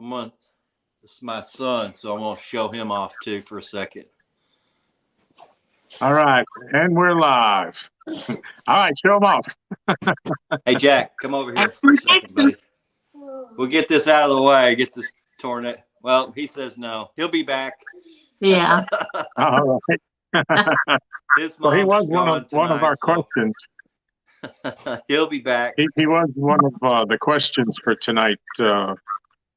This is my son, so I'm gonna show him off too for a second. All right, and we're live. All right, show him off. Hey, Jack, come over here for a second, buddy. We'll get this out of the way. Get this tornado. Well, he says no. He'll be back. Yeah. All right. His Well, he was mom's one of our questions. He'll be back. He was one of the questions for tonight.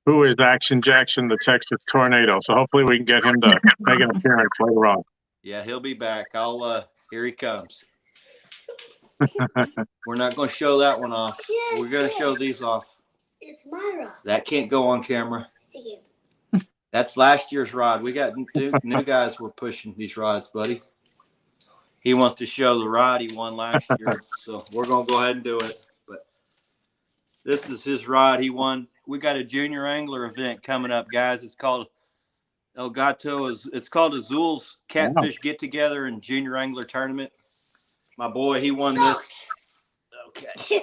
Who is Action Jackson, the Texas Tornado? So hopefully we can get him to make an appearance later on. Yeah, he'll be back. Here he comes. We're not going to show that one off. Yes, We're going to show these off. It's my rod. That can't go on camera. That's last year's rod. We got new guys were pushing these rods, buddy. He wants to show the rod he won last year, so we're going to go ahead and do it. But this is his rod he won. We got a junior angler event coming up, guys. It's called Gato. It's called Azul's Catfish Get Together and Junior Angler Tournament. My boy, he won this. Okay.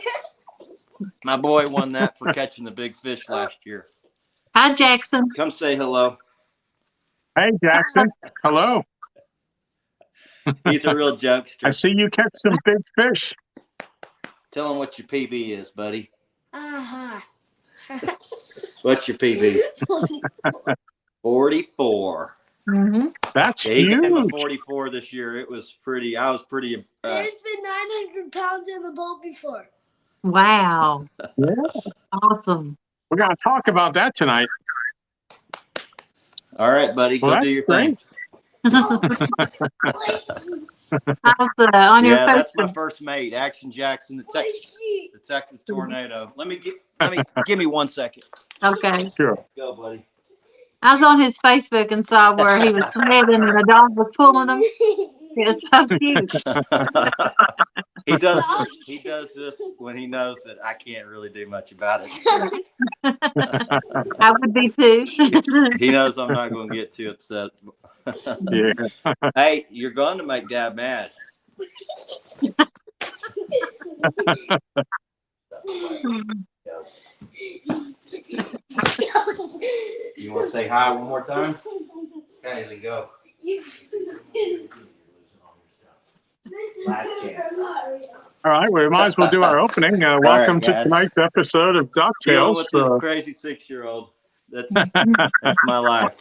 My boy won that for catching the big fish last year. Hi, Jackson. Come say hello. Hey, Jackson. Hello. He's a real jokester. I see you catch some big fish. Tell him what your PB is, buddy. Uh-huh. What's your PB? 44. Mm-hmm. That's Yeah, he got him a huge. 44 this year. It was pretty. I was pretty. There's been 900 pounds in the boat before. Wow. Yeah. Awesome. We're going to talk about that tonight. All right, buddy. Go Well, do your that's thing. How's on your Yeah, that's my Facebook? first mate, Action Jackson, the Texas Tornado. Give me 1 second. Okay. Sure. Go, buddy. I was on his Facebook and saw where he was threading and the dog was pulling him. It was so cute. He does this when he knows that I can't really do much about it. I would be too. He knows I'm not going to get too upset. Yeah. Hey, you're going to make Dad mad. You want to say hi one more time? Okay, then go. All right, we might as well do our opening. Welcome to guys. tonight's episode of Doc Dealing Tales. with this crazy 6-year-old. That's my life.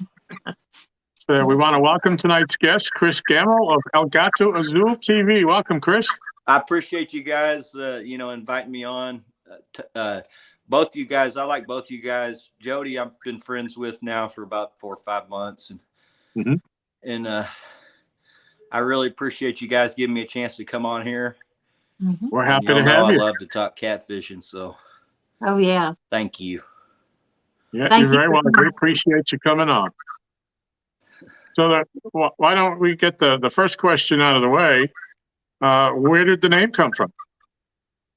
So we want to welcome tonight's guest, Chris Gammill of Gato Azul TV. Welcome, Chris. I appreciate you guys, inviting me on. Both of you guys, I like both of you guys. Jody, I've been friends with now for about 4 or 5 months, and I really appreciate you guys giving me a chance to come on here. Mm-hmm. We're happy to have you. you. I love to talk catfishing, so Oh, yeah. thank you. Yeah, Thank you're you very for welcome. coming We appreciate you coming on. So why don't we get the first question out of the way? Where did the name come from?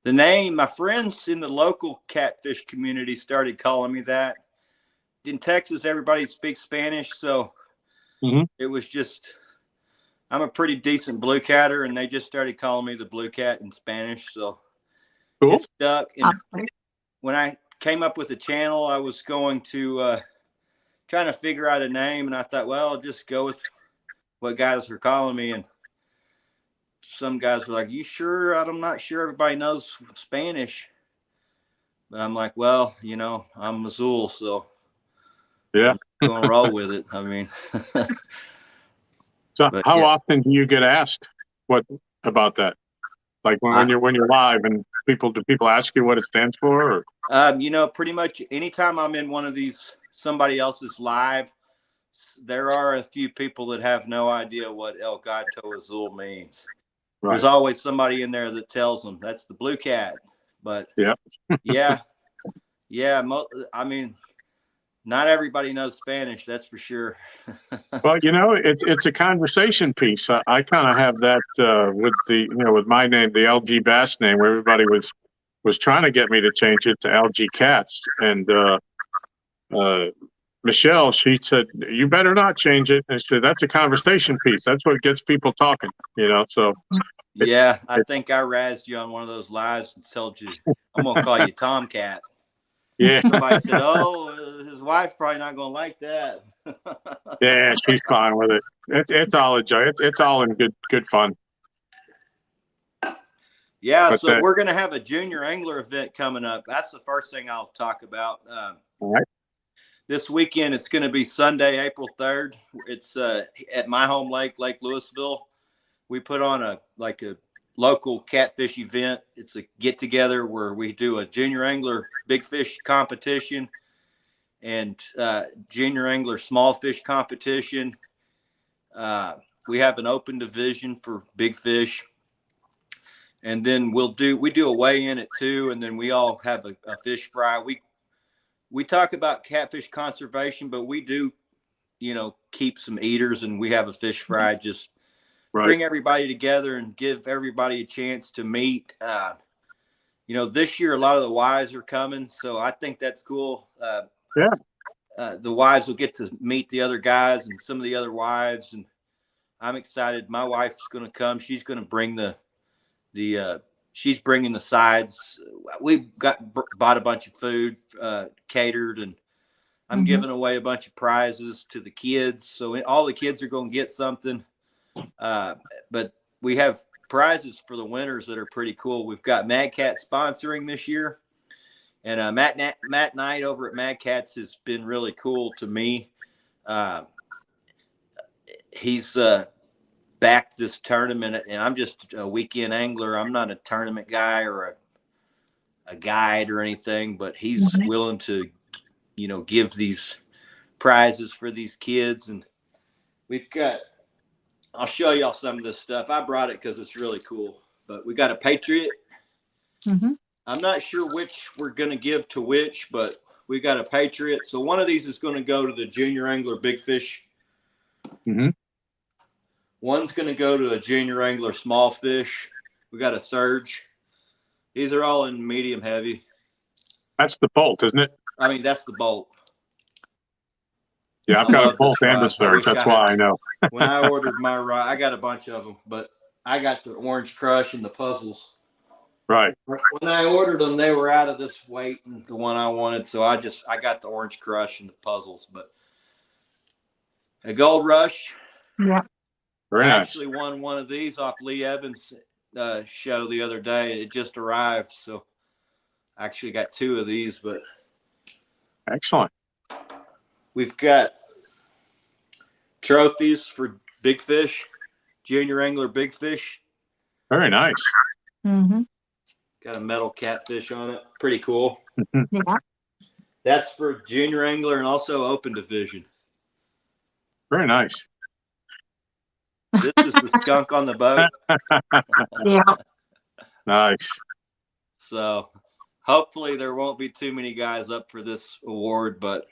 The name, my friends in the local catfish community started calling me that. In Texas, everybody speaks Spanish, so it was just, I'm a pretty decent blue catter, and they just started calling me the blue cat in Spanish, so Cool. it stuck. And when I came up with the channel, I was going to trying to figure out a name, and I thought, well, I'll just go with what guys were calling me, and some guys were like, you sure? I'm not sure everybody knows Spanish. But I'm like, well, I'm Azul, so Yeah. I'm going to roll with it. I mean. So how often do you get asked about that? Like when you're live and do people ask you what it stands for? Or? Pretty much anytime I'm in one of these, somebody else's live, there are a few people that have no idea what El Gato Azul means. Right. There's always somebody in there that tells them that's the blue cat. But yeah. I mean, not everybody knows Spanish, that's for sure. Well, it's a conversation piece. I kind of have that with my name, the LG Bass name, where everybody was trying to get me to change it to LG Cats, and Michelle, she said, you better not change it. And I said, that's a conversation piece. That's what gets people talking, so. Yeah, I think I razzed you on one of those lives and told you, I'm going to call you Tomcat. Yeah. Somebody said, oh, his wife's probably not going to like that. Yeah, she's fine with it. It's all a joy. It's all in good fun. Yeah, But so we're going to have a junior angler event coming up. That's the first thing I'll talk about. All right. This weekend, it's going to be Sunday, April 3rd. It's at my home lake, Lake Louisville. We put on a local catfish event. It's a get together where we do a junior angler big fish competition and junior angler small fish competition. We have an open division for big fish. And then we do a weigh in at 2, and then we all have a fish fry. We talk about catfish conservation, but we do, keep some eaters, and we have a fish fry. Just bring everybody together and give everybody a chance to meet. This year a lot of the wives are coming, so I think that's cool. The wives will get to meet the other guys and some of the other wives, and I'm excited. My wife's going to come. She's going to bring she's bringing the sides. We've bought a bunch of food catered, and I'm giving away a bunch of prizes to the kids. So all the kids are going to get something. But we have prizes for the winners that are pretty cool. We've got Mad Cat sponsoring this year, and Matt Knight over at Mad Cats has been really cool to me. He's backed this tournament, and I'm just a weekend angler. I'm not a tournament guy or a guide or anything, but he's willing to, give these prizes for these kids. And I'll show y'all some of this stuff. I brought it because it's really cool, but we got a Patriot. I'm not sure which we're going to give to which, but we got a Patriot. So one of these is going to go to the junior angler big fish. One's going to go to a junior angler small fish. We got a Surge. These are all in medium heavy. That's the bolt, isn't it? I mean, that's the bolt. Yeah, I've got a bolt and a Surge. That's why I know. When I ordered my rod, I got a bunch of them, but I got the Orange Crush and the Puzzles. Right. When I ordered them, they were out of this weight and the one I wanted, so I got the Orange Crush and the Puzzles. But a Gold Rush. Yeah. Very I nice. actually won one of these off Lee Evans' show the other day. It just arrived, so I actually got 2 of these. But excellent. We've got trophies for big fish, junior angler big fish. Very nice. Got a metal catfish on it. Pretty cool. Yeah. That's for junior angler and also open division. Very nice. This is the skunk on the boat. Yeah. Nice. So hopefully there won't be too many guys up for this award, but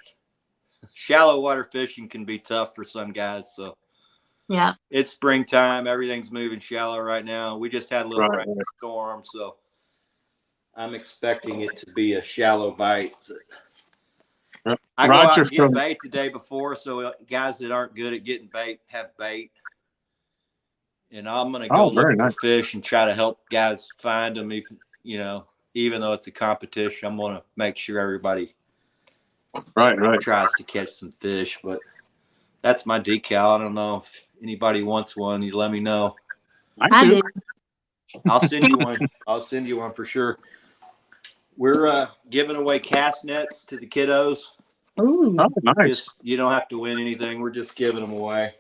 shallow water fishing can be tough for some guys. So Yeah. it's springtime. Everything's moving shallow right now. We just had a little rainstorm, so I'm expecting it to be a shallow bite. I go out and get bait the day before, so guys that aren't good at getting bait have bait. And I'm going to go look for fish and try to help guys find them. Even though it's a competition, I'm going to make sure everybody tries to catch some fish. But that's my decal. I don't know if anybody wants one. You let me know. I do. I'll send you one. I'll send you one for sure. We're giving away cast nets to the kiddos. Ooh. Oh, nice. You don't have to win anything. We're just giving them away.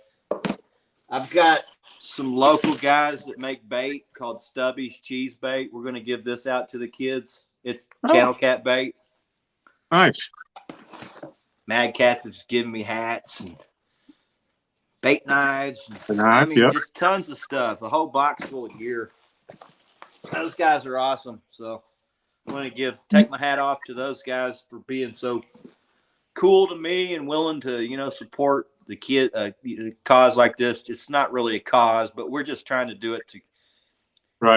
I've got some local guys that make bait called Stubby's Cheese Bait. We're going to give this out to the kids. It's Channel Cat bait. Nice. Mad Cats have just given me hats and bait knives. Just tons of stuff. A whole box full of gear. Those guys are awesome. So I want to take my hat off to those guys for being so cool to me and willing to, support the kid, cause like this. It's not really a cause, but we're just trying to do it to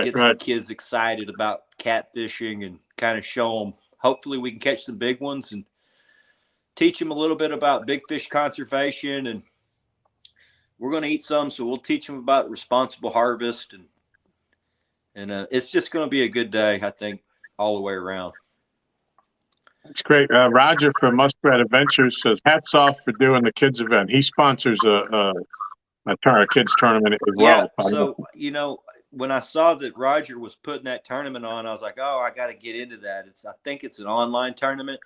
get the kids excited about catfishing and kind of show them. Hopefully we can catch some big ones and teach them a little bit about big fish conservation. And we're going to eat some, so we'll teach them about responsible harvest. And it's just going to be a good day, I think, all the way around. That's great. Roger from Muskrat Adventures says, "Hats off for doing the kids event." He sponsors a kids tournament as Yeah. well. So, when I saw that Roger was putting that tournament on, I was like, oh, I got to get into that. I think it's an online tournament.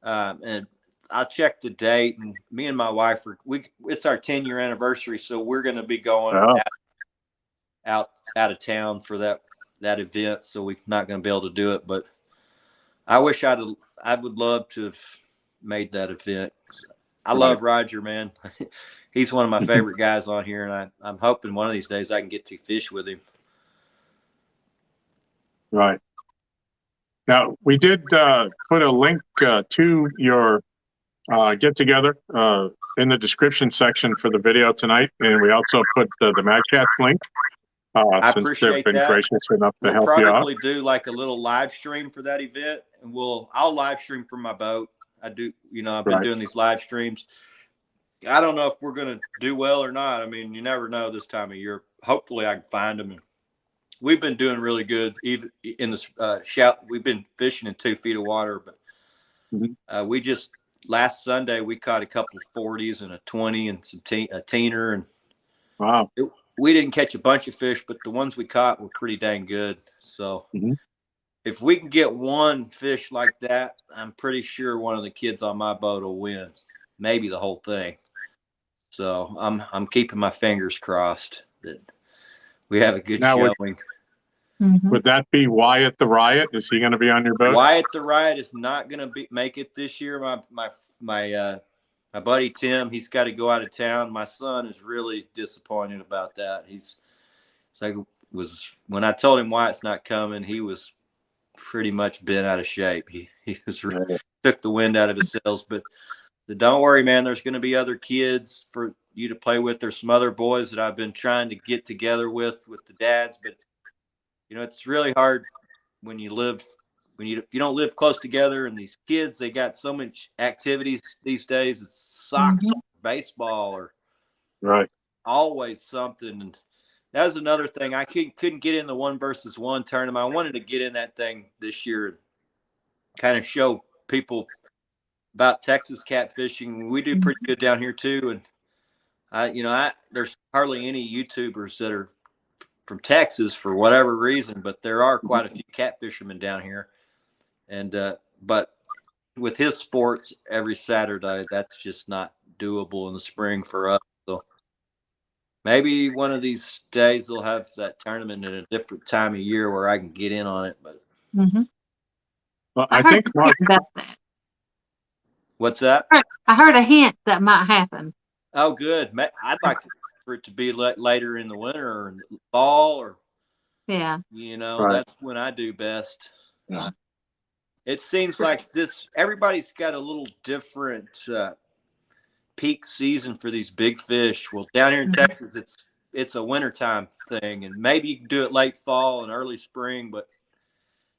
And I checked the date, and me and my wife it's our 10-year anniversary. So we're going to be going out of town for that event. So we're not going to be able to do it, but I wish I would love to have made that event. I love Roger, man. He's one of my favorite guys on here, and I'm hoping one of these days I can get to fish with him. Right. Now, we did put a link to your get together in the description section for the video tonight, and we also put the Mad Cats link. I since appreciate they've been that. gracious enough to We'll help you out. probably do like a little live stream for that event, and I'll live stream from my boat. I've been doing these live streams. I don't know if we're going to do well or not. I mean, you never know this time of year. Hopefully I can find them. And we've been doing really good. Even in the we've been fishing in 2 feet of water, but we just last Sunday we caught a couple of 40s and a 20 and a teener, and wow, we didn't catch a bunch of fish, but the ones we caught were pretty dang good. So if we can get one fish like that, I'm pretty sure one of the kids on my boat will win, maybe the whole thing. So I'm keeping my fingers crossed that we have a good showing. Would that be Wyatt the Riot? Is he going to be on your boat? Wyatt the Riot is not going to make it this year. My buddy Tim, he's got to go out of town. My son is really disappointed about that. When I told him Wyatt's not coming, he was pretty much bent out of shape. He took the wind out of his sails. But don't worry, man. There's going to be other kids for you to play with. There's some other boys that I've been trying to get together with the dads, but it's really hard when you don't live close together. And these kids, they got so much activities these days. It's soccer, baseball, or always something. And that was another thing. I couldn't get in the 1-versus-1 tournament. I wanted to get in that thing this year and kind of show people about Texas catfishing. We do pretty good down here too. And there's hardly any YouTubers that are from Texas for whatever reason, but there are quite a few catfishermen down here. And but with his sports every Saturday, that's just not doable in the spring for us. So maybe one of these days they'll have that tournament at a different time of year where I can get in on it. But well, I think Mark, about that. What's that? I heard a hint that might happen. Oh, good. I'd like for it to be later in the winter or in the fall, or that's when I do best. Yeah. It seems like everybody's got a little different peak season for these big fish. Well, down here in Texas, it's a wintertime thing, and maybe you can do it late fall and early spring, but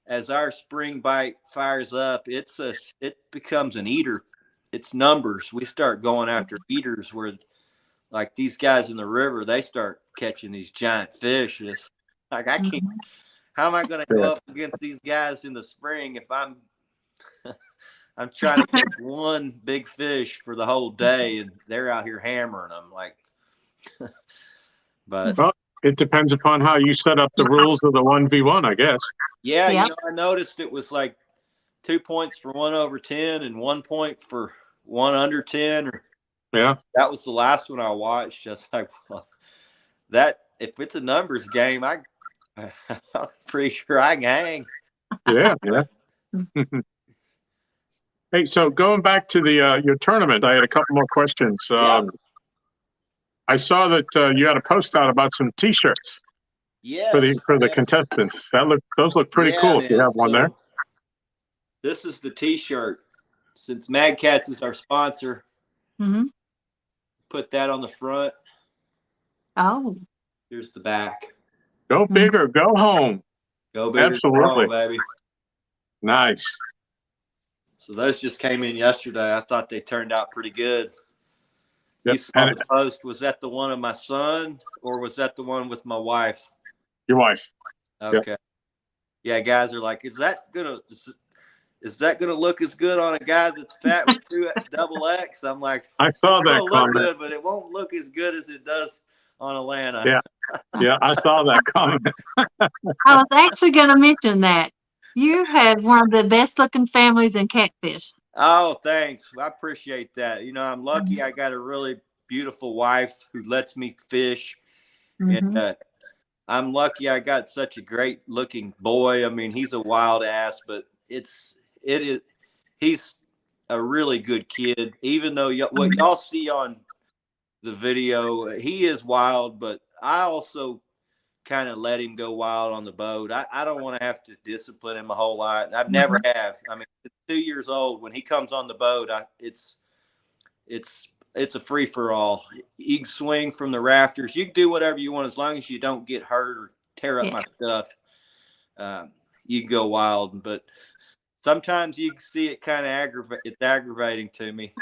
as our spring bite fires up, it becomes an eater. It's numbers. We start going after eaters where, like, these guys in the river, they start catching these giant fish. And it's like, I can't. How am I going to go up against these guys in the spring if I'm trying to catch one big fish for the whole day and they're out here hammering them? Like, but well, it depends upon how you set up the rules of the 1v1, I guess. Yeah, I noticed it was like 2 points for 1 over 10 and 1 point for 1 under 10. That was the last one I watched. Just like, well, that if it's a numbers game, I'm pretty sure I can hang. Yeah. Hey, so going back to the your tournament, I had a couple more questions. I saw that you had a post out about some T-shirts. For the contestants. Those look pretty cool if you have one there. This is the T-shirt. Since Mad Cats is our sponsor, put that on the front. Oh. Here's the back. Go big or go home. Go big or go home, baby. Nice. So those just came in yesterday. I thought they turned out pretty good. Yep. You saw the post. Was that the one of my son, or was that the one with my wife? Your wife. Okay. Yeah, guys are like, is is that going to look as good on a guy that's fat with 2XX? I'm like, I saw it's that going to look comment. good, but it won't look as good as it does on Atlanta. Yeah. Yeah, I saw that comment. I was actually going to mention that. You have one of the best looking families in catfish. Oh, thanks. I appreciate that. You know, I'm lucky I got a really beautiful wife who lets me fish. Mm-hmm. And I'm lucky I got such a great looking boy. I mean, he's a wild ass, but he's a really good kid. Even though what y'all see on the video, he is wild, but I also kind of let him go wild on the boat. I don't want to have to discipline him a whole lot. I've never have. I mean, at 2 years old, when he comes on the boat, it's a free for all. You can swing from the rafters. You can do whatever you want as long as you don't get hurt or tear up my stuff. You can go wild, but sometimes you can see it kind of it's aggravating to me.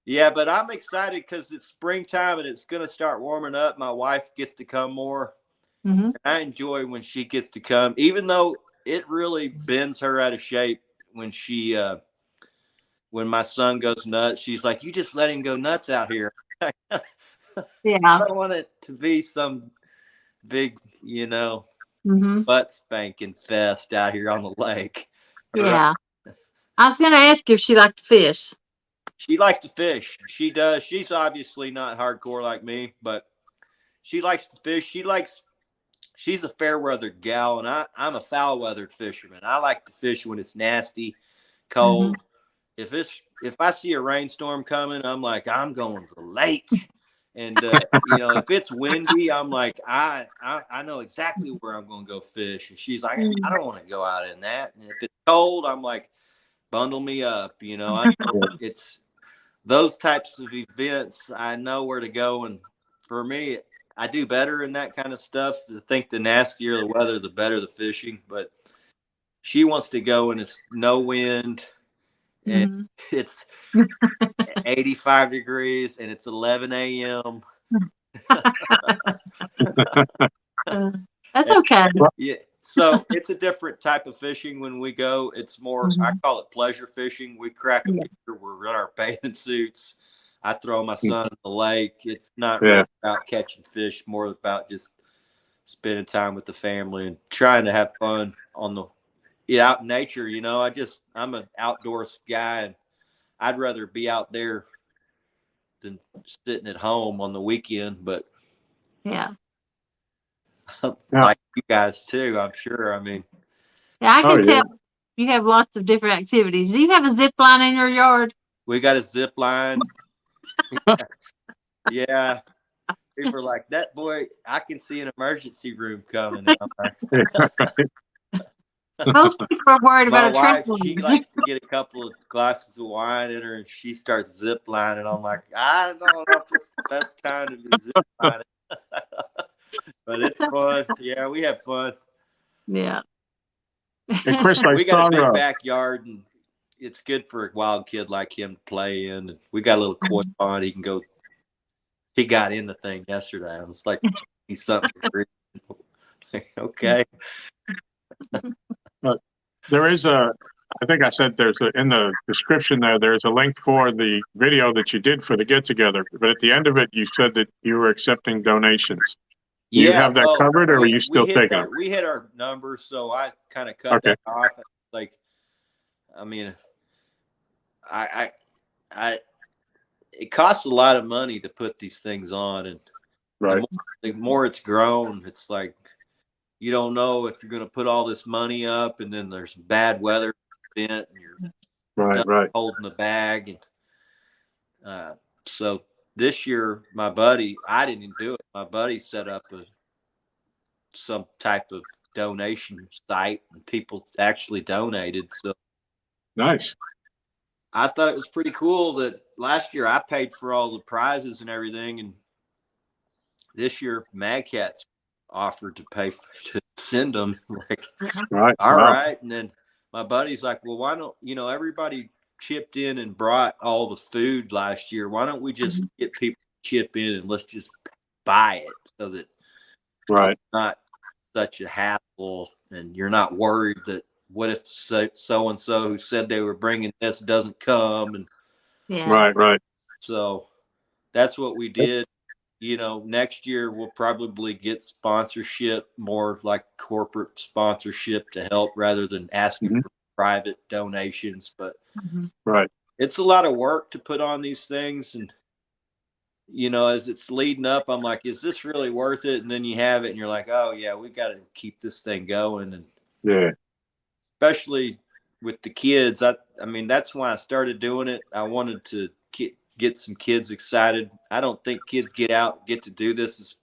Yeah, but I'm excited because it's springtime and it's going to start warming up. My wife gets to come more. Mm-hmm. I enjoy when she gets to come, even though it really bends her out of shape when when my son goes nuts. She's like, you just let him go nuts out here. Yeah. I don't want it to be some big, butt spanking fest out here on the lake. Yeah. I was going to ask you if she liked to fish. She likes to fish. She does. She's obviously not hardcore like me, but she likes to fish. She's a fair weather gal, and I'm a foul weathered fisherman. I like to fish when it's nasty, cold. If I see a rainstorm coming, I'm like, I'm going to the lake. And if it's windy, I'm like, I know exactly where I'm going to go fish. And she's like, I don't want to go out in that. And if it's cold, I'm like, bundle me up. I know it's those types of events. I know where to go, and for me, I do better in that kind of stuff. I think the nastier the weather, the better the fishing. But she wants to go when it's no wind and it's 85 degrees and it's 11 a.m. That's okay. Yeah. So it's a different type of fishing when we go. It's more, I call it pleasure fishing. We crack a beer. We're in our bathing suits. I throw my son in the lake. It's not really about catching fish, more about just spending time with the family and trying to have fun out in nature. I'm an outdoors guy, and I'd rather be out there than sitting at home on the weekend. But like you guys too, I'm sure. I mean, I can tell you have lots of different activities. Do you have a zip line in your yard? We got a zip line. Yeah. People are like, that boy, I can see an emergency room coming. Most people are worried about my wife, trampoline. she likes to get a couple of glasses of wine in her, and she starts zip lining. I'm like, I don't know if it's the best time to be zip lining. But it's fun. Yeah, we have fun. Yeah. And Chris, we got a big backyard, and it's good for a wild kid like him to play in. And we got a little koi pond. He can go. He got in the thing yesterday. I was like, he's something. Okay. There is I think I said in the description there's a link for the video that you did for the get together. But at the end of it, you said that you were accepting donations. Do you have that covered, or are you still taking them? We hit our numbers, so I kind of cut that off. Like, I mean, it costs a lot of money to put these things on, and the more it's grown, it's like you don't know if you're going to put all this money up, and then there's bad weather event, and you're holding the bag, and so. This year, my buddy, I didn't do it. My buddy set up some type of donation site, and people actually donated. So nice. I thought it was pretty cool that last year I paid for all the prizes and everything, and this year Mad Catz offered to send them. Like, all right, and then my buddy's like, well, why don't everybody chipped in and brought all the food last year. Why don't we just get people to chip in and let's just buy it so that it's not such a hassle and you're not worried that what if so and so who said they were bringing this doesn't come? And Yeah. Right. so that's what we did. You know, next year we'll probably get sponsorship, more like corporate sponsorship to help rather than asking for private donations. But Right. it's a lot of work to put on these things. And, you know, as it's leading up, I'm like, is this really worth it? And then you have it and you're like, oh, yeah, we got to keep this thing going. And Yeah. especially with the kids, I mean, that's why I started doing it. I wanted to get some kids excited. I don't think kids get to do this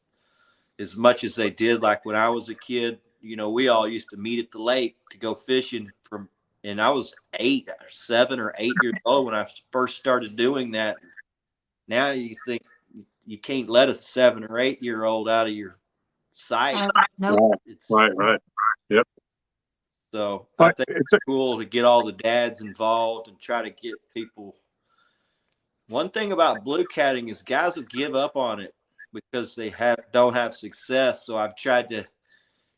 as much as they did. Like when I was a kid, you know, we all used to meet at the lake to go fishing and I was 7 or 8 years old when I first started doing that. Now you think you can't let a 7 or 8 year old out of your sight. Nope. Right. Yep. So But I think it's it's cool to get all the dads involved and try to get people. One thing about blue catting is guys will give up on it because they don't have success. So I've tried to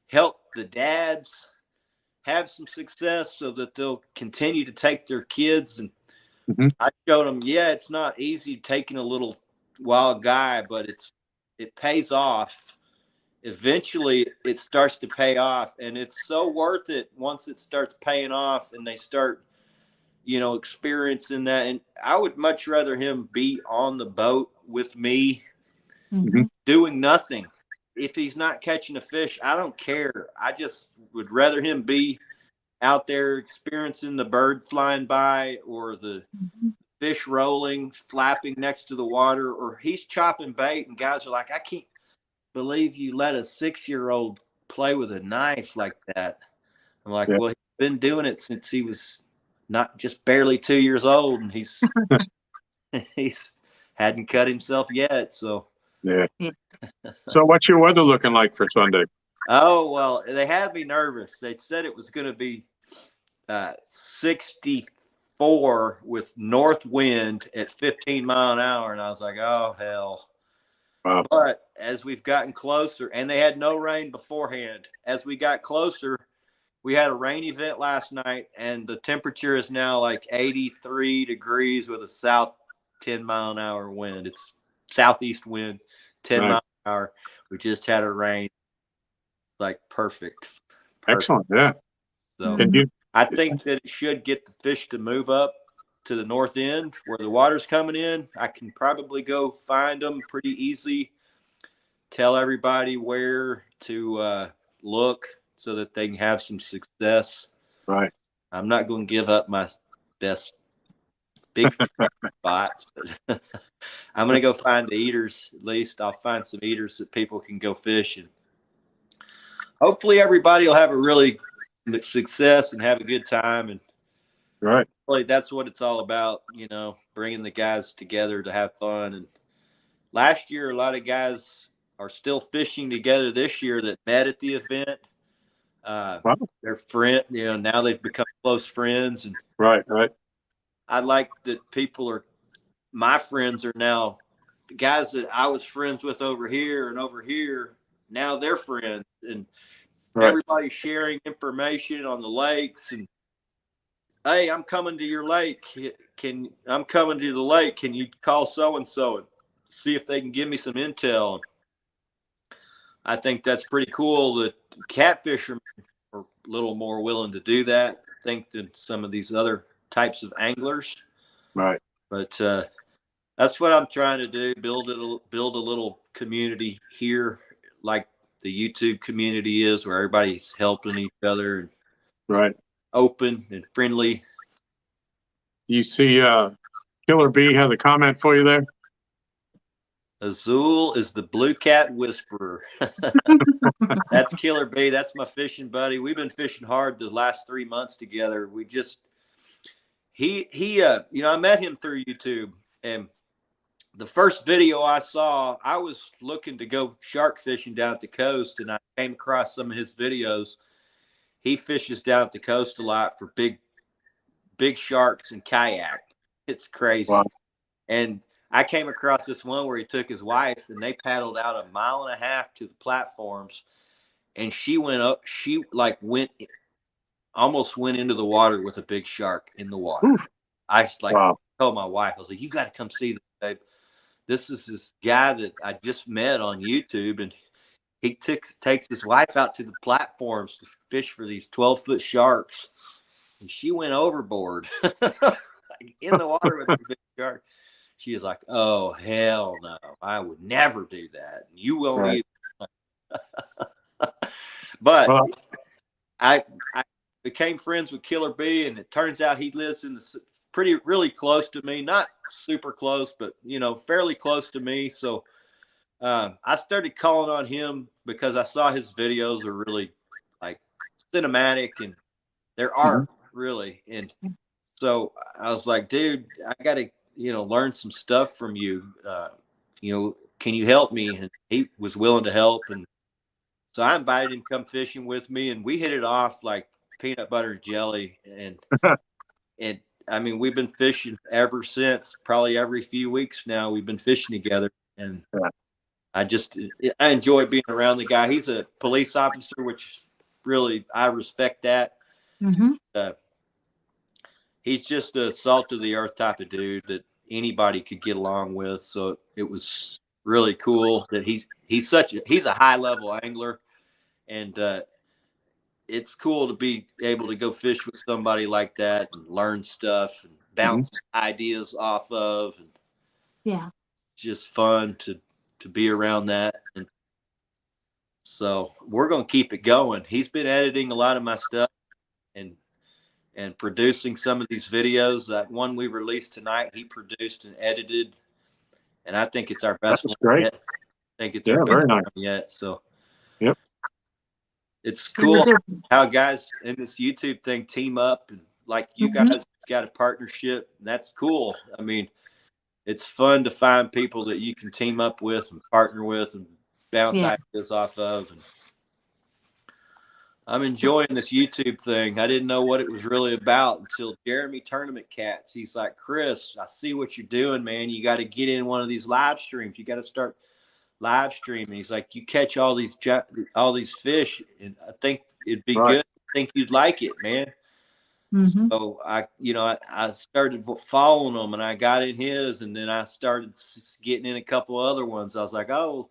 help the dads have some success so that they'll continue to take their kids. And I showed them, it's not easy taking a little wild guy, but it pays off. Eventually it starts to pay off, and it's so worth it once it starts paying off and they start, you know, experiencing that. And I would much rather him be on the boat with me doing nothing. If he's not catching a fish, I don't care. I just would rather him be out there experiencing the bird flying by or the fish rolling, flapping next to the water, or he's chopping bait and guys are like, I can't believe you let a 6-year-old play with a knife like that. I'm like, well, he's been doing it since he was not just barely 2 years old, and he's hadn't cut himself yet. So So what's your weather looking like for Sunday? Oh, well, they had me nervous. They said it was going to be 64 with north wind at 15 mile an hour. And I was like, oh, hell. Wow. But as we've gotten closer, and they had no rain beforehand, as we got closer, we had a rain event last night, and the temperature is now like 83 degrees with a south 10 mile an hour wind. It's southeast wind, 10 mile an hour. We just had a rain. Like perfect. Excellent. Yeah. So I think that it should get the fish to move up to the north end where the water's coming in. I can probably go find them pretty easily, tell everybody where to look so that they can have some success. Right. I'm not going to give up my best big spots, but I'm going to go find the eaters. At least I'll find some eaters that people can go fishing. Hopefully everybody will have a really success and have a good time. And really that's what it's all about, you know, bringing the guys together to have fun. And last year, a lot of guys are still fishing together this year that met at the event. They're friend, you know, now they've become close friends. And I like that my friends are now the guys that I was friends with over here and over here. Now they're friends, and everybody's sharing information on the lakes. And hey, I'm coming to your lake. I'm coming to the lake. Can you call so and so and see if they can give me some intel? I think that's pretty cool that catfishermen are a little more willing to do that, I think, than some of these other types of anglers. Right. But that's what I'm trying to do: build a little community here, like the YouTube community is, where everybody's helping each other, and open and friendly. You see, Killer B has a comment for you there. Azul is the blue cat whisperer. That's Killer B. That's my fishing buddy. We've been fishing hard the last 3 months together. We just you know, I met him through YouTube, and the first video I saw, I was looking to go shark fishing down at the coast, and I came across some of his videos. He fishes down at the coast a lot for big sharks and kayak. It's crazy. Wow. And I came across this one where he took his wife and they paddled out 1.5 miles to the platforms, and she went almost went into the water with a big shark in the water. Oof. I like Wow. told my wife, I was like, you got to come see this, babe. This is this guy that I just met on YouTube, and he takes his wife out to the platforms to fish for these 12-foot sharks. And she went overboard in the water with this big shark. She is like, oh, hell no. I would never do that. You won't Right. either. But Well, I became friends with Killer B, and it turns out he lives in the really close to me. Not super close, but, you know, fairly close to me. So I started calling on him because I saw his videos are really like cinematic, and they're art, really. And so I was like, dude, I got to, you know, learn some stuff from you. You know, can you help me? And he was willing to help. And so I invited him to come fishing with me, and we hit it off like peanut butter and jelly. And I mean, we've been fishing ever since. Probably every few weeks now we've been fishing together. And I enjoy being around the guy. He's a police officer, which really, I respect that. He's just a salt of the earth type of dude that anybody could get along with. So it was really cool that he's a high level angler, and it's cool to be able to go fish with somebody like that and learn stuff and bounce ideas off of. And it's just fun to be around that. And so we're going to keep it going. He's been editing a lot of my stuff and producing some of these videos. That one we released tonight, he produced and edited, and I think it's our best one great. yet. I think it's our best one yet. So it's cool how guys in this YouTube thing team up, and like you guys got a partnership, and that's cool. I mean, it's fun to find people that you can team up with and partner with and bounce ideas off of. And I'm enjoying this YouTube thing. I didn't know what it was really about until Jeremy Tournament Cats. He's like, Chris, I see what you're doing, man. You got to get in one of these live streams. You got to start live streaming. He's like, you catch all these fish, and I think it'd be good. I think you'd like it, man. So I started following him, and I got in his, and then I started getting in a couple other ones. I was like, oh,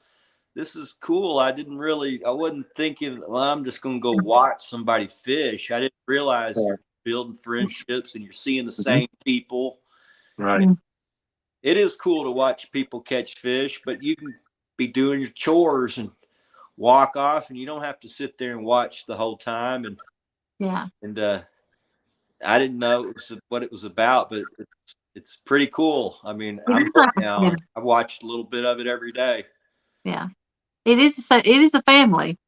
this is cool. I wasn't thinking, well, I'm just going to go watch somebody fish. I didn't realize you're building friendships and you're seeing the same people. Right. It is cool to watch people catch fish, but you can be doing your chores and walk off, and you don't have to sit there and watch the whole time. And I didn't know what it was about, but it's pretty cool. I mean, I'm hooked now. I watched a little bit of it every day. Yeah. It is a family.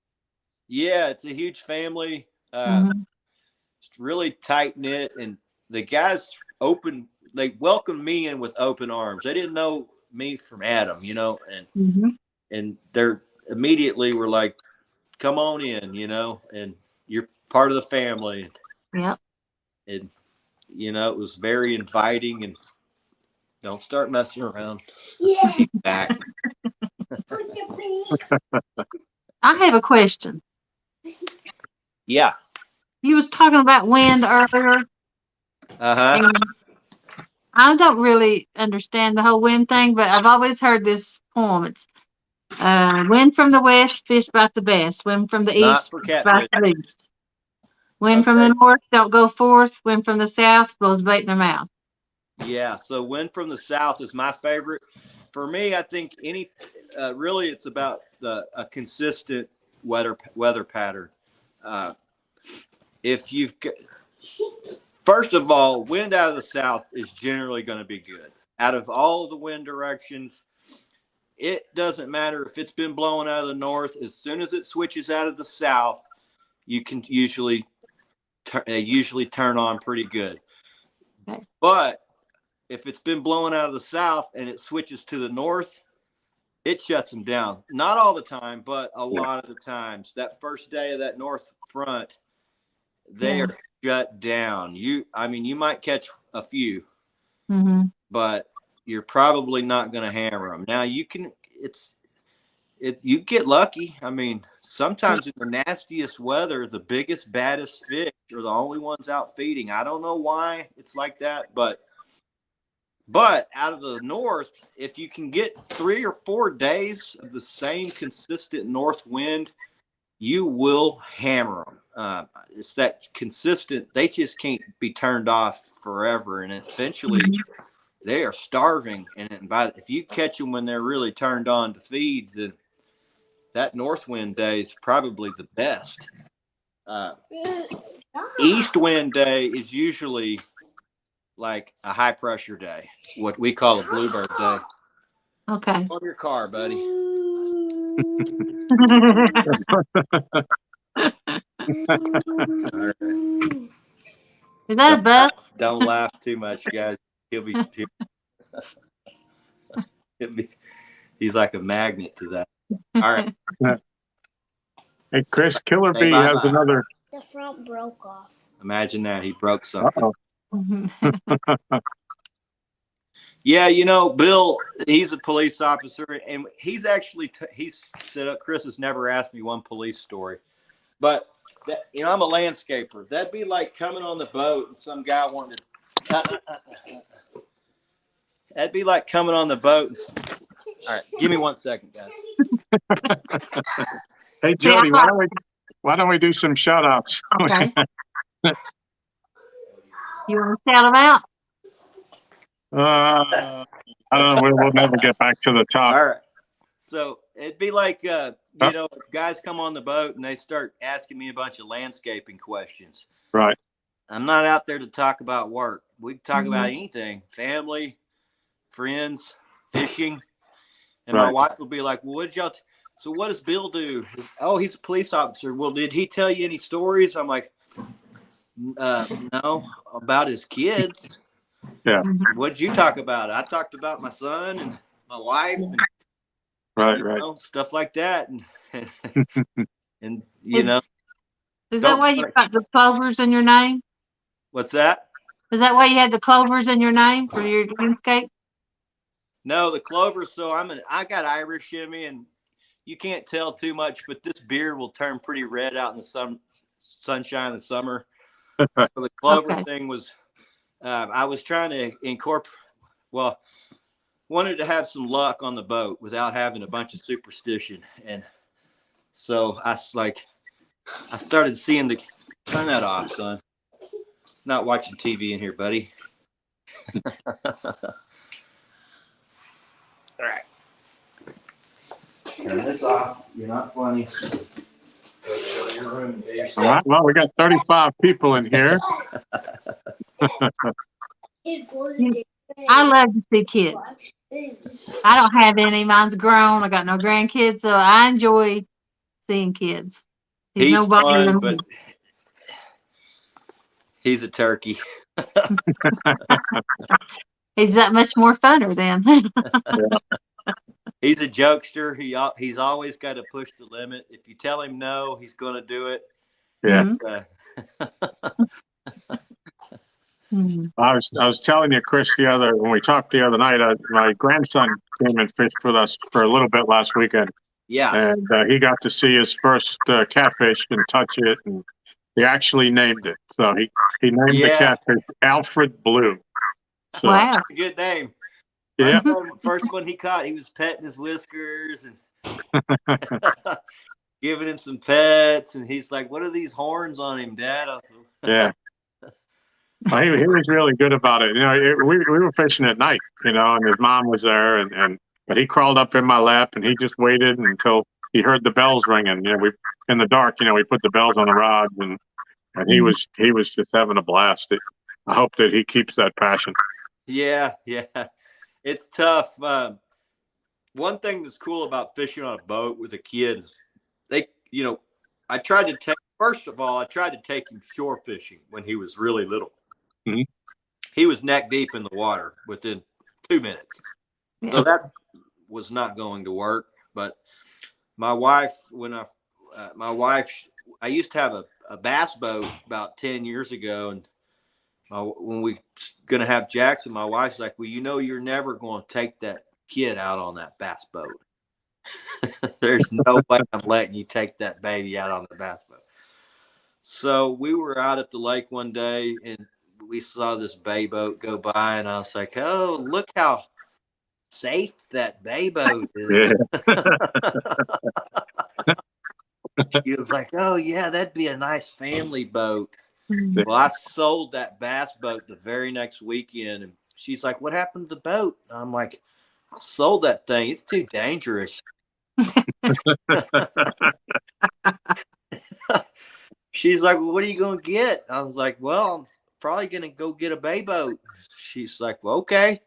Yeah, it's a huge family. It's really tight knit, and the guys they welcomed me in with open arms. They didn't know me from Adam, you know, and they're immediately were like, come on in, you know, and you're part of the family. And you know, it was very inviting, and don't start messing around. Back. I have a question. Yeah. You was talking about wind earlier. I don't really understand the whole wind thing, but I've always heard this poem. It's wind from the west, fish bite the best. Wind from the east, fish bite the least. Wind from the north, don't go forth. Wind from the south, blows bait in their mouth. Yeah, so wind from the south is my favorite. For me, I think really it's about a consistent weather pattern. First of all, wind out of the south is generally going to be good. Out of all of the wind directions, it doesn't matter if it's been blowing out of the north. As soon as it switches out of the south, you can usually turn on pretty good. Okay. But if it's been blowing out of the south and it switches to the north, it shuts them down. Not all the time, but a lot of the times. That first day of that north front, they are shut down. You might catch a few, but you're probably not going to hammer them. Now you get lucky. I mean, sometimes in the nastiest weather, the biggest, baddest fish are the only ones out feeding. I don't know why it's like that, but out of the north, if you can get 3 or 4 days of the same consistent north wind, you will hammer them. It's that consistent. They just can't be turned off forever, and eventually they are starving. And if you catch them when they're really turned on to feed, then that north wind day is probably the best. East wind day is usually like a high pressure day, what we call a bluebird day. Okay. On your car, buddy. Is that a bus? Don't laugh too much, guys. He's like a magnet to that. All right. Hey, Chris, Killer Bee has another. The front broke off. Imagine that. He broke something. Uh-oh. Yeah, Bill, he's a police officer, and he's actually, he's set up. Chris has never asked me one police story, but I'm a landscaper. That'd be like coming on the boat and some guy wanted to, that'd be like coming on the boat. All right, give me 1 second, guys. Hey, Jody, why don't we do some shout outs? Okay. You want to shout them out? I don't know. We'll never get back to the top. All right. So it'd be like, if guys come on the boat and they start asking me a bunch of landscaping questions. Right. I'm not out there to talk about work. We can talk about anything, family, friends, fishing. And my wife will be like, well, what did y'all so what does Bill do? Oh, he's a police officer. Well, did he tell you any stories? I'm like, no, about his kids. Yeah. What did you talk about? I talked about my son and my wife. And, right. Stuff like that. And, and Is that why you got the clovers in your name? What's that? Is that why you had the clovers in your name for your landscape? No, the clovers. So I got Irish in me, and you can't tell too much, but this beard will turn pretty red out in the sunshine in the summer. So the clover thing was, I was trying to wanted to have some luck on the boat without having a bunch of superstition. And so I started seeing turn that off, son. Not watching TV in here, buddy. All right. Turn this off. You're not funny. All right. Well, we got 35 people in here. I love to see kids. I don't have any. Mine's grown. I got no grandkids, so I enjoy seeing kids. He's fun, but he's a turkey. He's that much more funner then. He's a jokester. He's always got to push the limit. If you tell him no, he's going to do it. Yeah. I was telling you, Chris, when we talked the other night, my grandson came and fished with us for a little bit last weekend. Yeah. And he got to see his first catfish and touch it, and he actually named it. So he named the catfish Alfred Blue. So, wow. That's a good name. Yeah. First one he caught, he was petting his whiskers and giving him some pets. And he's like, what are these horns on him, Dad? Yeah. Well, he was really good about it. We were fishing at night, and his mom was there, but he crawled up in my lap and he just waited until he heard the bells ringing. In the dark, we put the bells on the rods, and he was just having a blast. I hope that he keeps that passion. Yeah. It's tough. One thing that's cool about fishing on a boat with a kid is I tried to take him shore fishing when he was really little. Mm-hmm. He was neck deep in the water within 2 minutes. Yeah. So that was not going to work. But my wife, I used to have a bass boat about 10 years ago, and when we going to have Jackson, my wife's like, well, you're never going to take that kid out on that bass boat. There's no way I'm letting you take that baby out on the bass boat. So we were out at the lake one day and we saw this bay boat go by, and I was like, oh, look how safe that bay boat is. She was like, oh, yeah, that'd be a nice family boat. Well, I sold that bass boat the very next weekend, and she's like, what happened to the boat? And I'm like, I sold that thing. It's too dangerous. She's like, well, what are you going to get? I was like, well, I'm probably going to go get a bay boat. She's like, well, okay.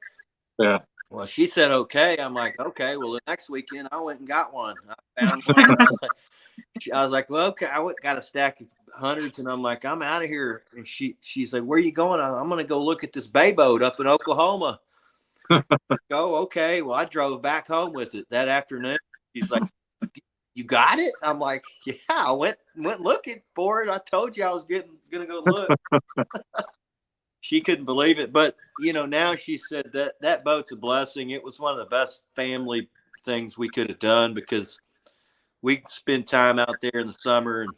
Yeah. Well, she said, okay. I'm like, okay. Well, the next weekend I went and got one. I found one. I was like, well, okay. I went, got a stack of hundreds, and I'm like, I'm out of here. And she's like, where are you going? I'm going to go look at this bay boat up in Oklahoma. Oh, okay. Well, I drove back home with it that afternoon. She's like, you got it? I'm like, yeah, I went looking for it. I told you I was gonna go look. She couldn't believe it. But, you know, now she said that boat's a blessing. It was one of the best family things we could have done because we spend time out there in the summer. And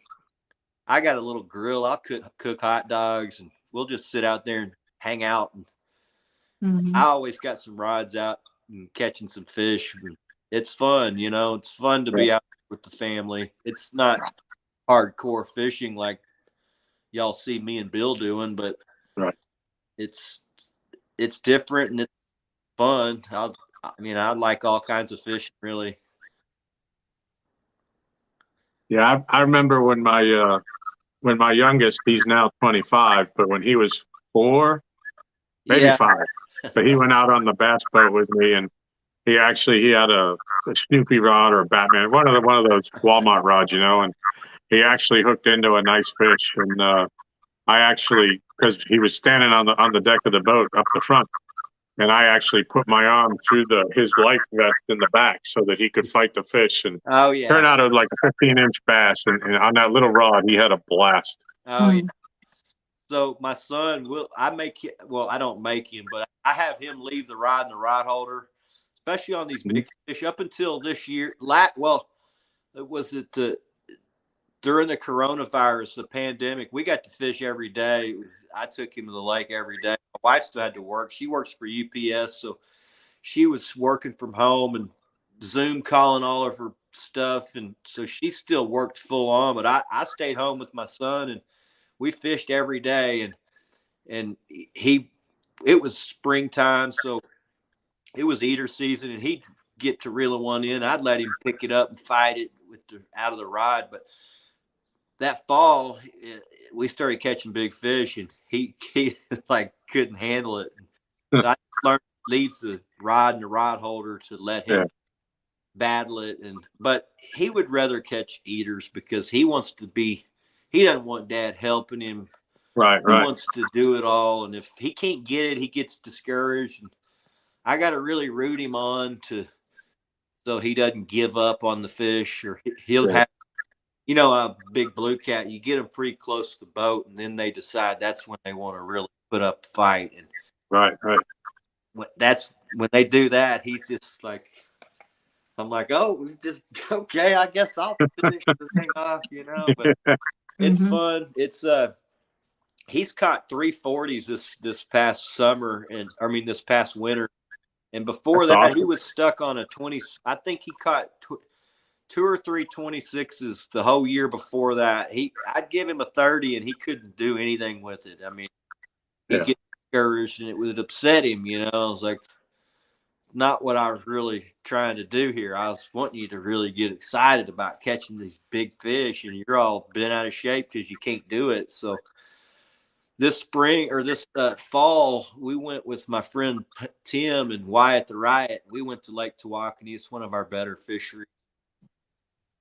I got a little grill. I'll cook hot dogs, and we'll just sit out there and hang out. And I always got some rods out and catching some fish. It's fun, you know. It's fun to be out with the family. It's not hardcore fishing like y'all see me and Bill doing, but it's different and it's fun. I like all kinds of fishing, really. Yeah, I remember when my youngest, he's now 25, but when he was 4, maybe 5, but he went out on the bass boat with me, and he had a Snoopy rod or a Batman, one of those Walmart rods, you know, and he actually hooked into a nice fish. And I actually, because he was standing on the deck of the boat up the front, and I actually put my arm through his life vest in the back so that he could fight the fish. And turned out it was like a 15-inch bass, and on that little rod, he had a blast. Oh yeah. So my son I don't make him, but I have him leave the rod in the rod holder, especially on these big fish. Up until this year, during the coronavirus, the pandemic, we got to fish every day. I took him to the lake every day. My wife still had to work. She works for UPS, so she was working from home and Zoom calling all of her stuff, and so she still worked full on. But I stayed home with my son, and we fished every day. And it was springtime, so it was eater season, and he'd get to reeling one in. I'd let him pick it up and fight it out of the rod. But that fall, we started catching big fish, and he like couldn't handle it. So I learned to lead the rod and the rod holder to let him battle it. But he would rather catch eaters because he doesn't want Dad helping him. Right. He wants to do it all, and if he can't get it, he gets discouraged. And I got to really root him on so he doesn't give up on the fish, or he'll have. You know, a big blue cat, you get them pretty close to the boat, and then they decide that's when they want to really put up a fight. And that's when they do that, he's just like, I'm like, oh, just okay, I guess I'll finish the thing off, you know. But it's fun. It's he's caught 340s this past summer, this past winter, and before that he was stuck on a 20. I think he caught 2 or 3 26s the whole year before that. I'd give him a 30 and he couldn't do anything with it. I mean, he'd get discouraged and it would upset him, you know. I was like, not what I was really trying to do here. I was wanting you to really get excited about catching these big fish, and you're all bent out of shape because you can't do it. So this spring or this fall, we went with my friend Tim and Wyatt the Riot. We went to Lake Tawakoni. It's one of our better fisheries.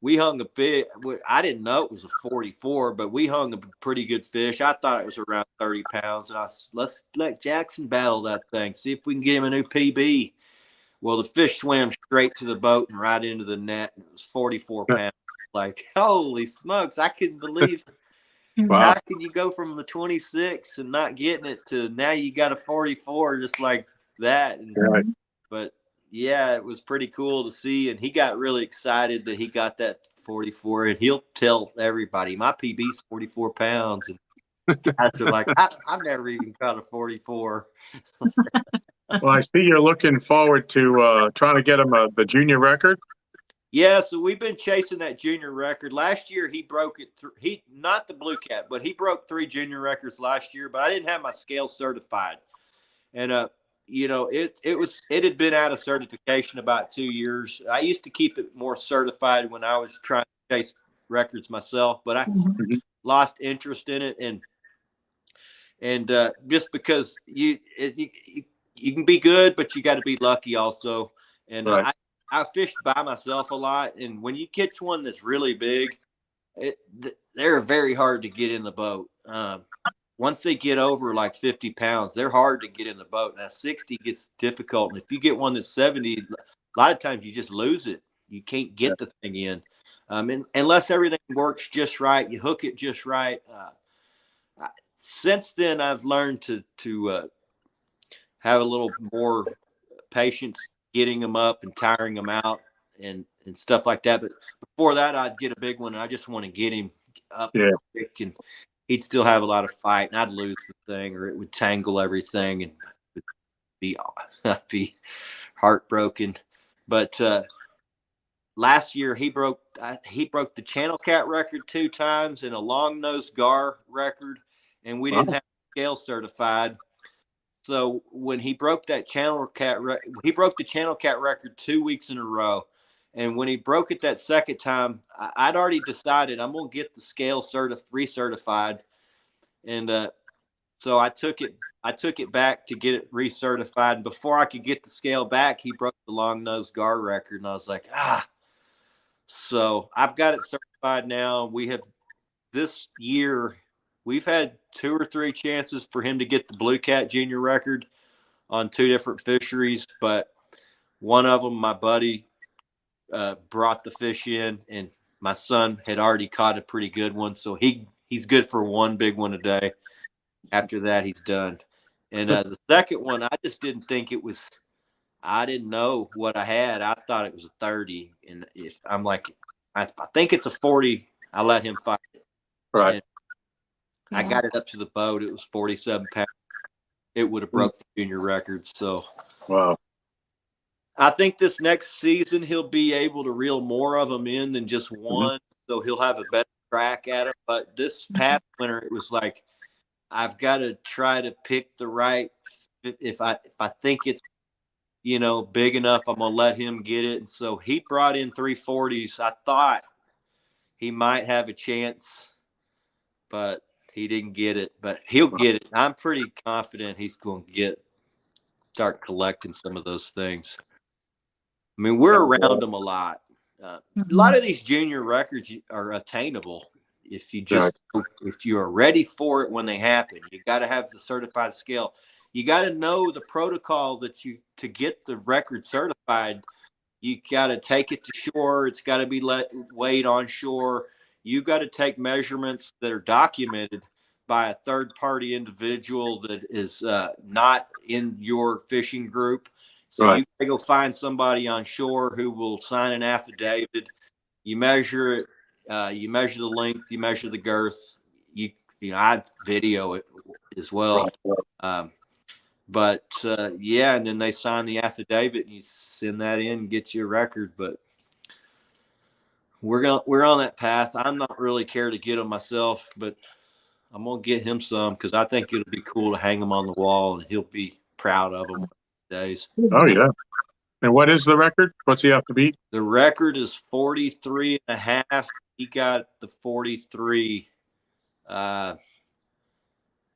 We hung a big, I didn't know it was a 44, but we hung a pretty good fish. I thought it was around 30 pounds. And let's let Jackson battle that thing. See if we can get him a new PB. Well, the fish swam straight to the boat and right into the net. And it was 44 pounds. Like, holy smokes. I couldn't believe how can you go from the 26 and not getting it to now you got a 44 just like that. But yeah, it was pretty cool to see. And he got really excited that he got that 44. And he'll tell everybody, my PB's 44 pounds. And guys are like, I've never even caught a 44. Well, I see you're looking forward to trying to get him the junior record. Yeah, so we've been chasing that junior record. Last year he broke it. He not the blue cat, but he broke 3 junior records last year. But I didn't have my scale certified, and you know, it had been out of certification about 2 years. I used to keep it more certified when I was trying to chase records myself, but I lost interest in it, and just because you can be good, but you got to be lucky also. And right. I fished by myself a lot, and when you catch one that's really big, they're very hard to get in the boat. Once they get over like 50 pounds, they're hard to get in the boat. Now 60 gets difficult, and if you get one that's 70, a lot of times you just lose it. You can't get the thing in, and unless everything works just right, you hook it just right. Since then, I've learned to have a little more patience getting them up and tiring them out and stuff like that. But before that, I'd get a big one, and I just want to get him up quick, and he'd still have a lot of fight, and I'd lose the thing, or it would tangle everything, and I'd be heartbroken. But last year he broke the channel cat record 2 times and a long nose gar record, and we didn't have scale certified. So when he broke that channel cat, he broke the channel cat record 2 weeks in a row. And when he broke it that second time, I'd already decided I'm going to get the scale recertified. And so I took it back to get it recertified. Before I could get the scale back, he broke the long nose gar record. And I was like, So I've got it certified now. We have this year, we've had 2 or 3 chances for him to get the blue cat junior record on 2 different fisheries, but one of them, my buddy brought the fish in, and my son had already caught a pretty good one, so he's good for 1 big one a day. After that, he's done. And the second one, I just didn't think it was. I didn't know what I had. I thought it was a 30, and if I'm like, I think it's a 40. I let him fight it. Right. And I got it up to the boat. It was 47 pounds. It would have broke the junior record. So, wow. I think this next season he'll be able to reel more of them in than just one. So he'll have a better crack at it. But this past winter, it was like, I've got to try to pick the right. If I think it's, big enough, I'm gonna let him get it. And so he brought in 340s. I thought he might have a chance, but he didn't get it. But he'll get it. I'm pretty confident he's going to start collecting some of those things. I mean, we're around them a lot. A lot of these junior records are attainable if you are ready for it when they happen. You got to have the certified scale. You got to know the protocol to get the record certified. You got to take it to shore. It's got to be weighed on shore. You got to take measurements that are documented by a third-party individual that is not in your fishing group. So you got to go find somebody on shore who will sign an affidavit. You measure it. You measure the length. You measure the girth. I video it as well. But and then they sign the affidavit, and you send that in and get you a record. But we're on that path. I'm not really care to get them myself, but I'm gonna get him some because I think it'll be cool to hang them on the wall, and he'll be proud of them days. Oh yeah. And what is the record? What's he have to beat? The record is 43 and a half. He got the 43.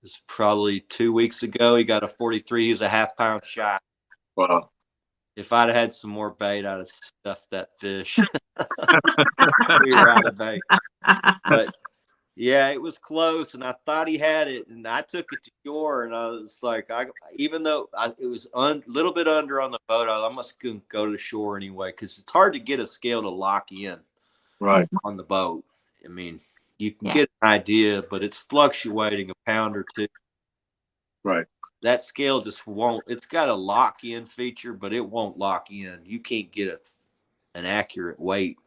It's probably 2 weeks ago. He got a 43. He's a half-pound shot. Wow. If I'd have had some more bait, I'd have stuffed that fish. We were out of bait. But yeah, it was close, and I thought he had it, and I took it to shore, and I was like, even though it was a little bit under on the boat, I'm just going to go to shore anyway because it's hard to get a scale to lock in on the boat. I mean, you can get an idea, but it's fluctuating a pound or two. Right. that scale just won't. It's got a lock in feature, but it won't lock in. You can't get an accurate weight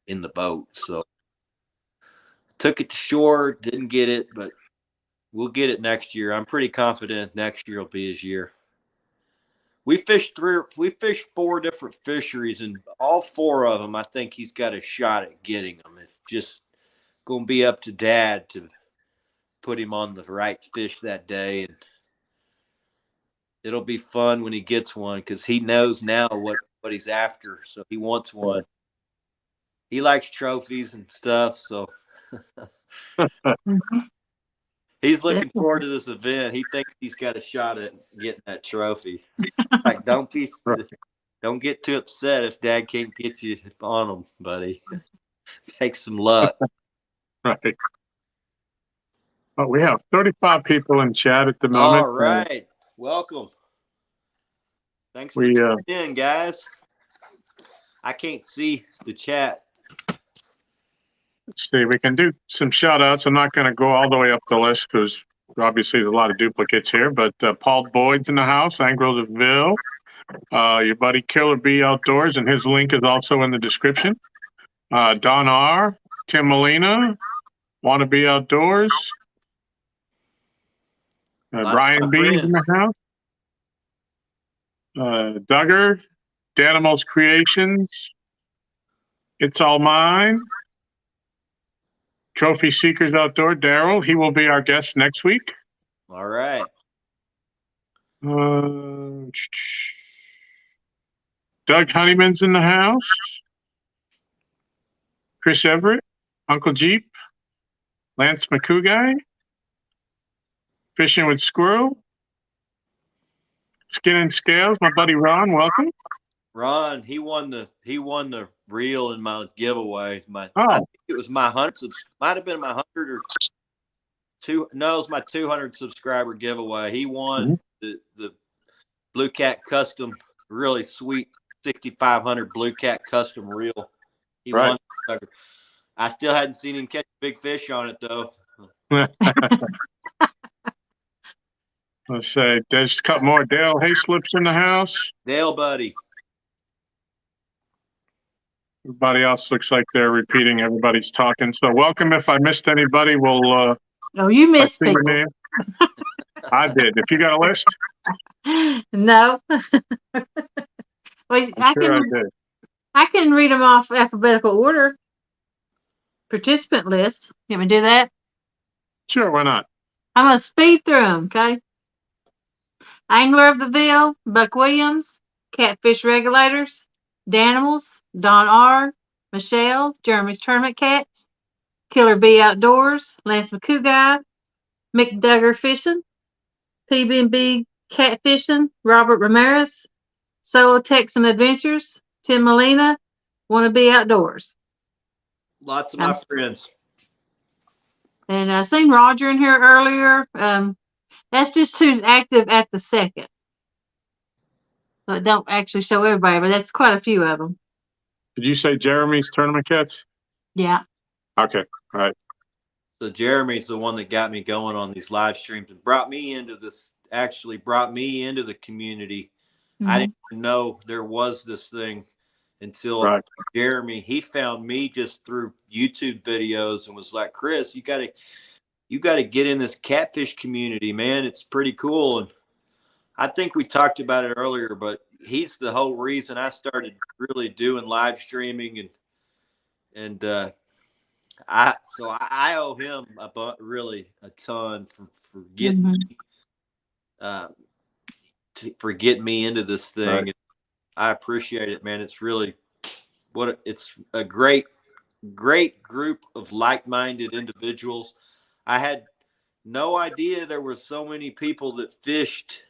in the boat. So took it to shore, didn't get it, but we'll get it next year. I'm pretty confident next year will be his year. We fished 4 different fisheries, and all 4 of them, I think he's got a shot at getting them. It's just going to be up to Dad to put him on the right fish that day, and it'll be fun when he gets one because he knows now what he's after, so he wants one. He likes trophies and stuff, so he's looking forward to this event. He thinks he's got a shot at getting that trophy. Like, don't get too upset if Dad can't get you on them, buddy. Take some luck. Right. Well, we have 35 people in chat at the moment. All right. Welcome. Thanks for tuning in, guys. I can't see the chat. Let's see. We can do some shout outs. I'm not going to go all the way up the list because obviously there's a lot of duplicates here, but Paul Boyd's in the house, Angroville. Your buddy Killer B Outdoors, and his link is also in the description. Don R, Tim Molina, Wanna Be Outdoors. Brian Beans in the house. Duggar, Danimals Creations. It's All Mine. Trophy Seekers Outdoor, Daryl. He will be our guest next week. All right. Doug Honeyman's in the house. Chris Everett, Uncle Jeep, Lance McCouguy, Fishing with Squirrel, Skin and Scales, my buddy Ron, welcome. Ron, he won the reel in my giveaway. I think it was my 100. Might have been my 100 or 2. No, it was my 200 subscriber giveaway. He won the Blue Cat Custom, really sweet 6,500 Blue Cat Custom reel. He won. I still hadn't seen him catch a big fish on it though. Let's say there's a couple more. Dale Hayslips in the house. Dale, buddy. Everybody else looks like they're repeating. Everybody's talking. So welcome. If I missed anybody, we'll. You missed people. Name. I did. If you got a list. No. Well, I can read them off alphabetical order. Participant list. You want me to do that? Sure, why not? I'm going to speed through them, okay? Angler of the Ville, Buck Williams, Catfish Regulators, Danimals, Don R, Michelle, Jeremy's Tournament Cats, Killer B Outdoors, Lance McCouguy, Mick Duggar Fishing, PB&B Catfishing, Robert Ramirez, Solo Texan Adventures, Tim Molina, Wanna Be Outdoors. Lots of my friends. And I seen Roger in here earlier. That's just who's active at the second. So it don't actually show everybody, but that's quite a few of them. Did you say Jeremy's Tournament Cats? Yeah. Okay. All right. So Jeremy's the one that got me going on these live streams and brought me into the community. Mm-hmm. I didn't know there was this thing until Jeremy. He found me just through YouTube videos and was like, Chris, you got to get in this catfish community, man. It's pretty cool. And I think we talked about it earlier, but he's the whole reason I started really doing live streaming and I owe him really a ton for getting me, for getting me into this thing. Right. And I appreciate it, man. It's really it's a great group of like-minded individuals. I had no idea there were so many people that fished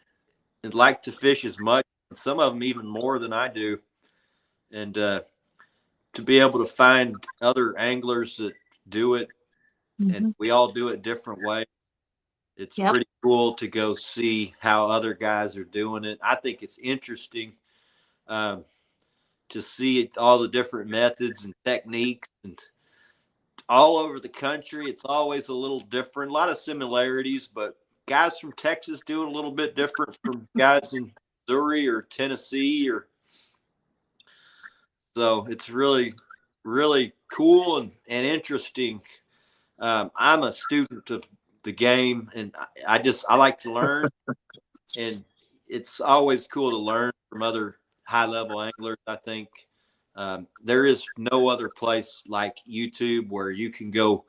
and like to fish as much, and some of them even more than I do. And to be able to find other anglers that do it, and we all do it different ways. It's pretty cool to go see how other guys are doing it. I think it's interesting to see all the different methods and techniques, and all over the country. It's always a little different, a lot of similarities, but guys from Texas do it a little bit different from guys in Missouri or Tennessee, or so it's really, really cool and interesting. I'm a student of the game, and I like to learn, and it's always cool to learn from other high-level anglers. I think there is no other place like YouTube where you can go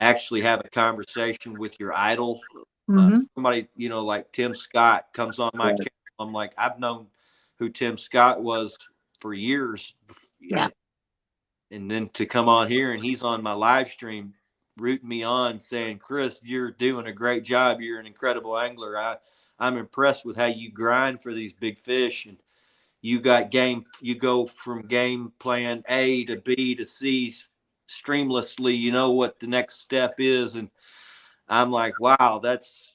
actually have a conversation with your idol. Somebody, like Tim Scott comes on my channel. I'm like, I've known who Tim Scott was for years. Yeah. And then to come on here and he's on my live stream rooting me on, saying, Chris, you're doing a great job. You're an incredible angler. I'm impressed with how you grind for these big fish. And you go from game plan A to B to C streamlessly. You know what the next step is. And I'm like, wow, that's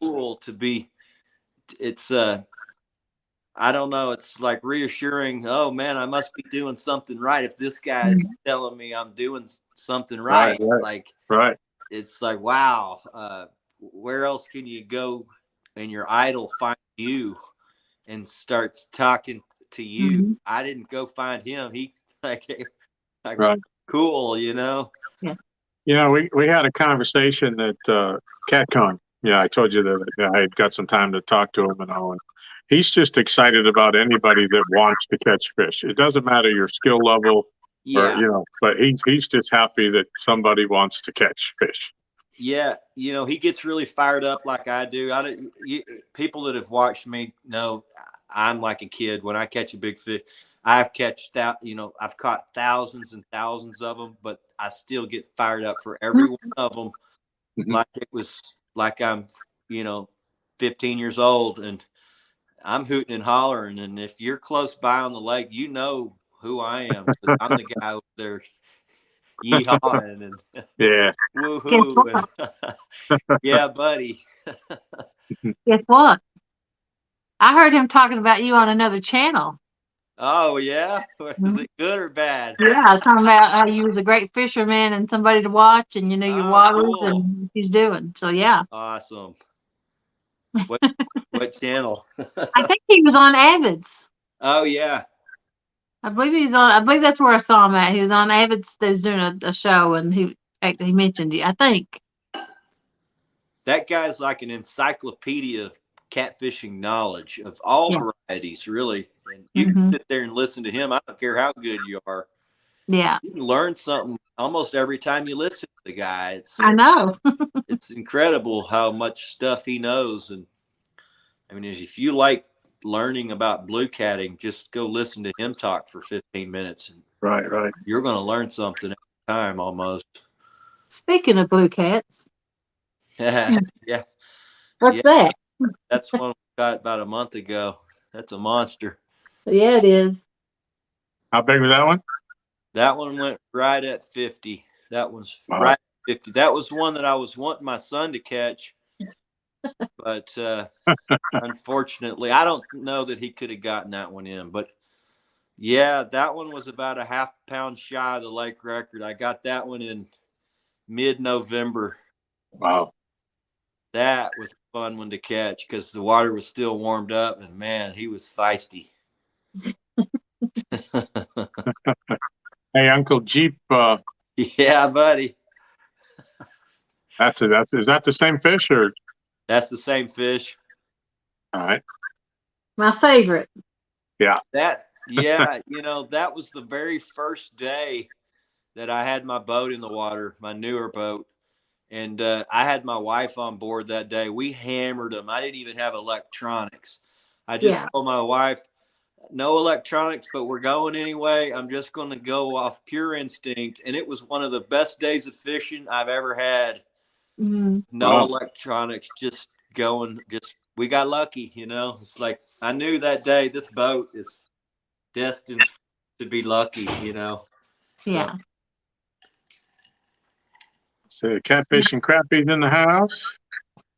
cool to be. It's I don't know. It's like reassuring. Oh man, I must be doing something right if this guy is telling me I'm doing something right. Right. It's like, wow. Where else can you go and your idol find you and starts talking to you? I didn't go find him. He right. Cool, Yeah. We had a conversation at CatCon. Yeah, I told you that I had got some time to talk to him and all. And he's just excited about anybody that wants to catch fish. It doesn't matter your skill level, or, but he's just happy that somebody wants to catch fish. Yeah, he gets really fired up like I do. People that have watched me know I'm like a kid when I catch a big fish. I've caught thousands and thousands of them, but I still get fired up for every one of them. Like it was like I'm, 15 years old and I'm hooting and hollering. And if you're close by on the lake, you know who I am. I'm the guy over there yeehawing and woohoo. And yeah, buddy. Guess what? I heard him talking about you on another channel. Oh, yeah? Is it good or bad? Yeah, talking about how you was a great fisherman and somebody to watch and, your waters cool. and he's doing. So, yeah. Awesome. What channel? I think he was on Avids. Oh, yeah. I believe that's where I saw him at. He was on Avids. They was doing a show and he mentioned you, I think. That guy's like an encyclopedia of catfishing knowledge of all varieties, really. And you can sit there and listen to him. I don't care how good you are. Yeah. You can learn something almost every time you listen to the guy. I know. It's incredible how much stuff he knows. And I mean, if you like learning about blue catting, just go listen to him talk for 15 minutes. And right. You're going to learn something every time almost. Speaking of blue cats. Yeah. What's that? That's one we got about a month ago. That's a monster. Yeah, it is. How big was that one? That one went right at 50. That one's right at 50. That was one that I was wanting my son to catch. But unfortunately, I don't know that he could have gotten that one in. But yeah, that one was about a half pound shy of the lake record. I got that one in mid-November. Wow. That was a fun one to catch because the water was still warmed up, and man, he was feisty. Hey, Uncle Jeep. Yeah, buddy. Is that the same fish or? That's the same fish. All right. My favorite. Yeah. That was the very first day that I had my boat in the water, my newer boat. And I had my wife on board that day. We hammered them. I didn't even have electronics. I just told my wife, no electronics, but we're going anyway. I'm just going to go off pure instinct. And it was one of the best days of fishing I've ever had. No electronics, just going. We got lucky, It's like I knew that day this boat is destined to be lucky, Yeah. So catfish and crappies in the house.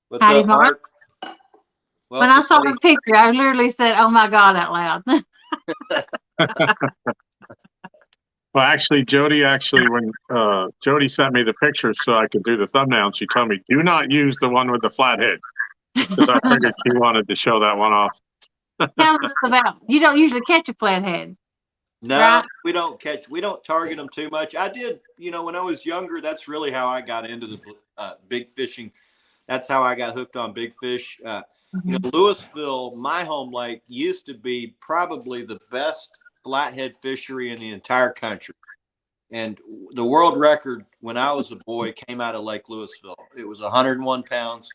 What's up, Mark? Well, when I saw the picture, I literally said, "Oh my God," out loud. Well, actually, when Jody sent me the pictures so I could do the thumbnail, she told me, do not use the one with the flat head, because I figured she wanted to show that one off. Tell us about, you don't usually catch a flathead. No, right? we don't target them too much. I did, when I was younger, that's really how I got into the big fishing. That's how I got hooked on big fish. Louisville, my home lake, used to be probably the best flathead fishery in the entire country. And the world record when I was a boy came out of Lake Louisville. It was 101 pounds.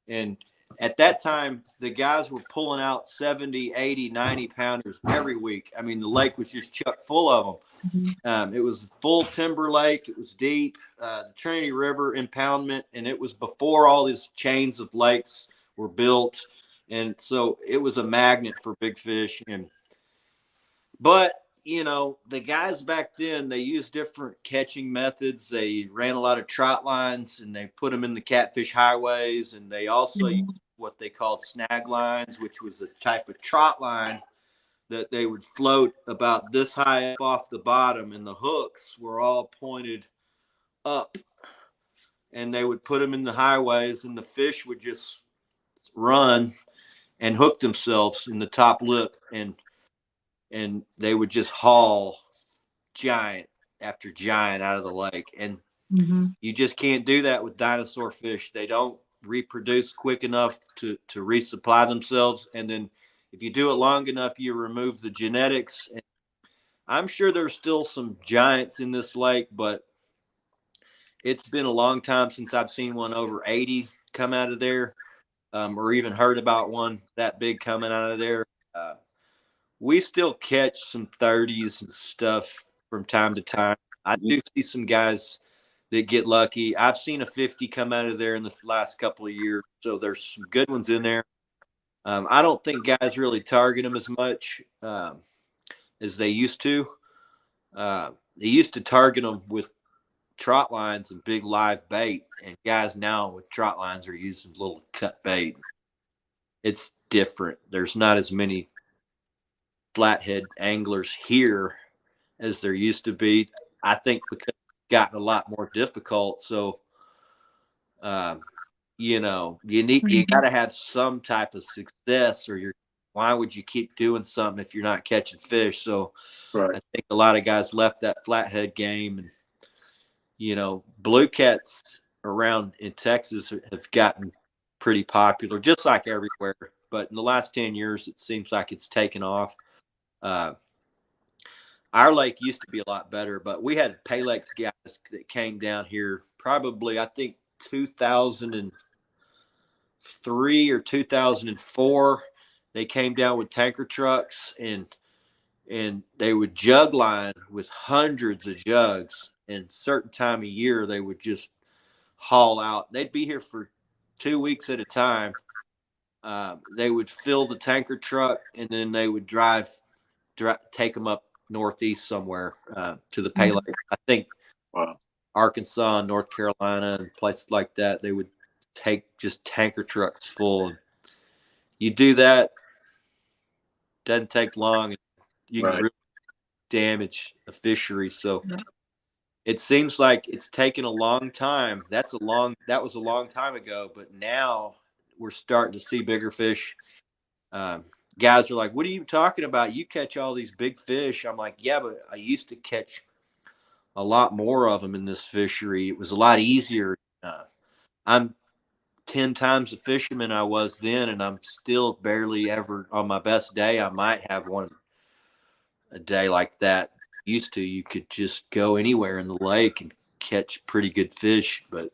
And at that time, the guys were pulling out 70, 80, 90 pounders every week. I mean, the lake was just chock full of them. It was a full timber lake. It was deep, the Trinity River impoundment, and it was before all these chains of lakes were built. And so it was a magnet for big fish. But the guys back then, they used different catching methods. They ran a lot of trot lines, and they put them in the catfish highways. And they also used what they called snag lines, which was a type of trot line that they would float about this high up off the bottom, and the hooks were all pointed up. And they would put them in the highways, and the fish would just run and hook themselves in the top lip, and they would just haul giant after giant out of the lake. And you just can't do that with dinosaur fish. They don't reproduce quick enough to resupply themselves. And then if you do it long enough, you remove the genetics. And I'm sure there's still some giants in this lake, but it's been a long time since I've seen one over 80 come out of there, or even heard about one that big coming out of there. We still catch some 30s and stuff from time to time. I do see some guys that get lucky. I've seen a 50 come out of there in the last couple of years. So there's some good ones in there. I don't think guys really target them as much as they used to. They used to target them with trot lines and big live bait. And guys now with trot lines are using little cut bait. It's different. There's not as many flathead anglers here as there used to be. I think because it's gotten a lot more difficult. So, you got to have some type of success, or why would you keep doing something if you're not catching fish? So I think a lot of guys left that flathead game, and, blue cats around in Texas have gotten pretty popular, just like everywhere. But in the last 10 years, it seems like it's taken off. Our lake used to be a lot better, but we had Palex guys that came down here probably, I think, 2003 or 2004. They came down with tanker trucks, and they would jug line with hundreds of jugs. And certain time of year, they would just haul out. They'd be here for 2 weeks at a time. They would fill the tanker truck, and then they would take them up northeast somewhere to the Pale Lake. I think Arkansas and North Carolina and places like that, they would take just tanker trucks full. And you do that, doesn't take long, and you can really damage a fishery. So it seems like it's taken a long time. That was a long time ago, but now we're starting to see bigger fish. Guys are like, what are you talking about? You catch all these big fish. I'm like, yeah, but I used to catch a lot more of them in this fishery. It was a lot easier. I'm 10 times the fisherman I was then, and I'm still barely ever, on my best day, I might have one a day like that. Used to, you could just go anywhere in the lake and catch pretty good fish, but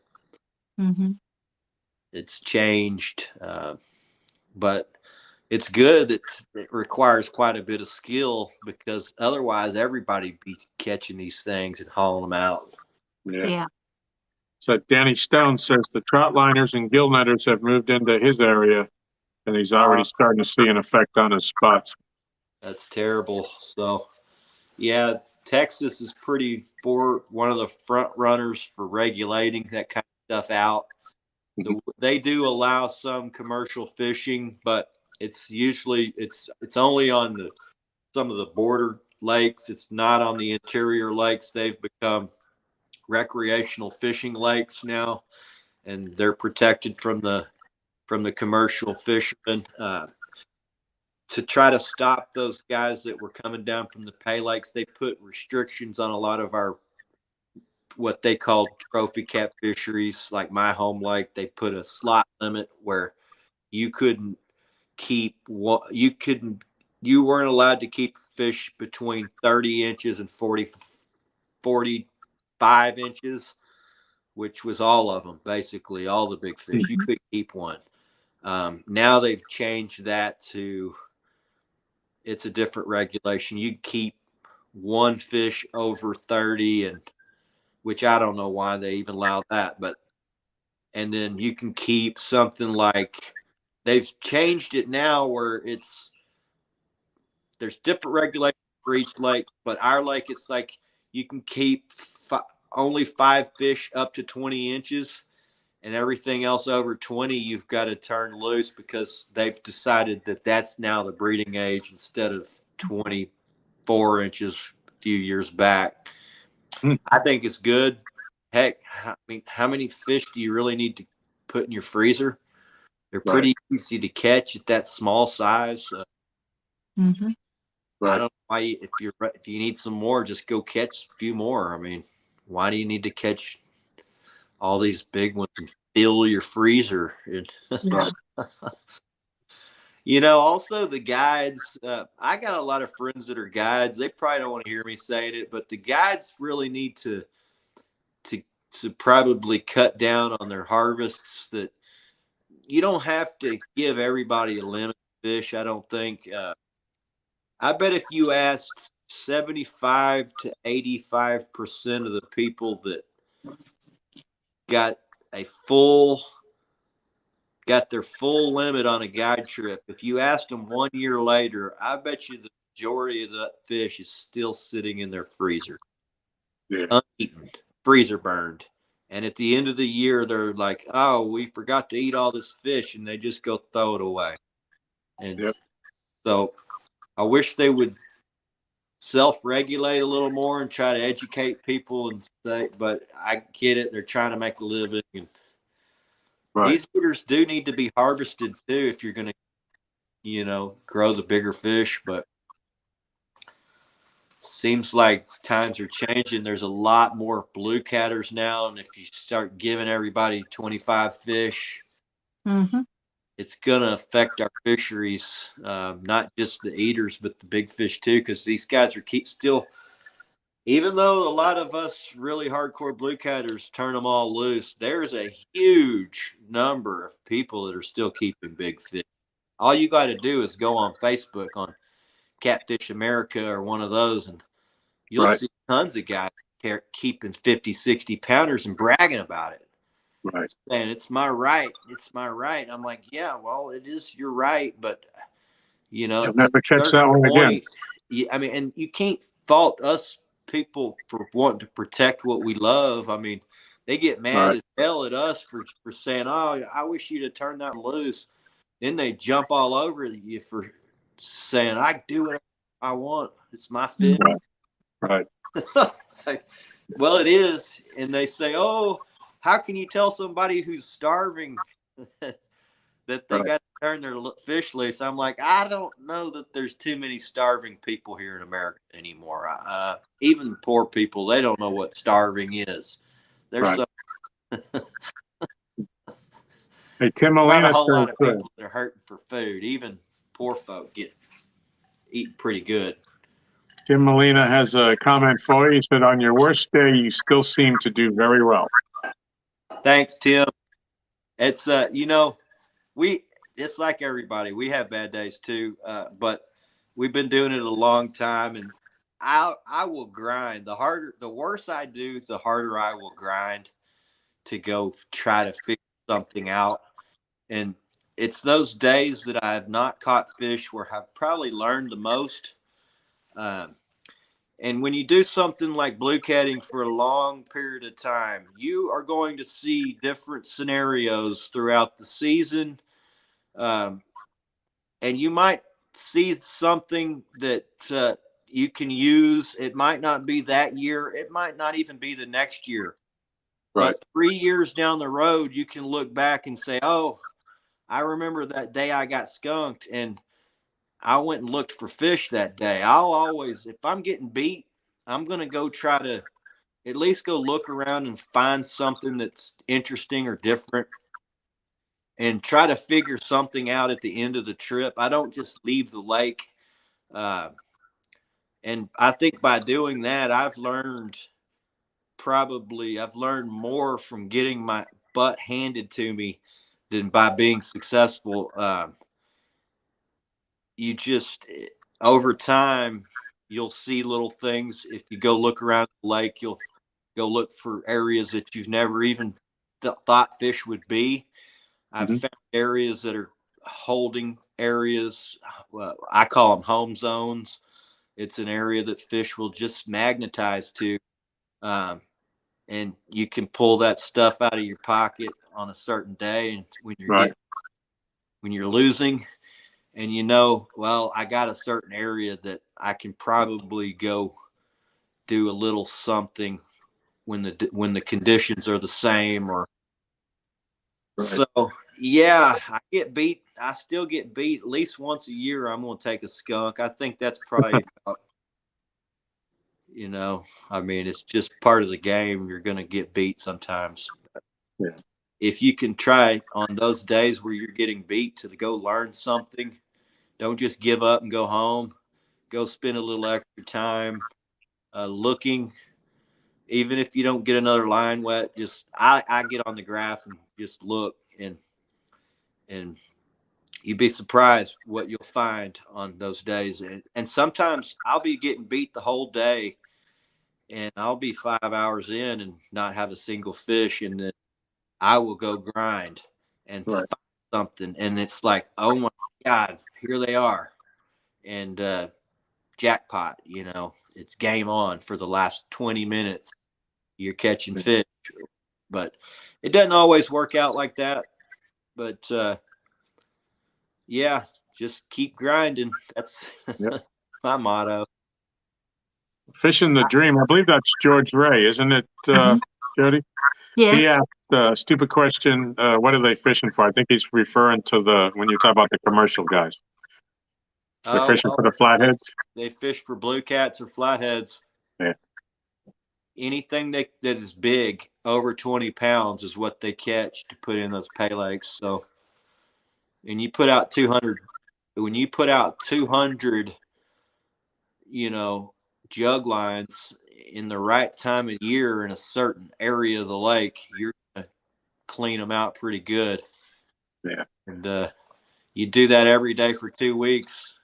it's changed. But it's good that it requires quite a bit of skill, because otherwise everybody be catching these things and hauling them out. Yeah. So Danny Stone says the trout liners and gill netters have moved into his area, and he's already starting to see an effect on his spots. That's terrible. So, yeah, Texas is one of the front runners for regulating that kind of stuff out. So they do allow some commercial fishing, but it's usually it's only on some of the border lakes. It's not on the interior lakes. They've become recreational fishing lakes now, and they're protected from the commercial fishermen. To try to stop those guys that were coming down from the pay lakes, they put restrictions on a lot of our what they call trophy cat fisheries, like my home lake. They put a slot limit where you couldn't keep you weren't allowed to keep fish between 30 inches and 45 inches, which was all of them, basically all the big fish. You could keep one. Now they've changed that to it's a different regulation. You keep one fish over 30, and which I don't know why they even allow that, but and then you can keep something like they've changed it now where there's different regulations for each lake, but our lake it's like you can keep only 5 fish up to 20 inches, and everything else over 20 you've got to turn loose because they've decided that that's now the breeding age instead of 24 inches a few years back. I think it's good. Heck, I mean, how many fish do you really need to put in your freezer? They're pretty easy to catch at that small size. I don't know why if you need some more, just go catch a few more. I mean, why do you need to catch all these big ones and fill your freezer? You know, also the guides. I got a lot of friends that are guides. They probably don't want to hear me saying it, but the guides really need to probably cut down on their harvests. That you don't have to give everybody a limit of fish. I don't think. I bet if you asked 75 to 85% of the people that got their full limit on a guide trip, if you asked them 1 year later, I bet you the majority of that fish is still sitting in their freezer, uneaten, freezer burned. And at the end of the year, they're like, oh, we forgot to eat all this fish, and they just go throw it away. And so I wish they would self-regulate a little more and try to educate people and say, but I get it. They're trying to make a living. And these eaters do need to be harvested too if you're going to, grow the bigger fish. But seems like times are changing. There's a lot more blue catters now. And if you start giving everybody 25 fish, it's going to affect our fisheries, not just the eaters, but the big fish too, because these guys are still, even though a lot of us really hardcore blue catters turn them all loose, there's a huge number of people that are still keeping big fish. All you got to do is go on Facebook on Catfish America or one of those, and you'll see tons of guys keeping 50, 60 pounders and bragging about it. Saying it's my right. I'm like, yeah, well, it is your right, but you'll never catch that one again. I mean, and you can't fault us people for wanting to protect what we love. I mean, they get mad as hell at us for saying, oh, I wish you'd have turned that loose. Then they jump all over you for saying, I do what I want. It's my fish. Right. Well, it is. And they say, oh, how can you tell somebody who's starving that they got to turn their fish loose? I'm like, I don't know that there's too many starving people here in America anymore. Even poor people, they don't know what starving is. There's Hey, Tim not Molina a whole lot of people that are hurting for food. Even poor folk get eating pretty good. Tim Molina has a comment for you. He said, on your worst day, you still seem to do very well. Thanks, Tim. It's, it's like everybody. We have bad days too, but we've been doing it a long time, and I will grind. The worse I do, the harder I will grind to go try to figure something out. And it's those days that I have not caught fish where I've probably learned the most. And when you do something like blue catting for a long period of time, you are going to see different scenarios throughout the season. And you might see something that you can use. It might not be that year. It might not even be the next year. Right. But 3 years down the road, you can look back and say, oh, I remember that day I got skunked and I went and looked for fish that day. I'll always, if I'm getting beat, I'm going to go try to at least go look around and find something that's interesting or different and try to figure something out at the end of the trip. I don't just leave the lake. And I think by doing that, I've learned more from getting my butt handed to me than by being successful. You just, over time, you'll see little things. If you go look around the lake, you'll go look for areas that you've never even thought fish would be. I've found areas that are holding areas. I call them home zones. It's an area that fish will just magnetize to. And you can pull that stuff out of your pocket on a certain day. And when you're losing and well, I got a certain area that I can probably go do a little something when the conditions are the same or so. Yeah, I get beat. I still get beat at least once a year. I'm going to take a skunk. I think that's probably about, I mean, it's just part of the game. You're going to get beat sometimes. Yeah. If you can try on those days where you're getting beat to go learn something, don't just give up and go home. Go spend a little extra time looking. Even if you don't get another line wet, just I get on the graph and just look, and you'd be surprised what you'll find on those days. And sometimes I'll be getting beat the whole day, and I'll be 5 hours in and not have a single fish, and then I will go grind and find something, and it's like, oh my God, here they are, and jackpot. It's game on for the last 20 minutes. You're catching fish, but it doesn't always work out like that. But yeah, just keep grinding. That's my motto. Fishing the Dream. I believe that's George Ray, isn't it, Jody? Yeah. He asked a stupid question. What are they fishing for? I think he's referring to when you talk about the commercial guys. They're fishing for the flatheads. They fish for blue cats or flatheads. Yeah. Anything that is big, over 20 pounds, is what they catch to put in those pay lakes. So, and you put out 200. When you put out 200, jug lines in the right time of year in a certain area of the lake, you're gonna clean them out pretty good. Yeah. And you do that every day for 2 weeks.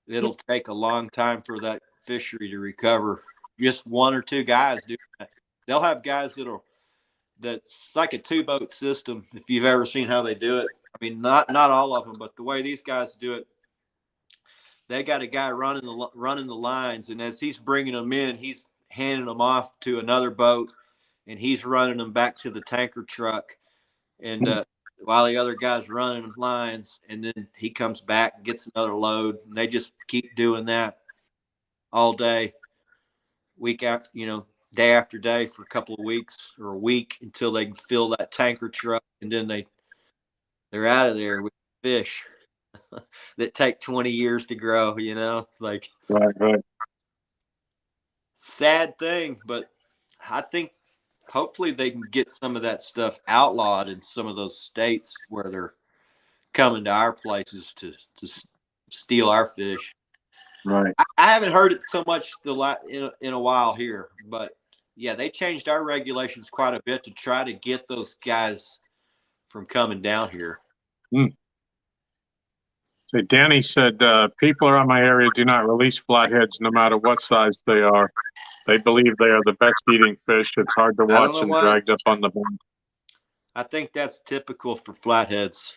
It'll take a long time for that fishery to recover. Just one or two guys do that. They'll have guys that's like a 2-boat system. If you've ever seen how they do it, I mean, not all of them, but the way these guys do it, they got a guy running the lines, and as he's bringing them in, he's handing them off to another boat, and he's running them back to the tanker truck. And while the other guy's running lines, and then he comes back, gets another load, and they just keep doing that all day, week after, day after day for a couple of weeks or a week until they can fill that tanker truck, and then they're out of there with fish that take 20 years to grow. Like right. Sad thing, but I think hopefully they can get some of that stuff outlawed in some of those states where they're coming to our places to steal our fish. Right. I haven't heard it so much in a while here, but yeah, they changed our regulations quite a bit to try to get those guys from coming down here. So Danny said, people around my area do not release flatheads no matter what size they are. They believe they are the best eating fish. It's hard to watch them dragged up on the bone. I think that's typical for flatheads.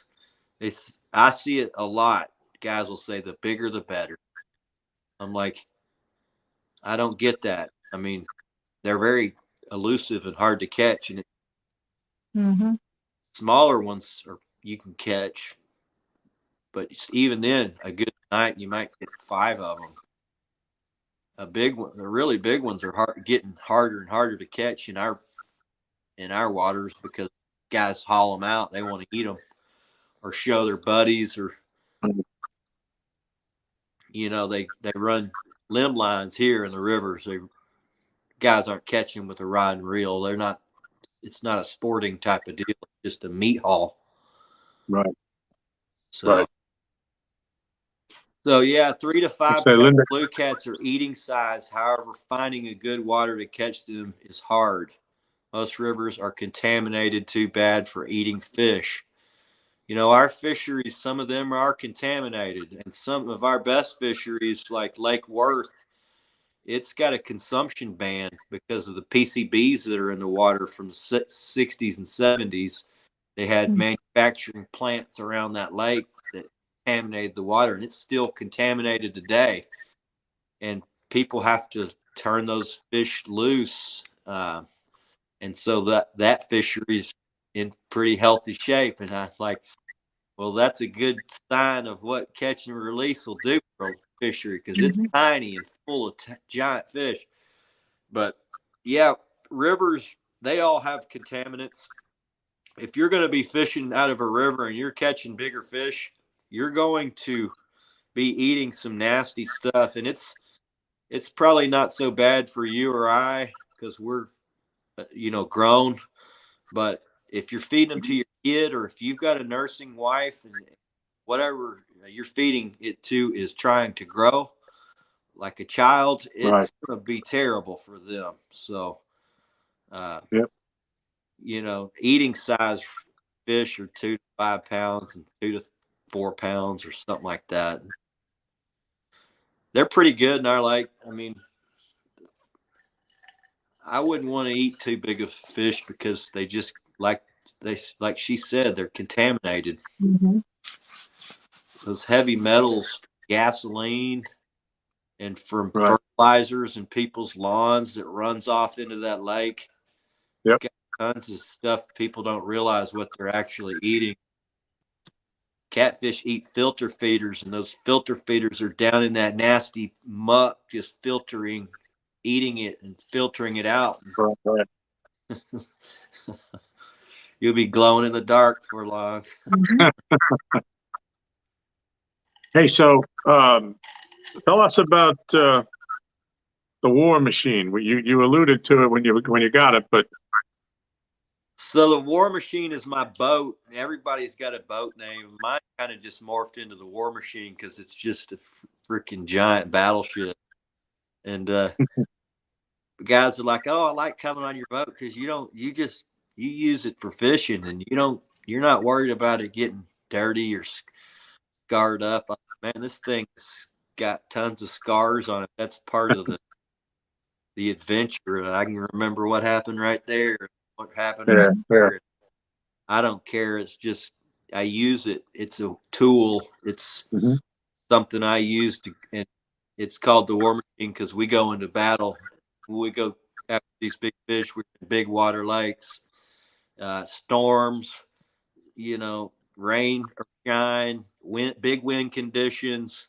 I see it a lot. Guys will say the bigger the better. I'm like, I don't get that. I mean, they're very elusive and hard to catch, and smaller ones you can catch, but even then, a good night you might get 5 of them. a big one. The really big ones are getting harder and harder to catch in our waters because guys haul them out. They want to eat them or show their buddies, or they run limb lines here in the rivers. Guys aren't catching with a rod and reel. They're not. It's not a sporting type of deal. It's just a meat haul. Right. So. Right. So yeah, 3 to 5 Linda, blue cats are eating size. However, finding a good water to catch them is hard. Most rivers are contaminated too bad for eating fish. Our fisheries, some of them are contaminated, and some of our best fisheries, like Lake Worth, it's got a consumption ban because of the PCBs that are in the water from the 60s and 70s. They had manufacturing plants around that lake that contaminated the water, and it's still contaminated today. And people have to turn those fish loose. And so that fishery is in pretty healthy shape. And I like, well, that's a good sign of what catch and release will do for a fishery, because it's tiny and full of giant fish. But yeah, rivers, they all have contaminants. If you're going to be fishing out of a river and you're catching bigger fish, you're going to be eating some nasty stuff. And it's probably not so bad for you or I, because we're, grown. But if you're feeding them to your kid, or if you've got a nursing wife, and whatever you're feeding it to is trying to grow like a child, it's going to be terrible for them. So, eating size fish are 2 to 5 pounds and 2 to 4 pounds or something like that. They're pretty good in our lake. I mean, I wouldn't want to eat too big of fish because they just like she said, they're contaminated. Those heavy metals, gasoline, and from fertilizers and people's lawns that runs off into that lake. It's got tons of stuff people don't realize what they're actually eating. Catfish eat filter feeders, and those filter feeders are down in that nasty muck, just eating it and filtering it out. You'll be glowing in the dark for long. Hey, so tell us about the War Machine. You alluded to it when you got it, but so the War Machine is my boat. Everybody's got a boat name. Mine kind of just morphed into the War Machine because it's just a freaking giant battleship. And guys are like, "Oh, I like coming on your boat because you use it for fishing, and you're not worried about it getting dirty or scarred up." Man, this thing's got tons of scars on it. That's part of the adventure. I can remember what happened right there. What happened right there. I don't care. It's just I use it. It's a tool. It's something I use and it's called the War Machine because we go into battle. We go after these big fish with big water lakes, storms, rain or shine, big wind conditions.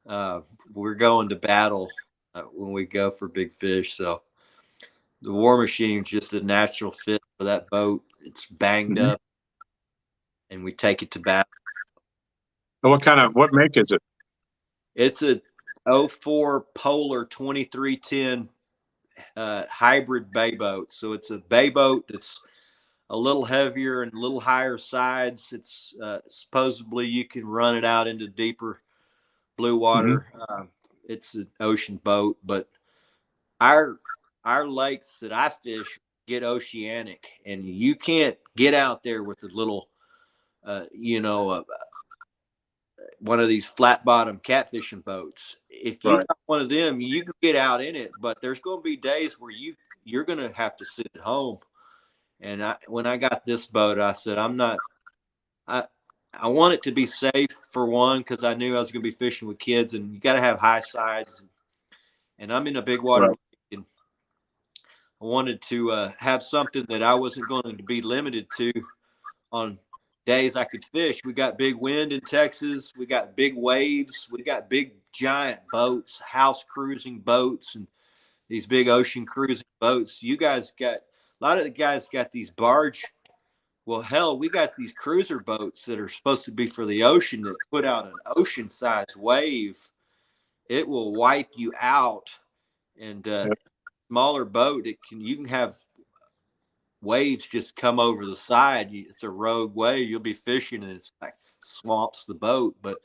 We're going to battle when we go for big fish. So the War Machine is just a natural fit for that boat. It's banged up, and we take it to battle. What make is it? It's a 04 Polar 2310 hybrid bay boat. So it's a bay boat that's a little heavier and a little higher sides. It's supposedly you can run it out into deeper blue water. It's an ocean boat, but our lakes that I fish get oceanic, and you can't get out there with a little, one of these flat bottom catfishing boats. If you got one of them, you can get out in it, but there's going to be days where you're going to have to sit at home. And when I got this boat, I said, I want it to be safe for one, because I knew I was going to be fishing with kids, and you got to have high sides. And I'm in a big water lake, and I wanted to have something that I wasn't going to be limited to on days I could fish. We got big wind in Texas. We got big waves. We got big giant boats, house cruising boats, and these big ocean cruising boats. You guys got a lot of the guys got these barge. Well, hell, we got these cruiser boats that are supposed to be for the ocean that put out an ocean-sized wave. It will wipe you out. And smaller boat, you can have waves just come over the side. It's a rogue wave. You'll be fishing and it's like swamps the boat. But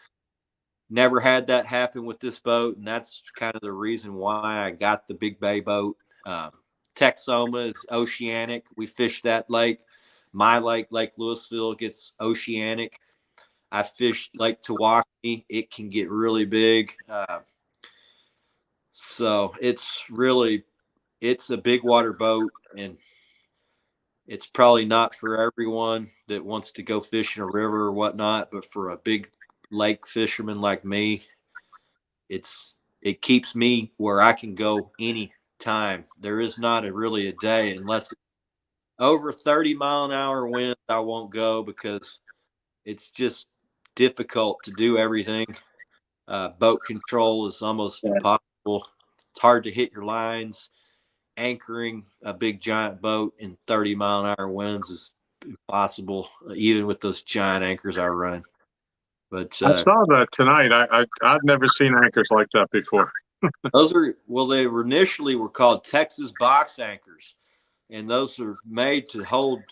never had that happen with this boat, and that's kind of the reason why I got the big bay boat. Texoma is oceanic. We fish that lake. My lake, Lake Louisville, gets oceanic. I fished Lake Tawakoni. It can get really big. So it's a big water boat, and it's probably not for everyone that wants to go fish in a river or whatnot, but for a big lake fisherman like me, it keeps me where I can go any time. There is not really a day unless it's over 30-mile-an-hour winds. I won't go because it's just difficult to do everything. Boat control is almost impossible. It's hard to hit your lines. Anchoring a big giant boat in 30-mile-an-hour winds is impossible, even with those giant anchors I run. But I saw that tonight. I've never seen anchors like that before. they initially were called Texas box anchors, and those are made to hold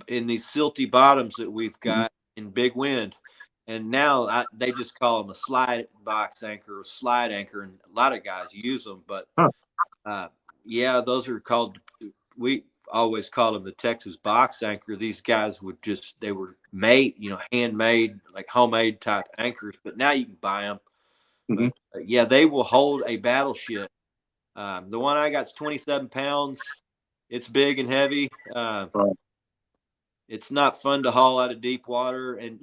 in these silty bottoms that we've got in big wind. And now they just call them a slide box anchor or slide anchor, and a lot of guys use them. But yeah, those are called. We always call them the Texas box anchor. These guys they were made, handmade, like homemade type anchors. But now you can buy them. Mm-hmm. But yeah, they will hold a battleship. The one I got is 27 pounds. It's big and heavy. It's not fun to haul out of deep water. And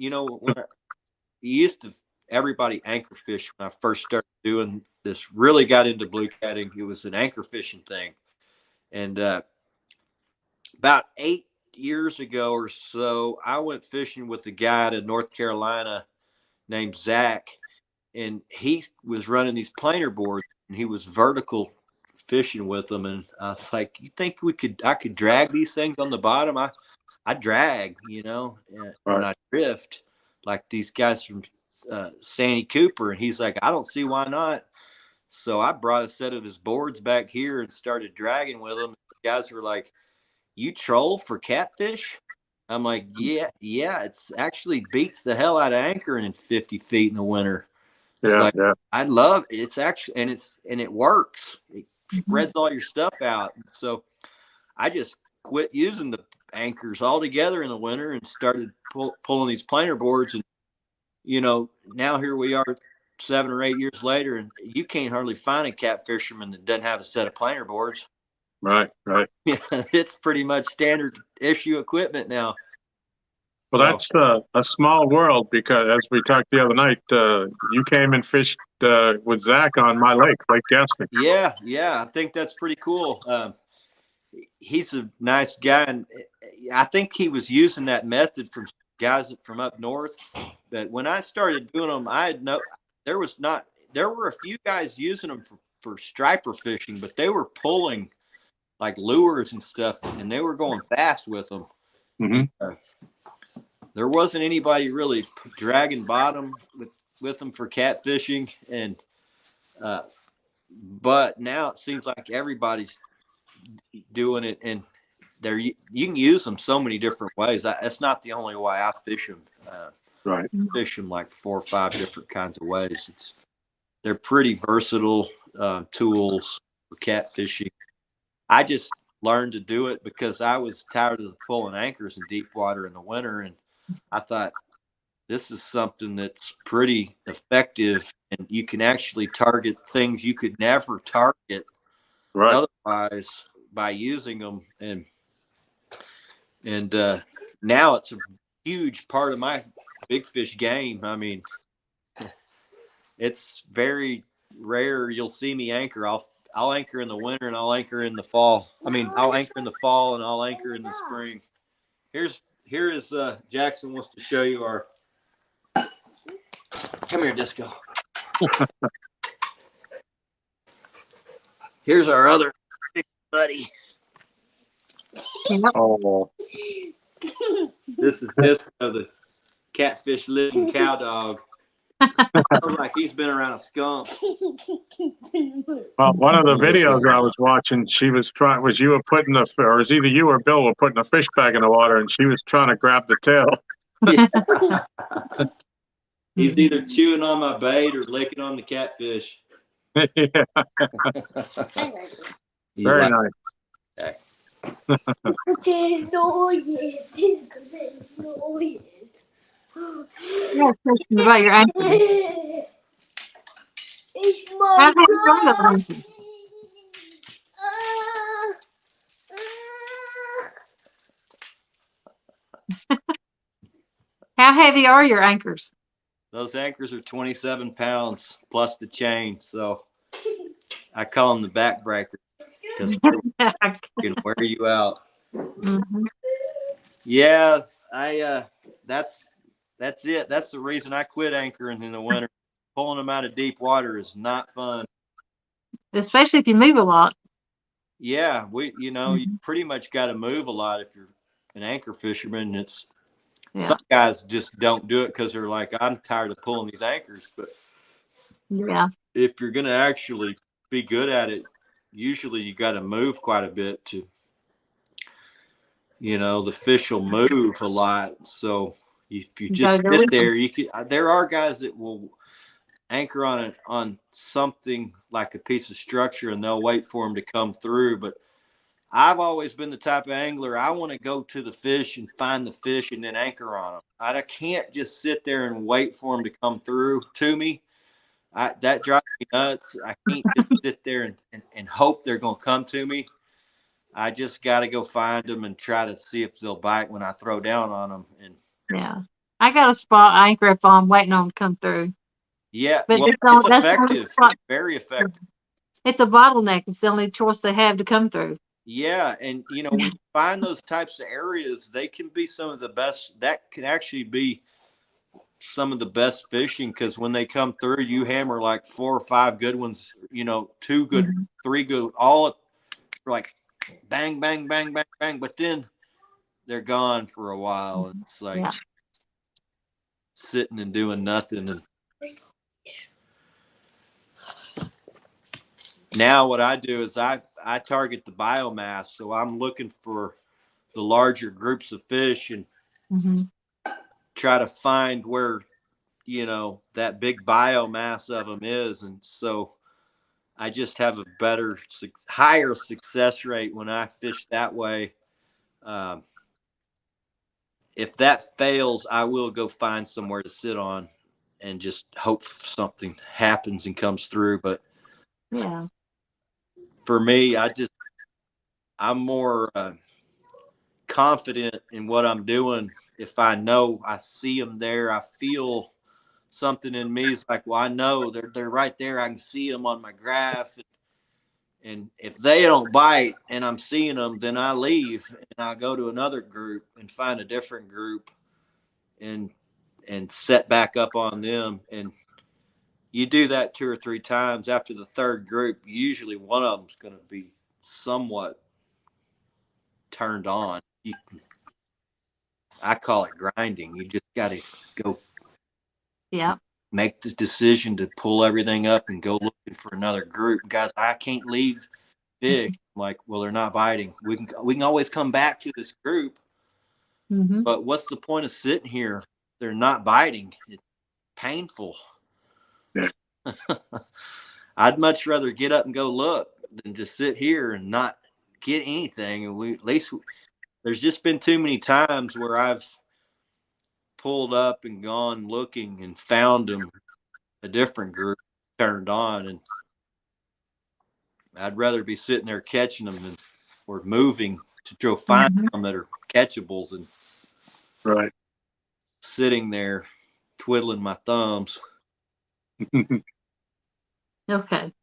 everybody anchor fish when I first started doing this, really got into blue catting. It was an anchor fishing thing. And about 8 years ago or so, I went fishing with a guy in North Carolina named Zach, and he was running these planer boards, and he was vertical fishing with them. And I was like, you think I could drag these things on the bottom? I drag, when I drift, like these guys from Sandy Cooper. And he's like, I don't see why not. So I brought a set of his boards back here and started dragging with them. The guys were like, you troll for catfish? I'm like, yeah, it's actually beats the hell out of anchoring in 50 feet in the winter. I love it. It's actually, and it works. It spreads all your stuff out. So I just quit using the anchors altogether in the winter and started pulling these planer boards. And, now here we are 7 or 8 years later, and you can't hardly find a cat fisherman that doesn't have a set of planer boards. Right. Yeah, it's pretty much standard issue equipment now. Well, that's a small world, because as we talked the other night, you came and fished with Zach on my lake, Lake Gaston. Yeah, I think that's pretty cool. He's a nice guy, and I think he was using that method from guys from up north. But when I started doing them, there were a few guys using them for striper fishing, but they were pulling like lures and stuff, and they were going fast with them. Mm-hmm. There wasn't anybody really dragging bottom with them for catfishing, and but now it seems like everybody's doing it, and you can use them so many different ways. That's not the only way I fish them. Right, fish them like 4 or 5 different kinds of ways. They're pretty versatile tools for catfishing. I just learned to do it because I was tired of pulling anchors in deep water in the winter, and I thought, this is something that's pretty effective, and you can actually target things you could never target otherwise by using them. And now it's a huge part of my big fish game. I mean, it's very rare you'll see me anchor. I'll anchor in the winter and I'll anchor in the fall. I'll anchor in the fall and I'll anchor in the spring. Here is Jackson wants to show you our. Come here, Disco. Here's our other buddy. Oh, This is Disco, the catfish living cow dog. Sounds like he's been around a skunk. well, one of the videos I was watching, she was trying. Was you were putting the, or it was either you or Bill were putting a fish bag in the water, and she was trying to grab the tail. He's either chewing on my bait or licking on the catfish. Yeah, very nice. There's noise. There's noise. Yeah, question about your ankle. It's How my heavy are those brother. ankles? How heavy are your anchors? Those anchors are 27 pounds plus the chain. So I call them the backbreaker because they can wear you out. Mhm. Yeah, that's it. That's the reason I quit anchoring in the winter. Pulling them out of deep water is not fun. Especially if you move a lot. Yeah, you pretty much got to move a lot if you're an anchor fisherman. Some guys just don't do it because they're like, I'm tired of pulling these anchors. But if you're going to actually be good at it, usually you got to move quite a bit to, the fish will move a lot. So if you just sit there, there are guys that will anchor on something like a piece of structure and they'll wait for them to come through. But I've always been the type of angler, I want to go to the fish and find the fish and then anchor on them. I can't just sit there and wait for them to come through to me. That drives me nuts. I can't just sit there and hope they're going to come to me. I just got to go find them and try to see if they'll bite when I throw down on them. And I got a spot anchor if I'm waiting on them to come through. Yeah, but it's effective. It's very effective. It's a bottleneck. It's the only choice they have to come through. Yeah, and when you find those types of areas, they can be some of the best. That can actually be some of the best fishing because when they come through, you hammer like 4 or 5 good ones. 2 good, 3 good, all like bang, bang, bang, bang, bang. But then they're gone for a while, and it's like sitting and doing nothing. And now what I do is I target the biomass. So I'm looking for the larger groups of fish and try to find where, that big biomass of them is. And so I just have a higher success rate when I fish that way. If that fails, I will go find somewhere to sit on and just hope something happens and comes through. But for me, I'm more confident in what I'm doing. If I know I see them there, I feel something in me is like, well, I know they're right there. I can see them on my graph. And if they don't bite and I'm seeing them, then I leave and I go to another group and find a different group and set back up on them. And you do that 2 or 3 times. After the third group, usually one of them's going to be somewhat turned on. I call it grinding. You just got to go make the decision to pull everything up and go looking for another group. Guys, I can't leave fish. I'm like, well, they're not biting. We can always come back to this group. But what's the point of sitting here? They're not biting. It's painful. I'd much rather get up and go look than just sit here and not get anything. And there's just been too many times where I've pulled up and gone looking and found them a different group turned on, and I'd rather be sitting there catching them or moving to go find them that are catchable than sitting there twiddling my thumbs. Okay.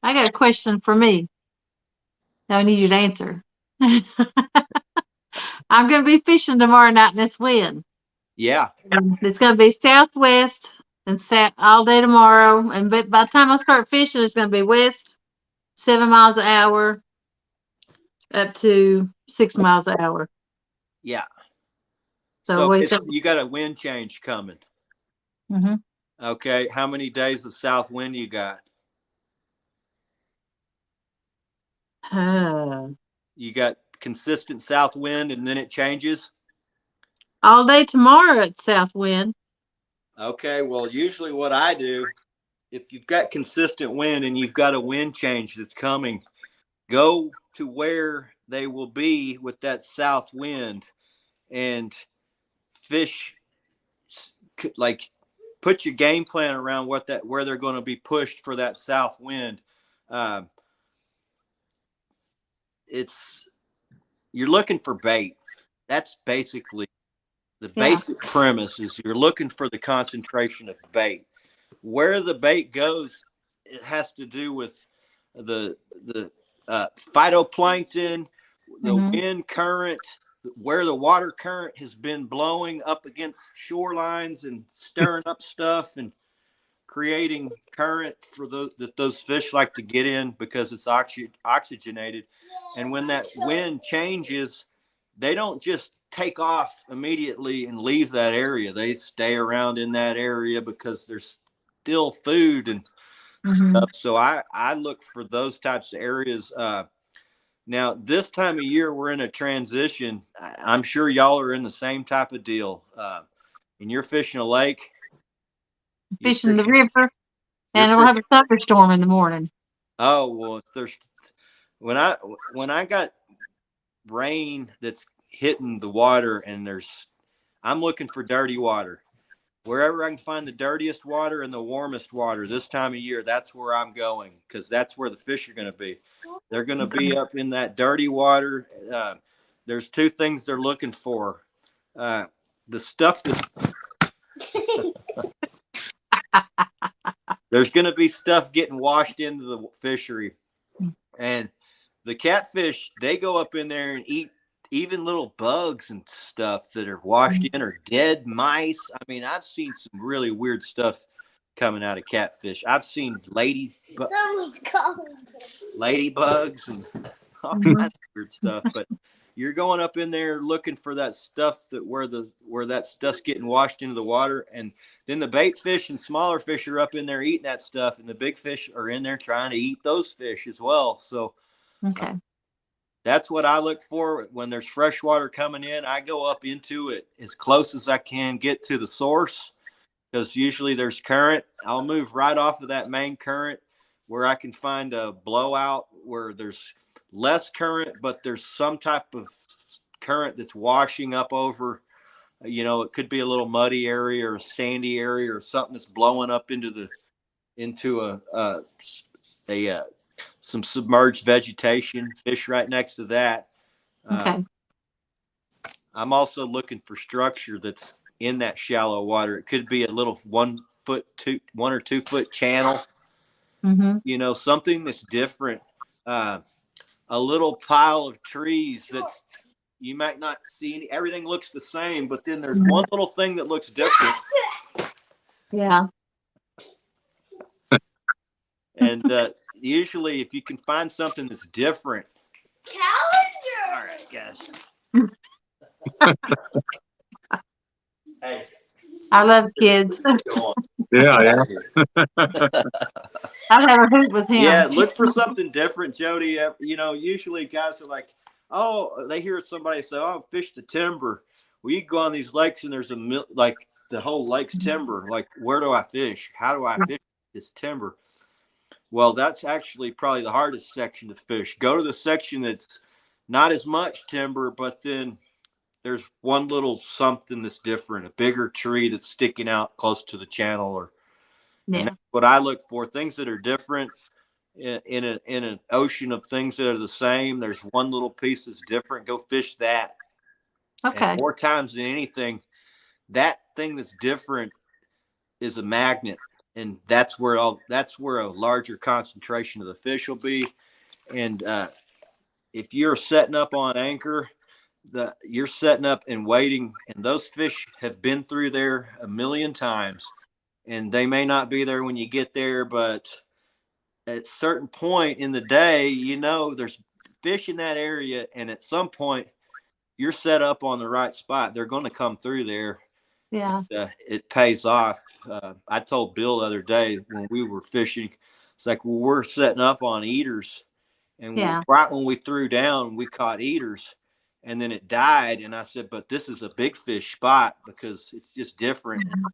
I got a question for me. I need you to answer. I'm going to be fishing tomorrow night in this wind. Yeah. It's going to be southwest and sat all day tomorrow. And by the time I start fishing, it's going to be west 7 miles an hour up to 6 miles an hour. Yeah. So You got a wind change coming. Mm-hmm. Okay. How many days of south wind you got? You got consistent south wind and then it changes? All day tomorrow it's south wind. Okay. Well, usually what I do, if you've got consistent wind and you've got a wind change that's coming, go to where they will be with that south wind and fish, like put your game plan around where they're going to be pushed for that south wind. You're looking for bait. That's basically the basic premise is you're looking for the concentration of bait. Where the bait goes, it has to do with the phytoplankton, the wind current, where the water current has been blowing up against shorelines and stirring up stuff and creating current for those fish like to get in because it's oxygenated. And when that wind changes, they don't just take off immediately and leave that area. They stay around in that area because there's still food and stuff. So I look for those types of areas. Now, this time of year, we're in a transition. I'm sure y'all are in the same type of deal. And you're fishing a lake. Fishing the river. And we'll have a thunderstorm in the morning. Oh, well, when I got rain that's hitting the water and I'm looking for dirty water. Wherever I can find the dirtiest water and the warmest water this time of year, that's where I'm going because that's where the fish are going to be. They're going to be up in that dirty water. There's two things they're looking for. The stuff that there's going to be stuff getting washed into the fishery. And the catfish, they go up in there and eat even little bugs and stuff that are washed in or dead mice. I mean, I've seen some really weird stuff coming out of catfish. I've seen ladybugs and all kinds of weird stuff. But you're going up in there looking for that stuff where that stuff's getting washed into the water, and then the bait fish and smaller fish are up in there eating that stuff, and the big fish are in there trying to eat those fish as well. So that's what I look for when there's fresh water coming in. I go up into it as close as I can get to the source because usually there's current. I'll move right off of that main current where I can find a blowout where there's less current, but there's some type of current that's washing up over, it could be a little muddy area or a sandy area or something that's blowing up into some submerged vegetation, fish right next to that. I'm also looking for structure that's in that shallow water. It could be a little 1 or 2 foot channel, something that's different. A little pile of trees that's you might not see everything looks the same, but then there's one little thing that looks different. Yeah. And usually if you can find something that's different. Calendar. All right, guys. Hey. I love kids. Yeah. I'll have a hoot with him. Yeah, look for something different, Jody. Usually guys are like, they hear somebody say, "Oh, fish the timber." Well, you go on these lakes and there's the whole lake's timber. Like, where do I fish? How do I fish this timber? Well, that's actually probably the hardest section to fish. Go to the section that's not as much timber, but then there's one little something that's different, a bigger tree that's sticking out close to the channel, and that's what I look for. Things that are different in an ocean of things that are the same. There's one little piece that's different. Go fish that. Okay. And more times than anything, that thing that's different is a magnet. And that's where a larger concentration of the fish will be. And if you're setting up on anchor, you're setting up and waiting, and those fish have been through there a million times. and they may not be there when you get there, but at a certain point in the day, you know, there's fish in that area, and at some point you're set up on the right spot. They're going to come through there. Yeah. And, it pays off. I told Bill the other day when we were fishing, it's like, well, we're setting up on eaters, and right when we threw down, we caught eaters, and then it died. And I said, but this is a big fish spot because it's just different. Mm-hmm.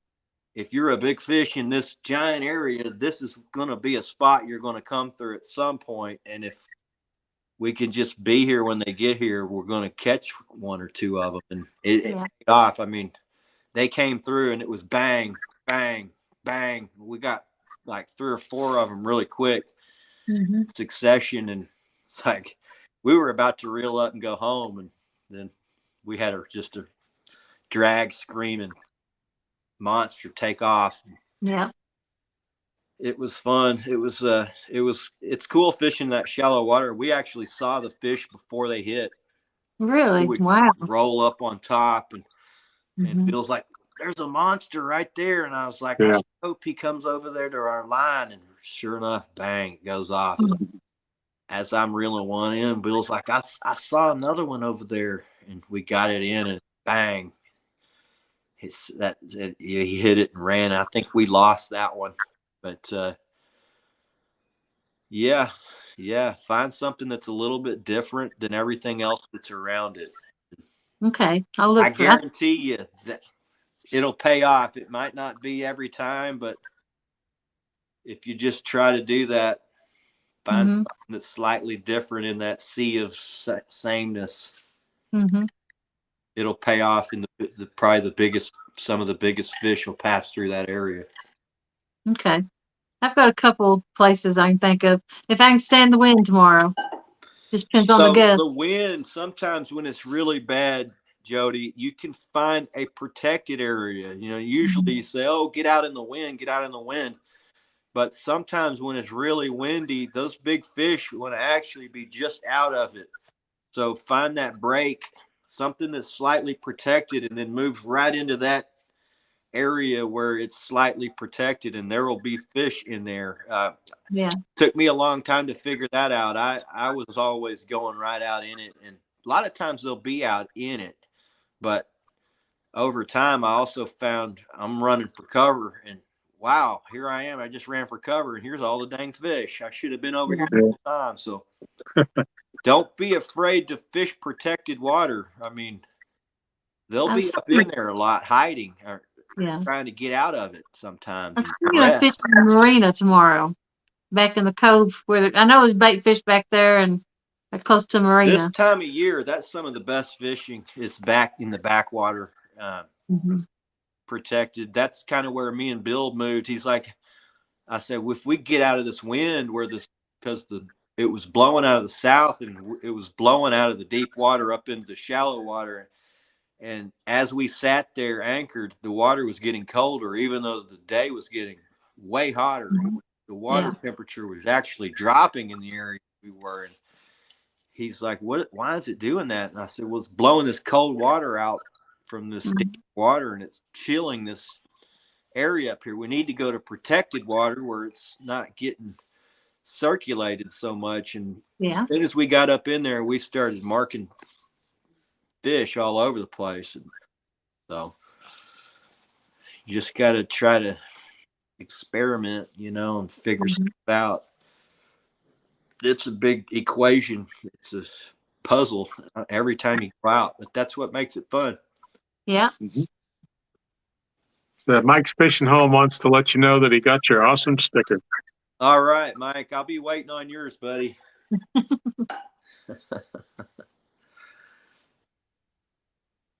If you're a big fish in this giant area, this is going to be a spot you're going to come through at some point. And if we can just be here when they get here, we're going to catch one or two of them. And it paid off. I mean, they came through and it was bang, bang, bang. We got like 3 or 4 of them really quick succession. And it's like we were about to reel up and go home. And then we had just a drag screaming monster take off. Yeah. It was fun. It's cool fishing that shallow water. We actually saw the fish before they hit. Really? We would Wow. roll up on top, and Bill's like, there's a monster right there. And I was like, I hope he comes over there to our line. And sure enough, bang, it goes off. As I'm reeling one in, Bill's like, I saw another one over there. And we got it in, and bang. He hit it and ran. I think we lost that one. But find something that's a little bit different than everything else that's around it. Okay, I'll look. I guarantee you that it'll pay off. It might not be every time, but if you just try to do that, find something that's slightly different in that sea of sameness. It'll pay off in some of the biggest fish will pass through that area. Okay. I've got a couple places I can think of. If I can stand the wind tomorrow. Just depends on the gust. The wind, sometimes when it's really bad, Jody, you can find a protected area. You know, usually you say, oh, get out in the wind, get out in the wind. But sometimes when it's really windy, those big fish want to actually be just out of it. So find that break, something that's slightly protected, and then move right into that area where it's slightly protected, and there will be fish in there. Took me a long time to figure that out. I was always going right out in it, and a lot of times they'll be out in it, but over time I also found I'm running for cover, and wow, here I am. I just ran for cover, and here's all the dang fish. I should have been over here the whole time. So don't be afraid to fish protected water. I mean, they'll be up in there a lot, hiding or trying to get out of it sometimes. I'm going to fish in the marina tomorrow, back in the cove where I know there's bait fish back there and close to marina. This time of year, that's some of the best fishing. It's back in the backwater, protected. That's kind of where me and Bill moved. He's like, I said, if we get out of this wind because it was blowing out of the south and it was blowing out of the deep water up into the shallow water. And as we sat there anchored, the water was getting colder, even though the day was getting way hotter. The water temperature was actually dropping in the area we were in. He's like, why is it doing that? And I said, well, it's blowing this cold water out from this deep water, and it's chilling this area up here. We need to go to protected water where it's not getting circulated so much. And as soon as we got up in there, we started marking fish all over the place. And so you just got to try to experiment, and figure stuff out. It's a big equation. It's a puzzle every time you go out, but that's what makes it fun. Yeah. Mike's Fishing Home wants to let you know that he got your awesome sticker. All right, Mike. I'll be waiting on yours, buddy.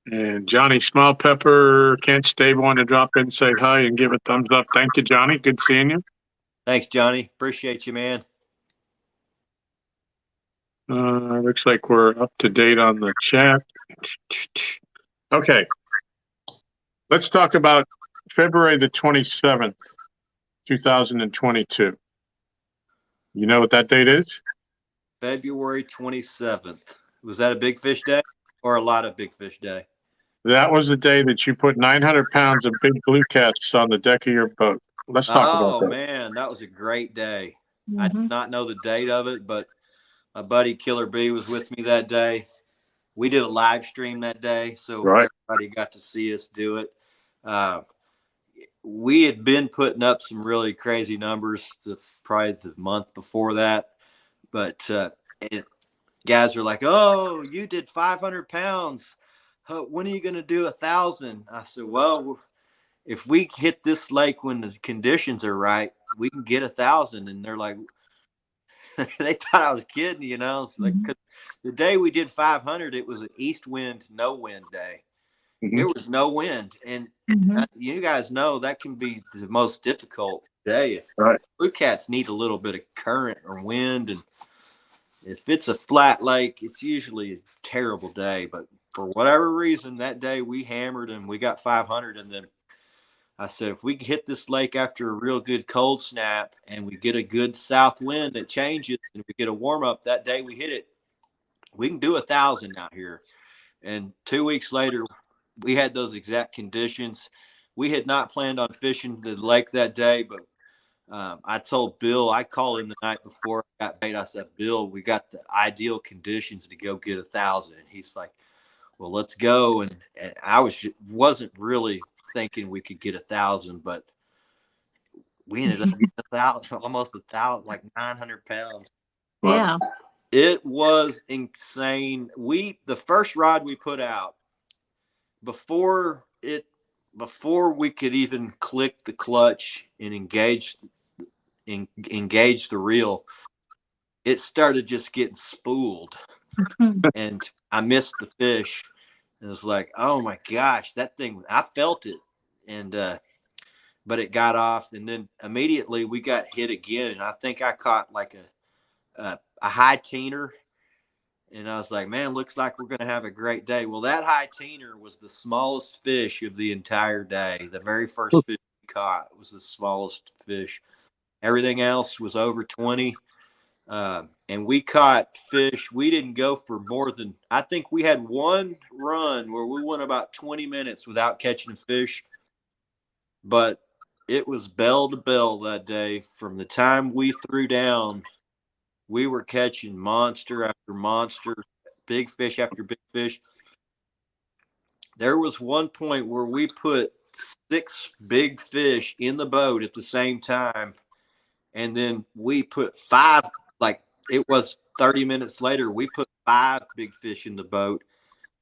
And Johnny Smallpepper, Kent Stave wanted to drop in, say hi, and give a thumbs up. Thank you, Johnny. Good seeing you. Thanks, Johnny. Appreciate you, man. Looks like we're up to date on the chat. Okay. Let's talk about February the 27th, 2022. You know what that date is? February 27th. Was that a big fish day or a lot of big fish day? That was the day that you put 900 pounds of big blue cats on the deck of your boat. Let's talk about that. Oh man, that was a great day. I Mm-hmm. did not know the date of it, but my buddy Killer B was with me that day. We did a live stream that day, so Right. everybody got to see us do it. We had been putting up some really crazy numbers probably the month before that, but guys are like, "Oh, you did 500 pounds. When are you going to do 1,000?" I said, "Well, if we hit this lake when the conditions are right, we can get 1,000." And they're like, they thought I was kidding, you know. It's like, 'cause the day we did 500, it was an east wind, no wind day. Mm-hmm. It was no wind, and you guys know that can be the most difficult day. Right. Blue cats need a little bit of current or wind, and if it's a flat lake, it's usually a terrible day. But for whatever reason, that day we hammered and we got 500, and then I said, if we hit this lake after a real good cold snap and we get a good south wind that changes and we get a warm up that day we hit it, we can do 1,000 out here. And 2 weeks later, we had those exact conditions. We had not planned on fishing the lake that day, but I told Bill, I called him the night before I got bait. I said, Bill, we got the ideal conditions to go get 1,000. And he's like, well, let's go. And I wasn't really thinking we could get 1,000, but we ended up getting 1,000, almost 1,000, like 900 pounds. Yeah. It was insane. The first rod we put out, before we could even click the clutch and engage the reel, it started just getting spooled. And I missed the fish. And it's like, oh my gosh, that thing, I felt it. And but it got off, and then immediately we got hit again. And I think I caught like a high teener. And I was like, man, looks like we're going to have a great day. Well, that high teener was the smallest fish of the entire day. The very first fish we caught was the smallest fish. Everything else was over 20. And we caught fish. We didn't go for more than, I think we had one run where we went about 20 minutes without catching a fish. But it was bell to bell that day. From the time we threw down, we were catching monster after monster, big fish after big fish. There was one point where we put 6 big fish in the boat at the same time. And then we put 5, like it was 30 minutes later, we put 5 big fish in the boat.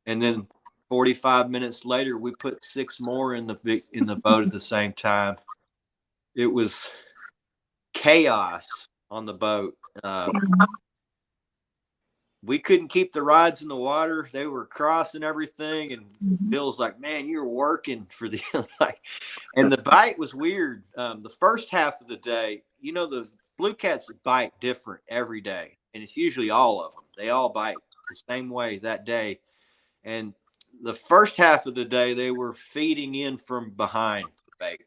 And then 45 minutes later, we put 6 more in the boat at the same time. It was chaos on the boat. We couldn't keep the rods in the water. They were crossing everything. And Bill's like, man, you're working for the like, and the bite was weird. The first half of the day, you know, the blue cats bite different every day. And it's usually all of them. They all bite the same way that day. And the first half of the day, they were feeding in from behind the bait.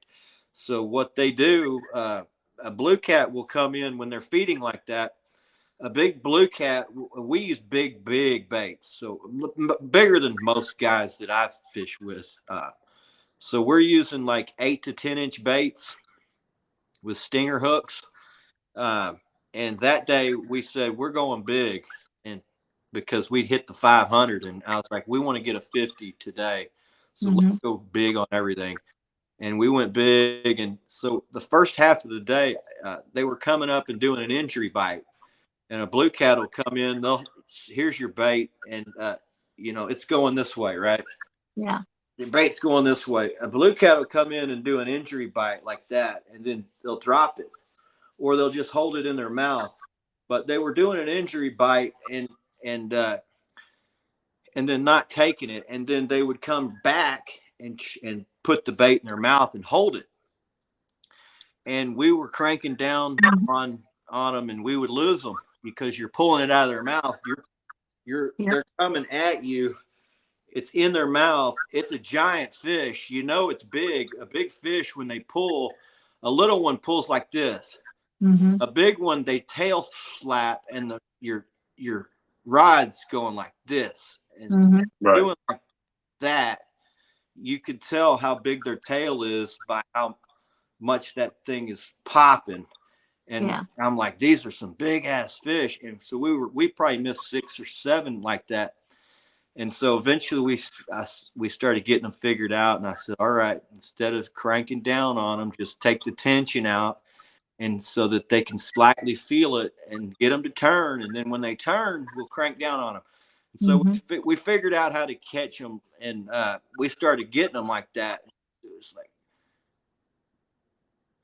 So what they do, a blue cat will come in when they're feeding like that. A big blue cat, we use big baits, so bigger than most guys that I've fished with. So we're using like 8 to 10 inch baits with stinger hooks. And that day we said we're going big, and because we'd hit the 500, and I was like, we want to get a 50 today, so let's go big on everything. And we went big, and so the first half of the day, they were coming up and doing an injury bite. And a blue cat will come in, here's your bait, and you know, it's going this way, right? Yeah. The bait's going this way. A blue cat will come in and do an injury bite like that, and then they'll drop it, or they'll just hold it in their mouth. But they were doing an injury bite and then not taking it, and then they would come back and put the bait in their mouth and hold it. And we were cranking down on them, and we would lose them. Because you're pulling it out of their mouth, they're coming at you. It's in their mouth. It's a giant fish. You know it's big. A big fish, when they pull, a little one pulls like this. A big one, they tail slap, and your rod's going like this. And doing like that, you could tell how big their tail is by how much that thing is popping. And Yeah. I'm like, these are some big ass fish. And so we probably missed 6 or 7 like that. And so eventually we started getting them figured out. And I said, all right, instead of cranking down on them, just take the tension out, and so that they can slightly feel it and get them to turn. And then when they turn, we'll crank down on them. And so we figured out how to catch them, and we started getting them like that. It was like,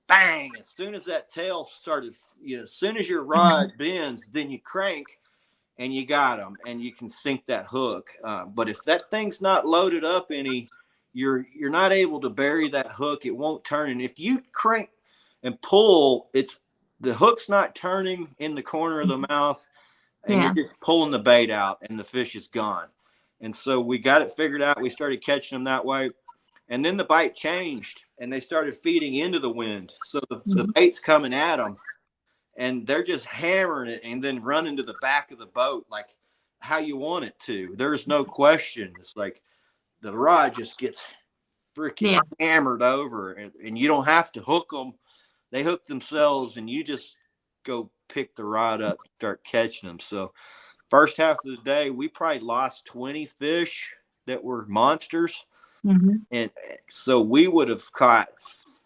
bang, as soon as that tail started, as soon as your rod bends, then you crank and you got them, and you can sink that hook. But if that thing's not loaded up any, you're not able to bury that hook. It won't turn. And if you crank and pull, the hook's not turning in the corner of the mouth, and you're just pulling the bait out, and the fish is gone. And so we got it figured out. We started catching them that way. And then the bite changed, and they started feeding into the wind. So the bait's coming at them, and they're just hammering it and then running to the back of the boat like how you want it to. There's no question. It's like the rod just gets freaking hammered over, and you don't have to hook them. They hook themselves, and you just go pick the rod up, start catching them. So first half of the day, we probably lost 20 fish that were monsters. And so we would have caught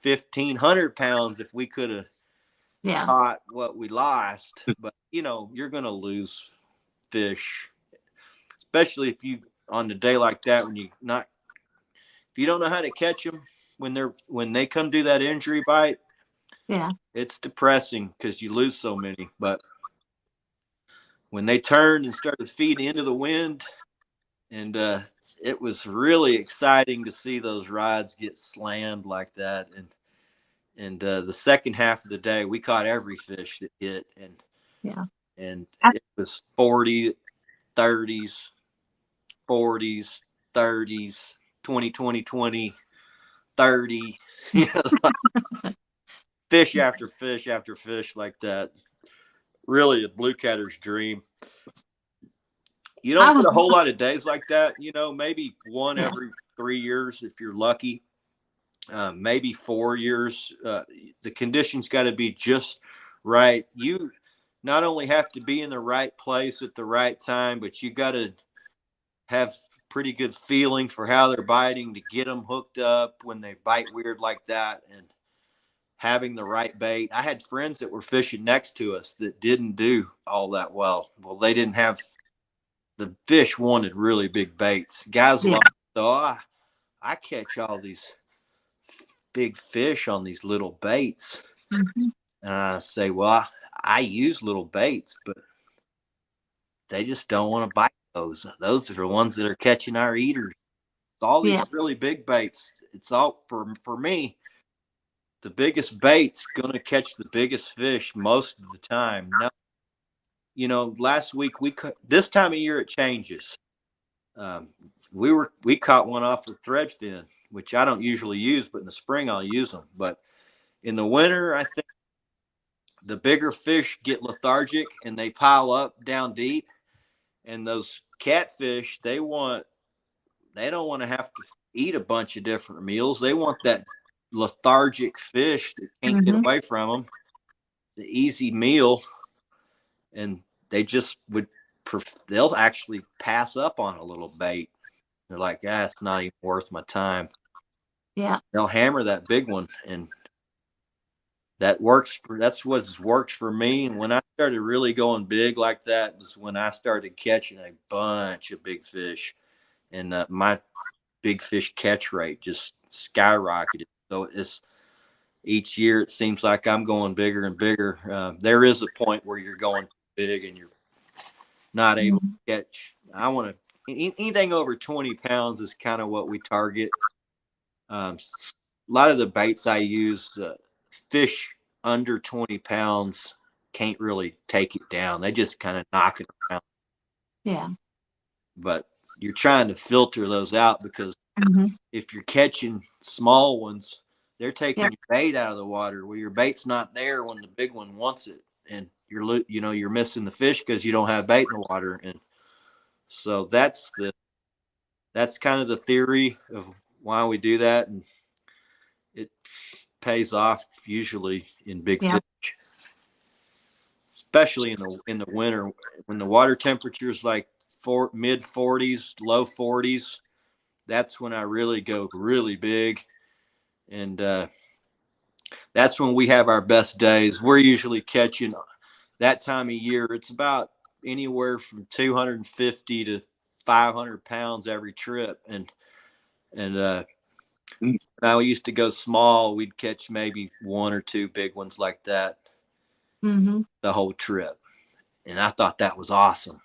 1,500 pounds if we could have caught what we lost. But, you're going to lose fish, especially if you, on a day like that, if you don't know how to catch them when they come do that injury bite. Yeah. It's depressing because you lose so many. But when they turned and started feeding into the wind, and it was really exciting to see those rods get slammed like that. And the second half of the day, we caught every fish that hit. And it was 40, 30s, 40s, 30s, 20, 20, 20, 30. Fish after fish after fish like that. Really a blue catter's dream. You don't get a whole lot of days like that, maybe one every 3 years if you're lucky, maybe 4 years. The conditions got to be just right. You not only have to be in the right place at the right time, but you got to have pretty good feeling for how they're biting to get them hooked up when they bite weird like that, and having the right bait. I had friends that were fishing next to us that didn't do all that well. Well, they didn't have the fish wanted really big baits. Guys like, so I catch all these big fish on these little baits. And I say, well, I use little baits, but they just don't want to bite those. Those are the ones that are catching our eaters. All these really big baits. It's all for me. The biggest bait's going to catch the biggest fish most of the time. Now, last week this time of year it changes. We caught one off with thread fin, which I don't usually use, but in the spring I'll use them. But in the winter, I think the bigger fish get lethargic and they pile up down deep. And those catfish, they don't want to have to eat a bunch of different meals. They want that lethargic fish that can't get away from them. The easy meal, and they just they'll actually pass up on a little bait. They're like, it's not even worth my time. Yeah. They'll hammer that big one, and that's what's worked for me. And when I started really going big like that was when I started catching a bunch of big fish, and my big fish catch rate just skyrocketed. So each year it seems like I'm going bigger and bigger. There is a point where you're going big and you're not able to catch. I want to anything over 20 pounds is kind of what we target. A lot of the baits I use, fish under 20 pounds can't really take it down. They just kind of knock it around. Yeah. But you're trying to filter those out because if you're catching small ones, they're taking your bait out of the water. Well, your bait's not there when the big one wants it, and you're missing the fish because you don't have bait in the water. And so that's kind of the theory of why we do that. And pays off usually in big Yeah. fish, especially in the winter when the water temperature is like mid 40s, low 40s. That's when I really go really big, and that's when we have our best days. We're usually catching that time of year. It's about anywhere from 250 to 500 pounds every trip, and when I used to go small, we'd catch maybe one or two big ones like that the whole trip, and I thought that was awesome.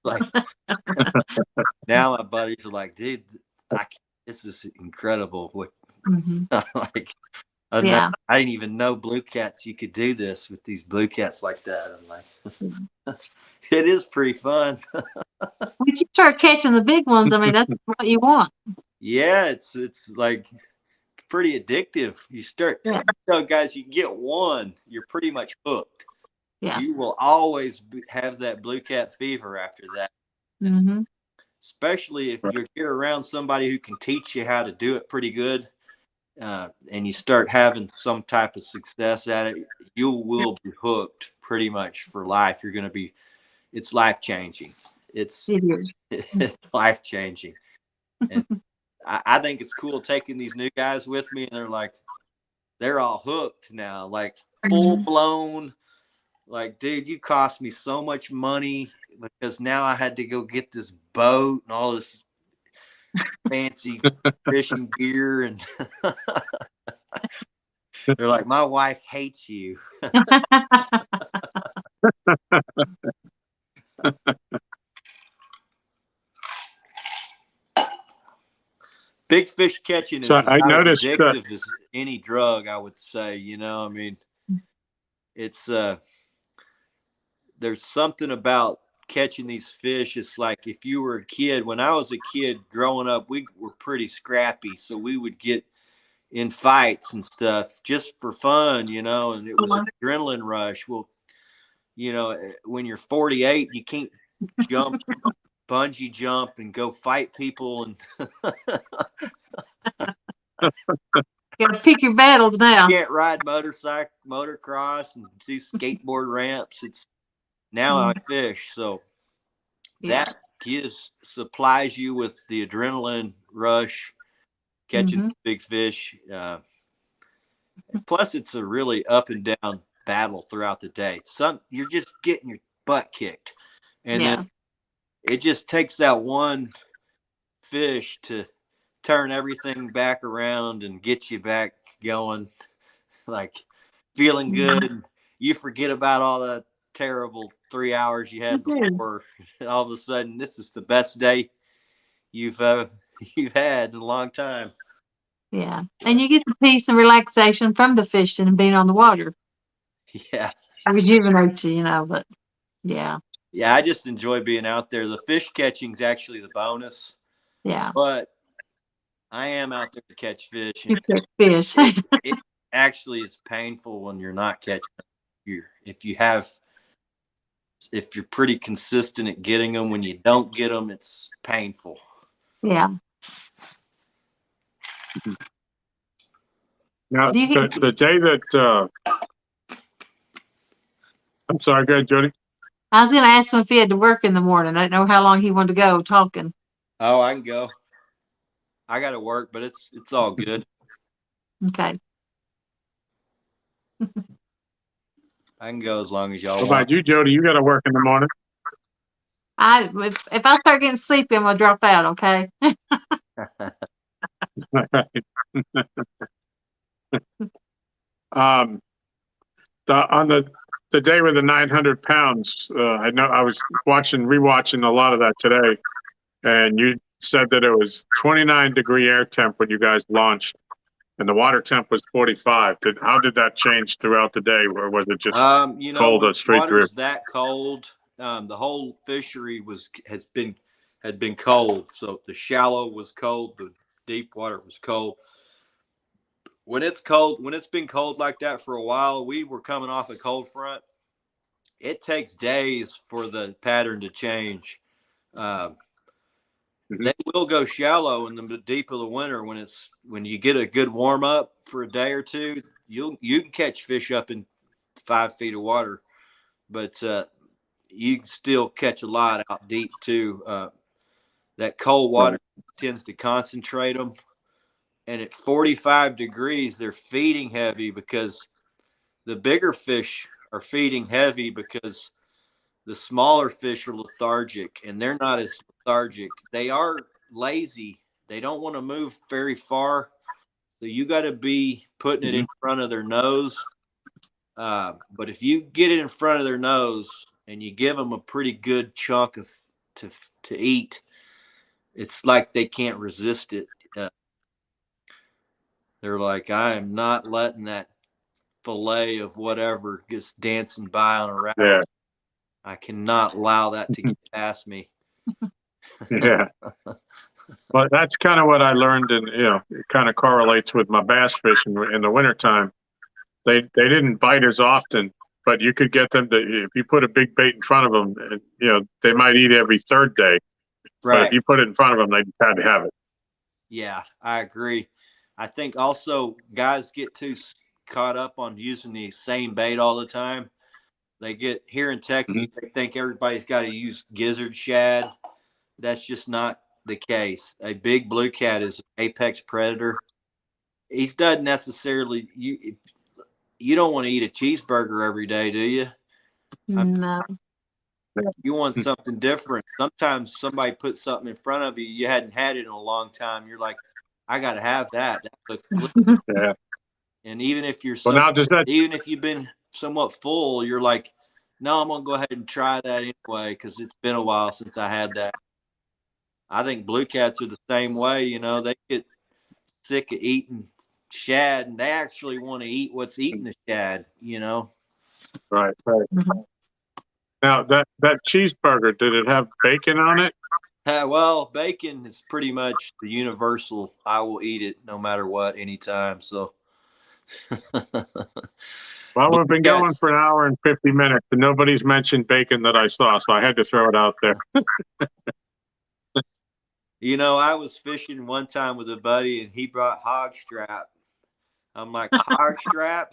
Like now, my buddies are like, "Dude, this is incredible." What like I didn't even know blue cats. You could do this with these blue cats like that. I'm like, it is pretty fun. Once you start catching the big ones, I mean, that's what you want. Yeah, it's like pretty addictive. You start, so guys, you get one, you're pretty much hooked. Yeah. You will always have that blue cat fever after that. Especially if you get around somebody who can teach you how to do it pretty good, and you start having some type of success at it, you will be hooked pretty much for life. You're going to be, it's life changing. It's life changing. And I think it's cool taking these new guys with me, and they're all hooked now, like full blown. Like, dude, you cost me so much money because now I had to go get this boat and all this fancy fishing gear, and they're like, my wife hates you. Big fish catching is I not as noticed, addictive as any drug, I would say. You know, I mean, it's there's something about catching these fish. It's like if you were a kid. When I was a kid growing up, we were pretty scrappy, so we would get in fights and stuff just for fun, you know, and it was an adrenaline rush. Well, you know, when you're 48, you can't jump, bungee jump, and go fight people, and You gotta pick your battles now. you can't ride motocross, and do skateboard ramps. It's now I fish, so that supplies you with the adrenaline rush, catching big fish. Plus, it's a really up and down battle throughout the day. You're just getting your butt kicked, and then it just takes that one fish to turn everything back around and get you back going, like feeling good. You forget about all the terrible 3 hours you had before, and all of a sudden, this is the best day you've had in a long time. Yeah, and you get the peace and relaxation from the fishing and being on the water. Yeah, it rejuvenates you, you know. But yeah, I just enjoy being out there. The fish catching is actually the bonus. Yeah, but I am out there to catch fish. You catch fish. It actually is painful when you're not catching them. If you're pretty consistent at getting them, when you don't get them, it's painful. Yeah. Now, the day that I'm sorry, go ahead, Jody. I was going to ask him if he had to work in the morning. I didn't know how long he wanted to go talking. Oh, I can go. I got to work, but it's all good. Okay. I can go as long as y'all What want. about you, Jody? You got to work in the morning. If I start getting sleepy, I'm gonna drop out. Okay. On the day with the 900 pounds, I know I was rewatching a lot of that today, and you said that it was 29-degree air temp when you guys launched, and the water temp was 45. How did that change throughout the day, or was it just cold straight through? Water's that cold. The whole fishery had been cold. So the shallow was cold, the deep water was cold. When it's been cold like that for a while, we were coming off a cold front. It takes days for the pattern to change. they will go shallow in the deep of the winter when you get a good warm up for a day or two. You can catch fish up in 5 feet of water, but you can still catch a lot out deep too. That cold water tends to concentrate them, and at 45 degrees, they're feeding heavy because the bigger fish are feeding heavy because the smaller fish are lethargic, and they're not as lethargic. They are lazy. They don't want to move very far. So you got to be putting it in front of their nose. But if you get it in front of their nose and you give them a pretty good chunk to eat, it's like they can't resist it. They're like, I am not letting that fillet of whatever just dancing by on a raft. Yeah. I cannot allow that to get past me. Yeah. Well, that's kind of what I learned, and it kind of correlates with my bass fishing in the wintertime. They didn't bite as often, but you could get them to, if you put a big bait in front of them, they might eat every third day. Right. But if you put it in front of them, they had to have it. Yeah, I agree. I think also guys get too caught up on using the same bait all the time. They get here in Texas, they think everybody's got to use gizzard shad. That's just not the case. A big blue cat is an apex predator. He doesn't necessarily you don't want to eat a cheeseburger every day, do you? No. You want something different. Sometimes somebody puts something in front of you, you hadn't had it in a long time. You're like, I got to have that. That looks good. Yeah. And even if you're even if you've been somewhat full, you're like, no, I'm gonna go ahead and try that anyway because it's been a while since I had that. I think blue cats are the same way. They get sick of eating shad, and they actually want to eat what's eating the shad. Right. Now that cheeseburger, did it have bacon on it? Well, bacon is pretty much the universal. I will eat it no matter what, anytime. So. Well, we've been going for an hour and 50 minutes, and nobody's mentioned bacon that I saw, so I had to throw it out there. I was fishing one time with a buddy, and he brought hog strap. I'm like, hog strap?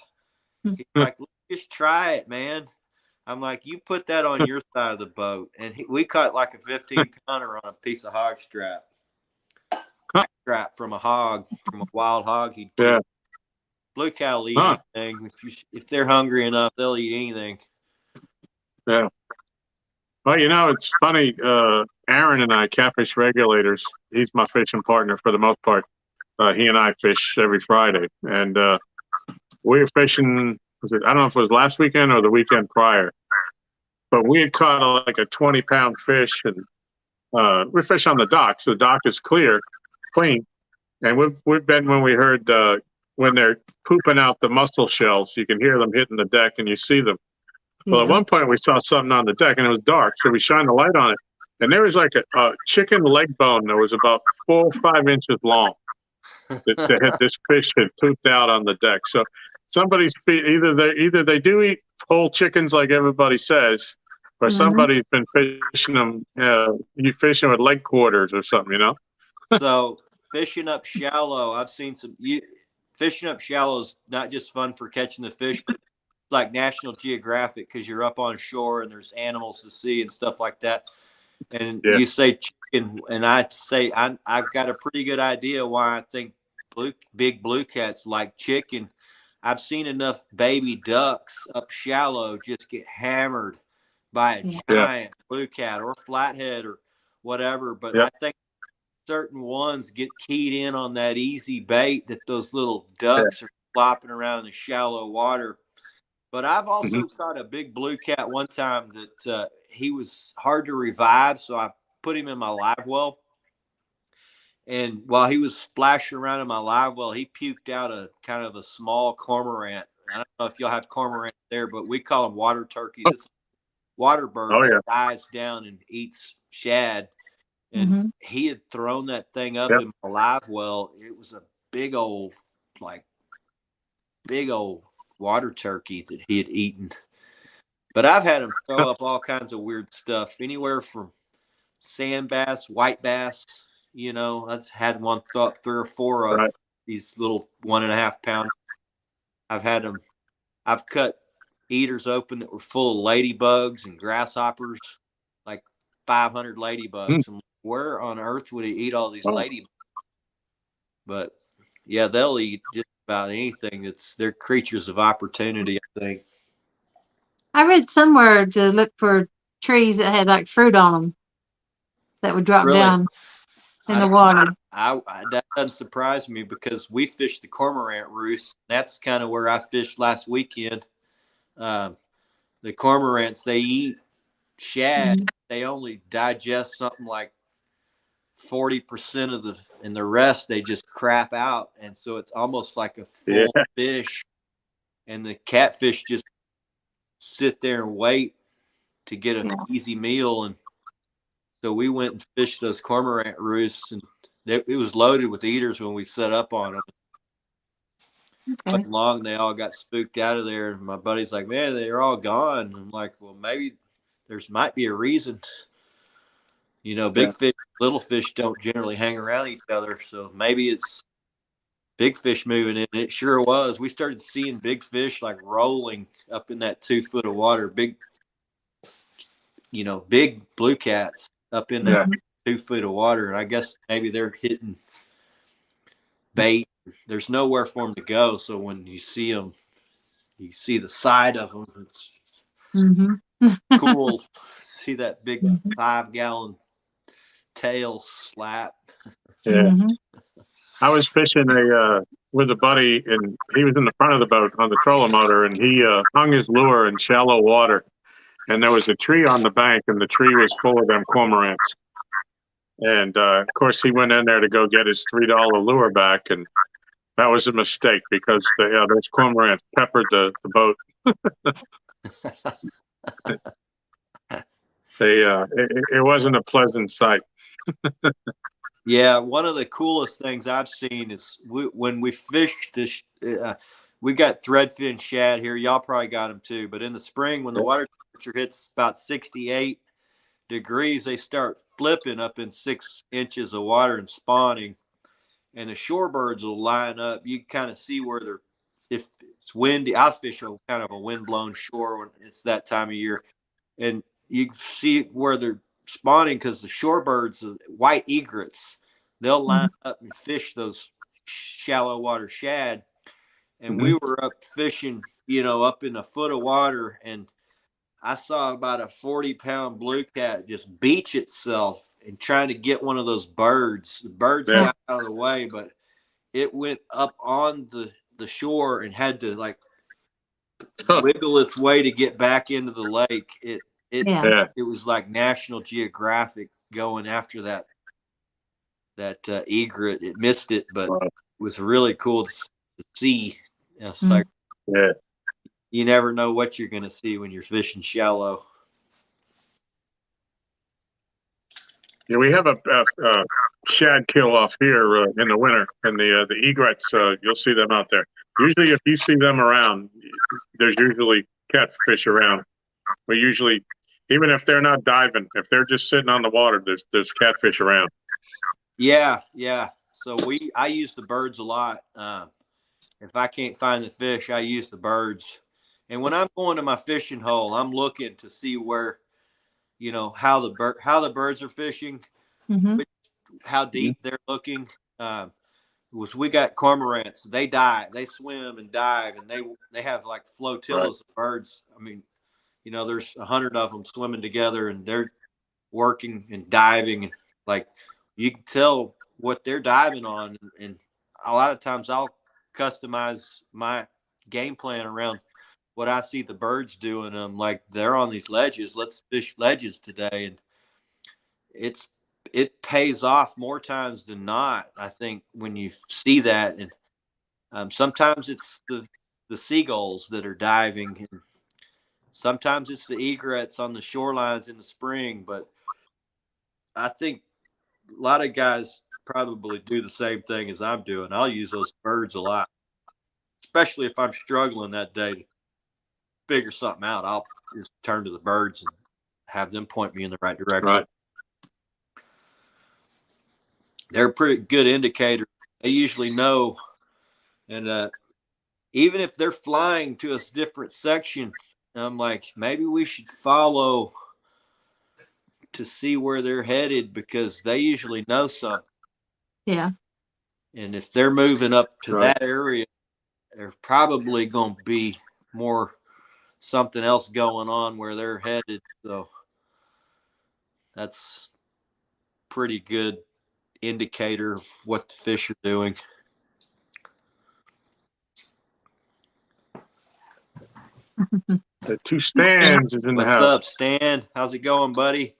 He's like, let's just try it, man. I'm like, you put that on your side of the boat. And we caught like a 15-pounder on a piece of hog strap. Strap from a wild hog. He'd yeah. Blue cat will eat anything. If they're hungry enough, they'll eat anything. Yeah. Well, it's funny. Aaron and I, Catfish Regulators, he's my fishing partner for the most part. He and I fish every Friday. And we were fishing, I don't know if it was last weekend or the weekend prior. But we had caught like a 20-pound fish. And we fish on the dock. So the dock is clean. And we've been when we heard when they're pooping out the mussel shells, you can hear them hitting the deck and you see them. Well, at one point we saw something on the deck and it was dark, so we shined the light on it, and there was like a chicken leg bone that was about 4 or 5 inches long. This fish had pooped out on the deck. So somebody's either they do eat whole chickens like everybody says, or somebody's been fishing them. You fishing with leg quarters or something, So fishing up shallow, I've seen fishing up shallow is not just fun for catching the fish, but it's like National Geographic because you're up on shore and there's animals to see and stuff like that. And you say chicken, and I'd say I've got a pretty good idea why I think big blue cats like chicken. I've seen enough baby ducks up shallow just get hammered by a giant blue cat or flathead or whatever. But I think certain ones get keyed in on that easy bait that those little ducks are flopping around in the shallow water. But I've also caught a big blue cat one time that he was hard to revive, so I put him in my live well. And while he was splashing around in my live well, he puked out a kind of a small cormorant. I don't know if y'all have cormorant there, but we call them water turkeys. It's a water bird that dives down and eats shad. And he had thrown that thing up in my live well. It was a big old water turkey that he had eaten. But I've had him throw up all kinds of weird stuff, anywhere from sand bass, white bass, You know, I've had one thought 3 or 4 of these little 1.5 pound. I've had them. I've cut eaters open that were full of ladybugs and grasshoppers, like 500 ladybugs. And where on earth would he eat all these ladybugs? But yeah, they'll eat just about anything. They're creatures of opportunity, I think. I read somewhere to look for trees that had like fruit on them that would drop down in the water. That doesn't surprise me because we fished the cormorant roost. That's kind of where I fished last weekend. The cormorants, they eat shad. Mm-hmm. They only digest something like 40% and the rest they just crap out. And so it's almost like a full fish. And the catfish just sit there and wait to get an easy meal. And so we went and fished those cormorant roosts, and it was loaded with eaters when we set up on them. Okay. But long they all got spooked out of there, and my buddy's like, "Man, they're all gone." I'm like, "Well, maybe might be a reason." You know, big fish, little fish don't generally hang around each other, so maybe it's big fish moving in. It sure was. We started seeing big fish like rolling up in that 2 foot of water. Big blue cats up in that 2 foot of water. And I guess maybe they're hitting bait. There's nowhere for them to go. So when you see them, you see the side of them. It's cool. See that big 5-gallon tail slap. Yeah. I was fishing with a buddy, and he was in the front of the boat on the trolling motor, and he hung his lure in shallow water. And there was a tree on the bank, and the tree was full of them cormorants. And, of course, he went in there to go get his $3 lure back, and that was a mistake because those cormorants peppered the boat. It wasn't a pleasant sight. Yeah, one of the coolest things I've seen is when we fished this, we got threadfin shad here. Y'all probably got them too. But in the spring, when the water temperature hits about 68 degrees, they start flipping up in 6 inches of water and spawning. And the shorebirds will line up. You kind of see where if it's windy. I fish a kind of a wind-blown shore when it's that time of year. And you see where they're spawning because the shorebirds, the white egrets, they'll line up and fish those shallow water shad. And we were up fishing, up in a foot of water, and I saw about a 40-pound blue cat just beach itself and trying to get one of those birds. The birds got out of the way, but it went up on the shore and had to like wiggle its way to get back into the lake. It was like National Geographic going after that egret. It missed it, but it was really cool to see. It's like you never know what you're going to see when you're fishing shallow. Yeah, we have a shad kill off here in the winter, and the egrets. You'll see them out there. Usually, if you see them around, there's usually catfish around. We usually, even if they're not diving, if they're just sitting on the water, there's catfish around. Yeah. So I use the birds a lot. If I can't find the fish, I use the birds. And when I'm going to my fishing hole, I'm looking to see where, how the birds are fishing, how deep they're looking. We got cormorants. They dive, they swim and dive, and they have like flotillas of birds. I mean, there's 100 of them swimming together, and they're working and diving, and like you can tell what they're diving on. And a lot of times I'll customize my game plan around what I see the birds doing. I'm like, they're on these ledges. Let's fish ledges today. And it pays off more times than not, I think, when you see that. And sometimes it's the seagulls that are diving, and sometimes it's the egrets on the shorelines in the spring. But I think a lot of guys probably do the same thing as I'm doing. I'll use those birds a lot, especially if I'm struggling that day to figure something out. I'll just turn to the birds and have them point me in the right direction. Right. they're a pretty good indicator. They usually know. And even if they're flying to a different section, I'm like, maybe we should follow to see where they're headed, because they usually know something. Yeah. And if they're moving up to that area, there's probably going to be more something else going on where they're headed. So that's pretty good indicator of what the fish are doing. The two Stans is in the house. What's up, Stan? How's it going, buddy?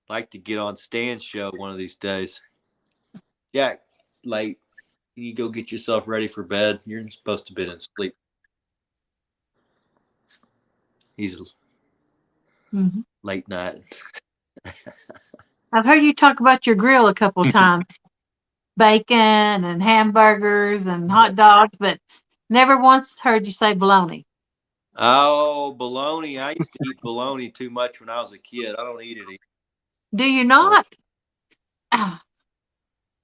Like to get on Stan's show one of these days. Jack, it's late. You go get yourself ready for bed. You're supposed to be in sleep. He's late night. I've heard you talk about your grill a couple of times. Bacon and hamburgers and hot dogs, but never once heard you say bologna. Oh, bologna. I used to eat bologna too much when I was a kid. I don't eat it anymore. Do you not?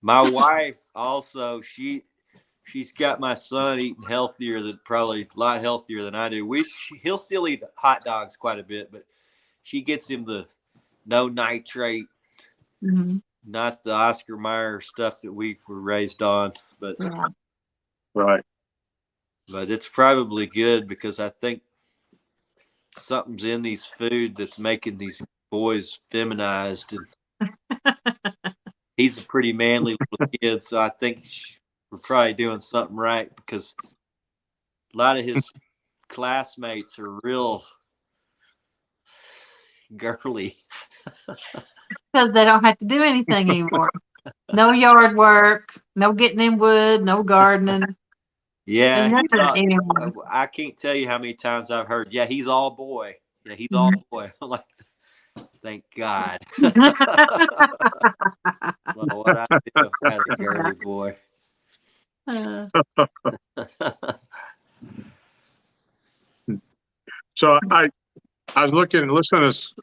My wife also, she's got my son eating healthier, than probably a lot healthier than I do. He'll still eat hot dogs quite a bit, but she gets him the no nitrate, not the Oscar Mayer stuff that we were raised on. But right. But it's probably good, because I think something's in these food that's making these boys feminized, and he's a pretty manly little kid, so I think we're probably doing something right, because a lot of his classmates are real girly. Because they don't have to do anything anymore. No yard work, no getting in wood, no gardening. Yeah, I can't tell you how many times I've heard, yeah, he's all boy. Yeah, he's all boy. I'm like, thank God. Well, what I do if I had a girly boy. So I was listening to,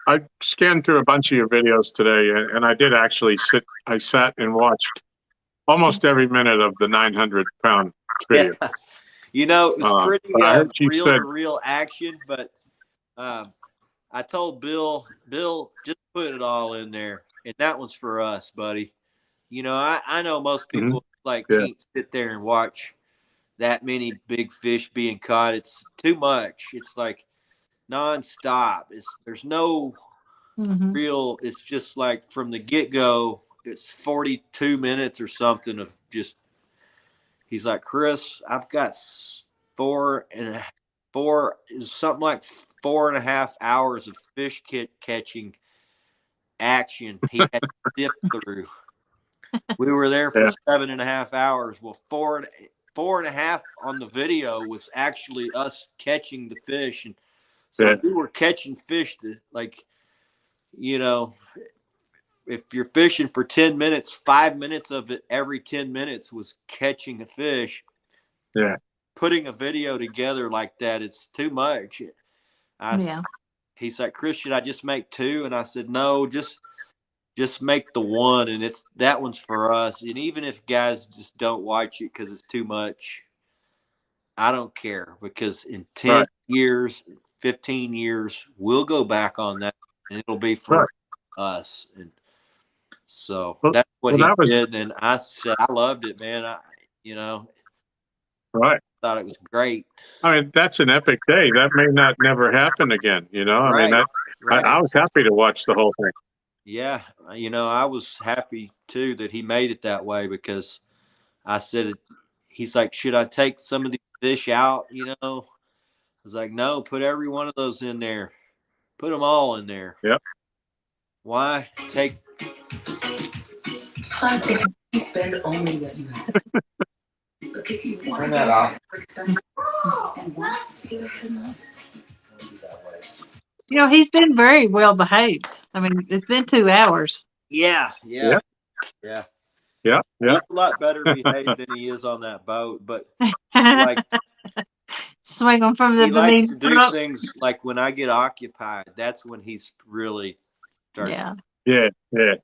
I scanned through a bunch of your videos today, and I did actually sat and watched almost every minute of the 900-pound video. Yeah. You know, it was pretty real action, but I told Bill, just put it all in there. And that one's for us, buddy. You know, I know most people can't sit there and watch that many big fish being caught. It's too much. It's like nonstop. There's no real, it's just like from the get-go, it's 42 minutes or something of just, he's like, Chris, I've got 4.5 hours of fish catching action he had to dip through. We were there for 7.5 hours. Well, 4.5 on the video was actually us catching the fish. And so we were catching fish that, like, you know, if you're fishing for 10 minutes, 5 minutes of it every 10 minutes was catching a fish. Yeah. Putting a video together like that, it's too much. He's like, Chris, should I just make 2? And I said, no, just make the one, and that one's for us. And even if guys just don't watch it because it's too much, I don't care, because in 10 years, 15 years, we'll go back on that, and it'll be for us. And so that's what he did, and I said I loved it, man. Thought it was great. I mean, that's an epic day. That may not never happen again. You know, I mean, I was happy to watch the whole thing. Yeah, you know, I was happy too that he made it that way, because I said, he's like, should I take some of these fish out? You know, I was like, no, put every one of those in there. Put them all in there. Yep. Why take? Classic. You spend only what you have. Because you want Turn that off. You know, he's been very well behaved. I mean, it's been 2 hours. Yeah. He's a lot better behaved than he is on that boat, but like swing them from the He likes beneath to the do throat. things like when I get occupied. That's when he's really starting Yeah.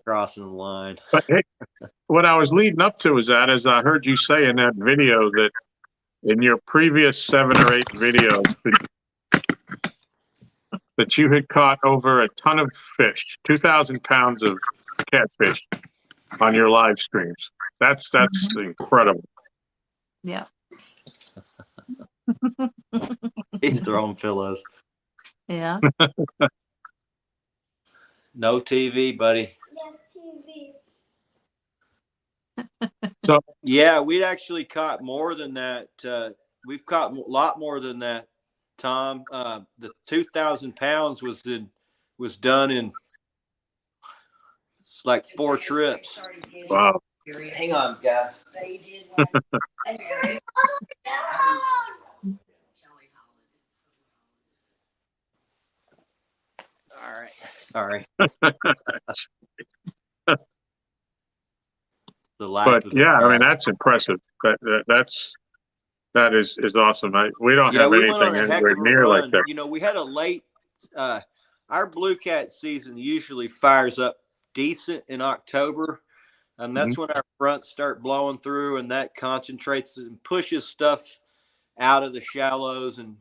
crossing the line. But hey, what I was leading up to is that, as I heard you say in that video, that in your previous 7 or 8 videos that you had caught over a ton of fish, 2,000 pounds of catfish on your live streams. That's incredible. Yeah. He's throwing pillows. Yeah. No TV, buddy. Yes, TV. So Yeah, we'd actually caught more than that. We've caught a lot more than that, Tom. The 2,000 pounds was done in it's like 4 trips. wow. Hang on, guys. All right, sorry. The life But of yeah, I mean, that's impressive. That is awesome. We don't have we went on anything a heck anywhere of a near like run. that. You know, we had a late. Our blue cat season usually fires up decent in October, and that's when our fronts start blowing through, and that concentrates and pushes stuff out of the shallows, and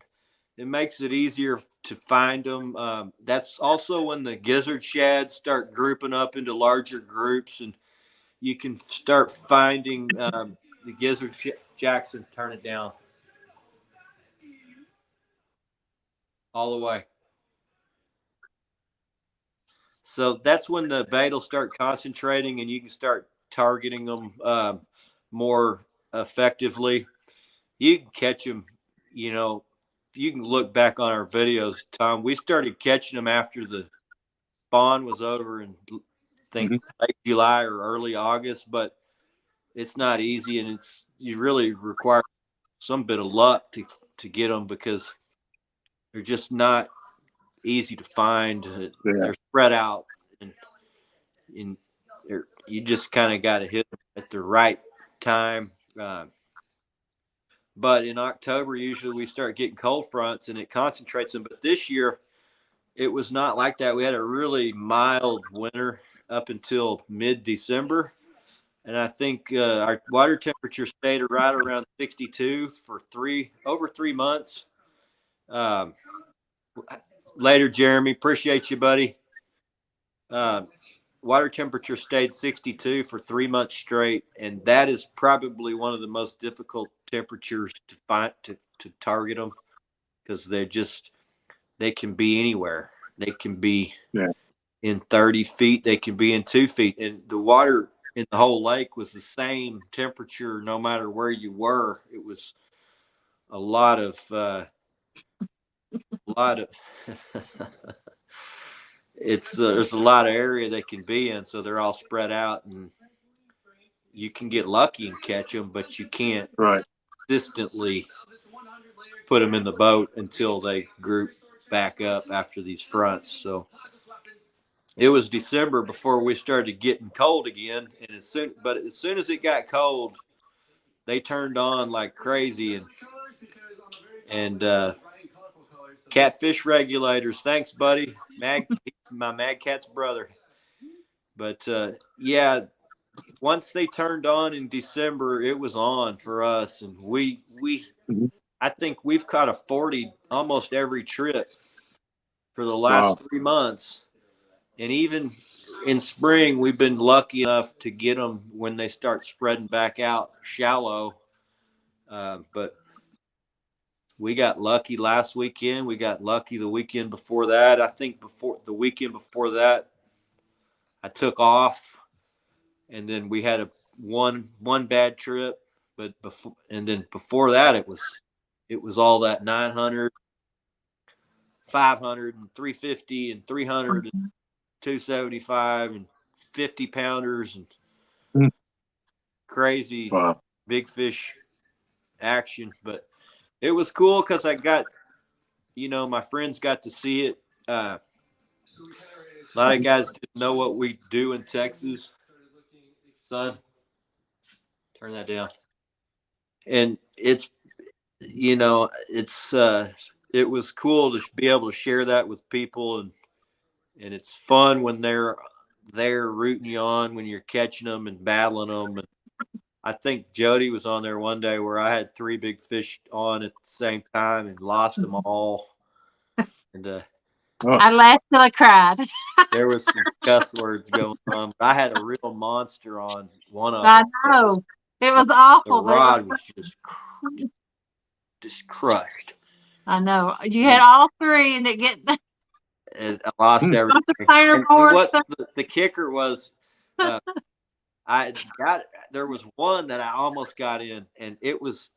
it makes it easier to find them. That's also when the gizzard shads start grouping up into larger groups, and you can start finding the gizzard Jackson. Turn it down all the way. So that's when the bait will start concentrating, and you can start targeting them more effectively. You can catch them, you know, you can look back on our videos, Tom. We started catching them after the spawn was over in, I think, late July or early August, but it's not easy, and you really require some bit of luck to get them because they're just not easy to find. They're spread out, and you just kind of got to hit them at the right time. But in October, usually we start getting cold fronts and it concentrates them. But this year, it was not like that. We had a really mild winter up until mid-December. And I think our water temperature stayed right around 62 for over 3 months. Later, Jeremy, appreciate you, buddy. Water temperature stayed 62 for 3 months straight, and that is probably one of the most difficult temperatures to find to target them because they can be anywhere. They can be in 30 feet. They can be in 2 feet, and the water in the whole lake was the same temperature no matter where you were. It was a lot of there's a lot of area they can be in, so they're all spread out, and you can get lucky and catch them, but you can't consistently put them in the boat until they group back up after these fronts. So it was December before we started getting cold again, and as soon as it got cold, they turned on like crazy, and catfish regulators. Thanks, buddy. My Mad Cat's brother. But yeah, once they turned on in December, it was on for us, and I think we've caught a 40 almost every trip for the last 3 months, and even in spring, we've been lucky enough to get them when they start spreading back out shallow. But we got lucky last weekend. We got lucky the weekend before that. I think before the weekend before that, I took off, and then we had one bad trip. But before that, it was all that 900, 500, and 350, and 300, and 275, and 50 pounders, and crazy big fish action. But it was cool because I got, my friends got to see it. A lot of guys didn't know what we do in Texas. Son, turn that down. And it's you know, it was cool to be able to share that with people, and it's fun when they're there rooting you on when you're catching them and battling them. And I think Jody was on there one day where I had 3 big fish on at the same time and lost them all. And I laughed till I cried. there was some cuss words going on. But I had a real monster on one of I them. know. It was awful. The rod was just crushed. I know. You had all 3 and it get And I lost everything. And what the kicker was, there was one that I almost got in, and it was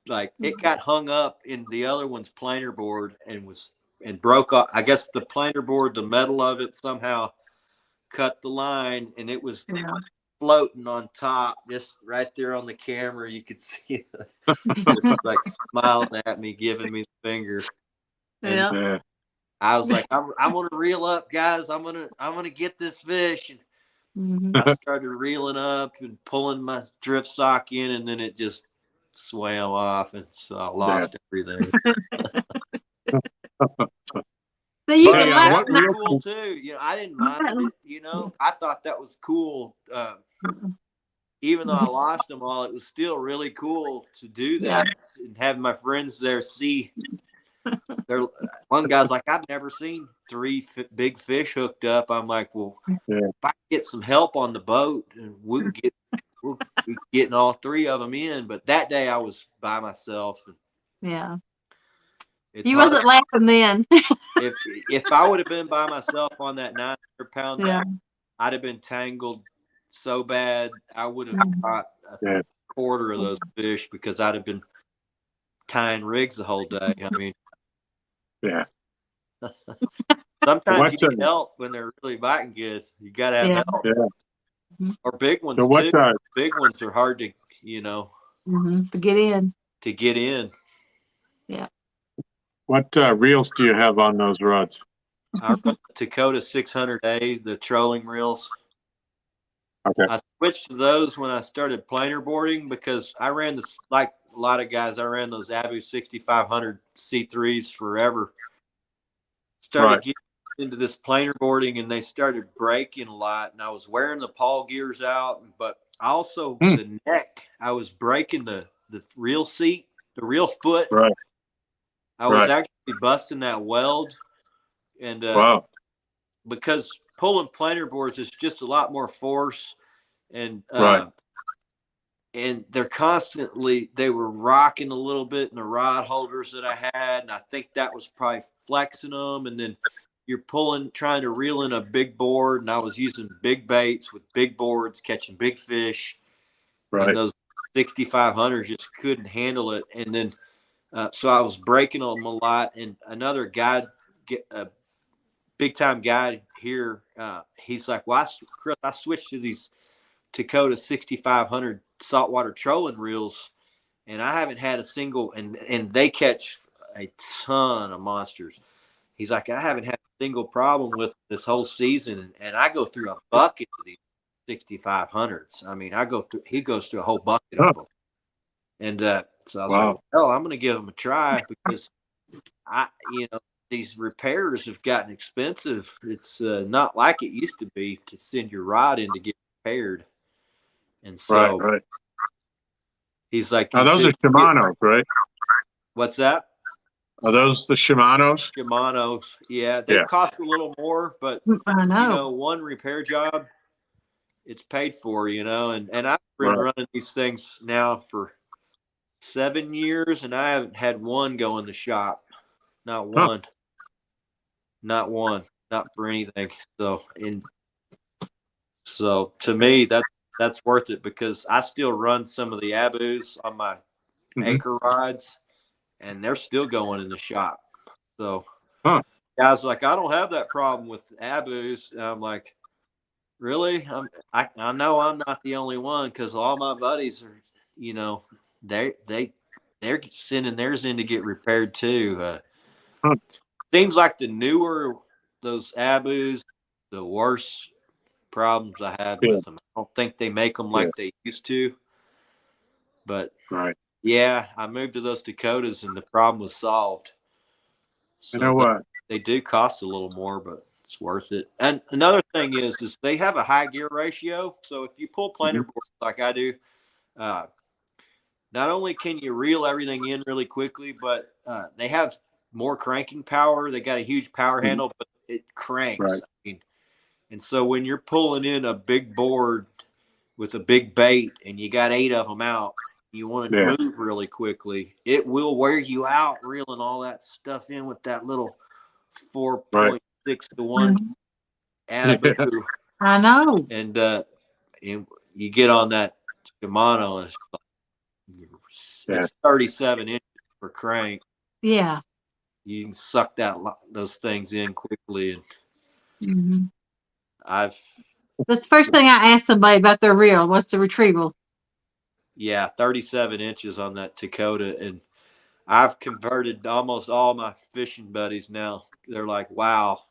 like it got hung up in the other one's planer board and broke off. I guess the planer board, the metal of it somehow cut the line, and it was floating on top, just right there on the camera. You could see it, just like smiling at me, giving me the finger. And I was like, I'm gonna reel up, guys. I'm gonna get this fish. And I started reeling up and pulling my drift sock in, and then it just swam off, and so I lost everything. So you But can that was cool too. You know, I didn't mind it. You know, I thought that was cool. Even though I lost them all, it was still really cool to do that and have my friends there see. One guy's like, I've never seen 3 big fish hooked up. I'm like, well, if I get some help on the boat, and we'll be getting all 3 of them in. But that day I was by myself. And you wasn't laughing then. if I would have been by myself on that 900-pound bag, I'd have been tangled so bad I would have caught a quarter of those fish because I'd have been tying rigs the whole day. I mean, sometimes you need help when they're really biting good. You got to have help. Or big ones too. Big ones are hard to, to get in. Yeah. What reels do you have on those rods? I run Dakota 600A, the trolling reels. Okay. I switched to those when I started planer boarding because I ran this, like a lot of guys, I ran those Abu 6500 C3s forever. Started getting into this planer boarding, and they started breaking a lot, and I was wearing the pawl gears out, but also the neck, I was breaking the reel seat, the reel foot. Right. I was actually busting that weld, and because pulling planer boards is just a lot more force, and and they were rocking a little bit in the rod holders that I had, and I think that was probably flexing them. And then you're trying to reel in a big board, and I was using big baits with big boards, catching big fish. And those 6500s just couldn't handle it. And then so I was breaking them a lot. And another guy, a big time guy here, he's like, well, Chris, I switched to these Dakota 6500 saltwater trolling reels, and I haven't had a single, and they catch a ton of monsters. He's like, I haven't had a single problem with this whole season, and I go through a bucket of these 6500s. I mean, he goes through a whole bucket of them. And so I was like, well, I'm going to give them a try because these repairs have gotten expensive. It's not like it used to be to send your rod in to get repaired. And so he's like, now those are Shimano's, right? What's that? Are those the Shimano's? Shimano's, yeah. They cost a little more, but one repair job, it's paid for, and I've been running these things now for 7 years, and I haven't had one go in the shop. Not one. Not one. Not for anything. So to me, that's worth it because I still run some of the Abus on my acre rods, and they're still going in the shop. So guys are like, I don't have that problem with Abus. And I'm like, really? I know I'm not the only one because all my buddies are, they're sending theirs in to get repaired too. Seems like the newer those Abus, the worse problems I had with them. I don't think they make them like they used to, but Yeah, I moved to those Dakotas, and the problem was solved. You So know what? they do cost a little more, but it's worth it. And another thing is they have a high gear ratio. So if you pull planer boards like I do, not only can you reel everything in really quickly, but they have more cranking power. They got a huge power handle, but it cranks. Right. I mean, and so when you're pulling in a big board with a big bait and you got 8 of them out, you want to move really quickly, it will wear you out reeling all that stuff in with that little 4.6 to 1 Abu. I know. And you get on that Shimano, it's 37 inches per crank. Yeah. You can suck those things in quickly. And that's the first thing I asked somebody about their reel. What's the retrieval? Yeah, 37 inches on that Dakota. And I've converted almost all my fishing buddies now. They're like, wow,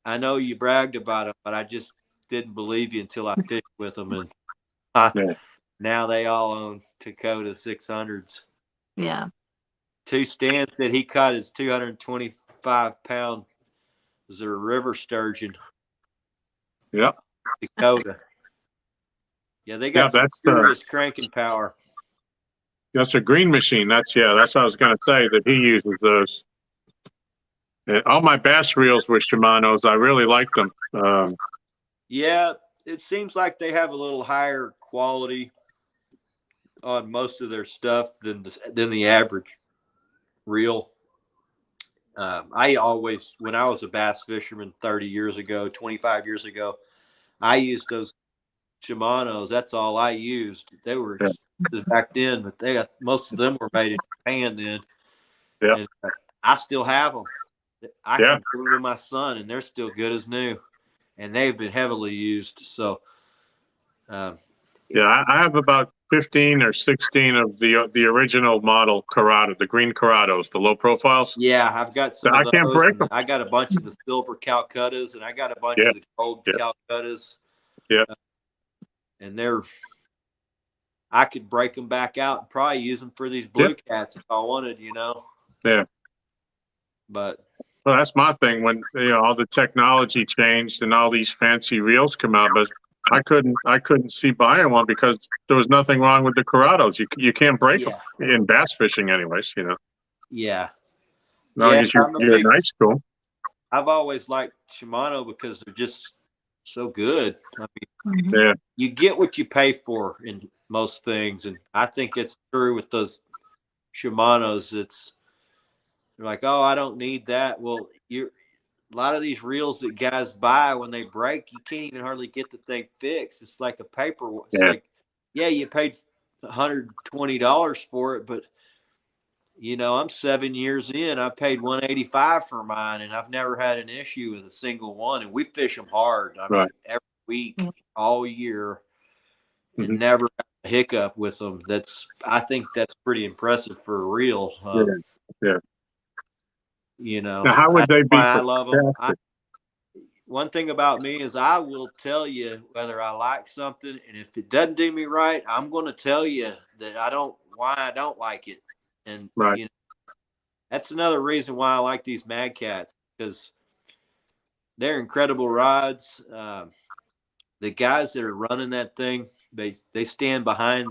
I know you bragged about them, but I just didn't believe you until I fished with them. And now they all own Dakota 600s. Yeah. 2 stands that he caught his 225-pound was a river sturgeon. Yep. Dakota. Yeah, they got some serious cranking power. That's a green machine. That's what I was going to say, that he uses those. All my bass reels were Shimano's. I really like them. Yeah, it seems like they have a little higher quality on most of their stuff than the average reel. I always, when I was a bass fisherman 30 years ago, 25 years ago, I used those Shimano's. That's all I used. They were expensive back then, but most of them were made in Japan then. Yeah. And I still have them. I can give them to my son, and they're still good as new. And they've been heavily used. So, I have about 15 or 16 of the original model Corrado, the green Corrados, the low profiles. Yeah, I've got some of those. Can't break them. I got a bunch of the silver Calcuttas, and I got a bunch of the gold Calcuttas. Yeah. And I could break them back out and probably use them for these blue cats if I wanted, Yeah. But. Well, that's my thing. When all the technology changed and all these fancy reels come out, but I couldn't see buying one because there was nothing wrong with the Corrados. You can't break them in bass fishing, anyways. Yeah. No, you're a nice school. I've always liked Shimano because they're just so good. I mean, you get what you pay for in most things, and I think it's true with those Shimanos. They're like, oh, I don't need that. Well, a lot of these reels that guys buy, when they break, you can't even hardly get the thing fixed. It's like a paper. It's like, you paid $120 for it, but I'm 7 years in. I paid $185 for mine, and I've never had an issue with a single one. And we fish them hard. I mean, every week, all year, and never have a hiccup with them. I think that's pretty impressive for a reel. Now, how would they be? I love them. One thing about me is I will tell you whether I like something, and if it doesn't do me right, I'm going to tell you that why I don't like it. And that's another reason why I like these Mad Cats, because they're incredible rods. The guys that are running that thing, they stand behind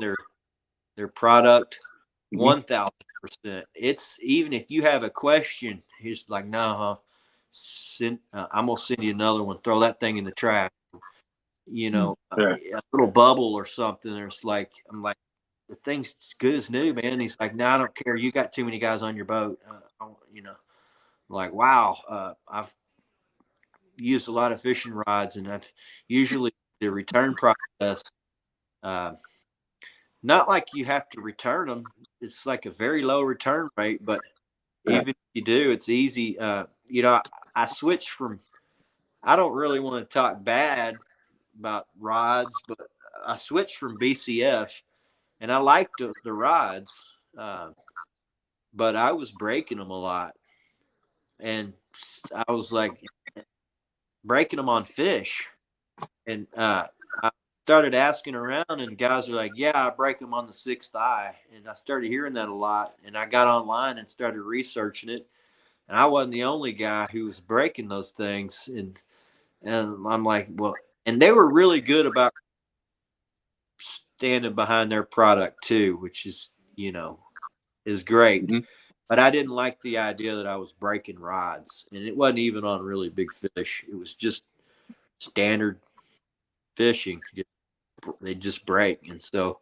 their product 1,000%. It's, even if you have a question, he's like, no, I'm gonna send you another one. Throw that thing in the trash. A little bubble or something. There's like, I'm like, the thing's as good as new, man. And he's like, no, I don't care. You got too many guys on your boat. Like, wow. I've used a lot of fishing rods, and I've usually the return process. Not like you have to return them. It's like a very low return rate, but even if you do, it's easy. I switched from, I don't really want to talk bad about rods, but I switched from BCF, and I liked the rods, but I was breaking them a lot. And I was like breaking them on fish. And I started asking around, and guys are like, yeah, I break them on the 6th eye. And I started hearing that a lot. And I got online and started researching it. And I wasn't the only guy who was breaking those things. And I'm like, well, and they were really good about standing behind their product too, which is, is great. Mm-hmm. But I didn't like the idea that I was breaking rods, and it wasn't even on really big fish. It was just standard fishing. They just break. And so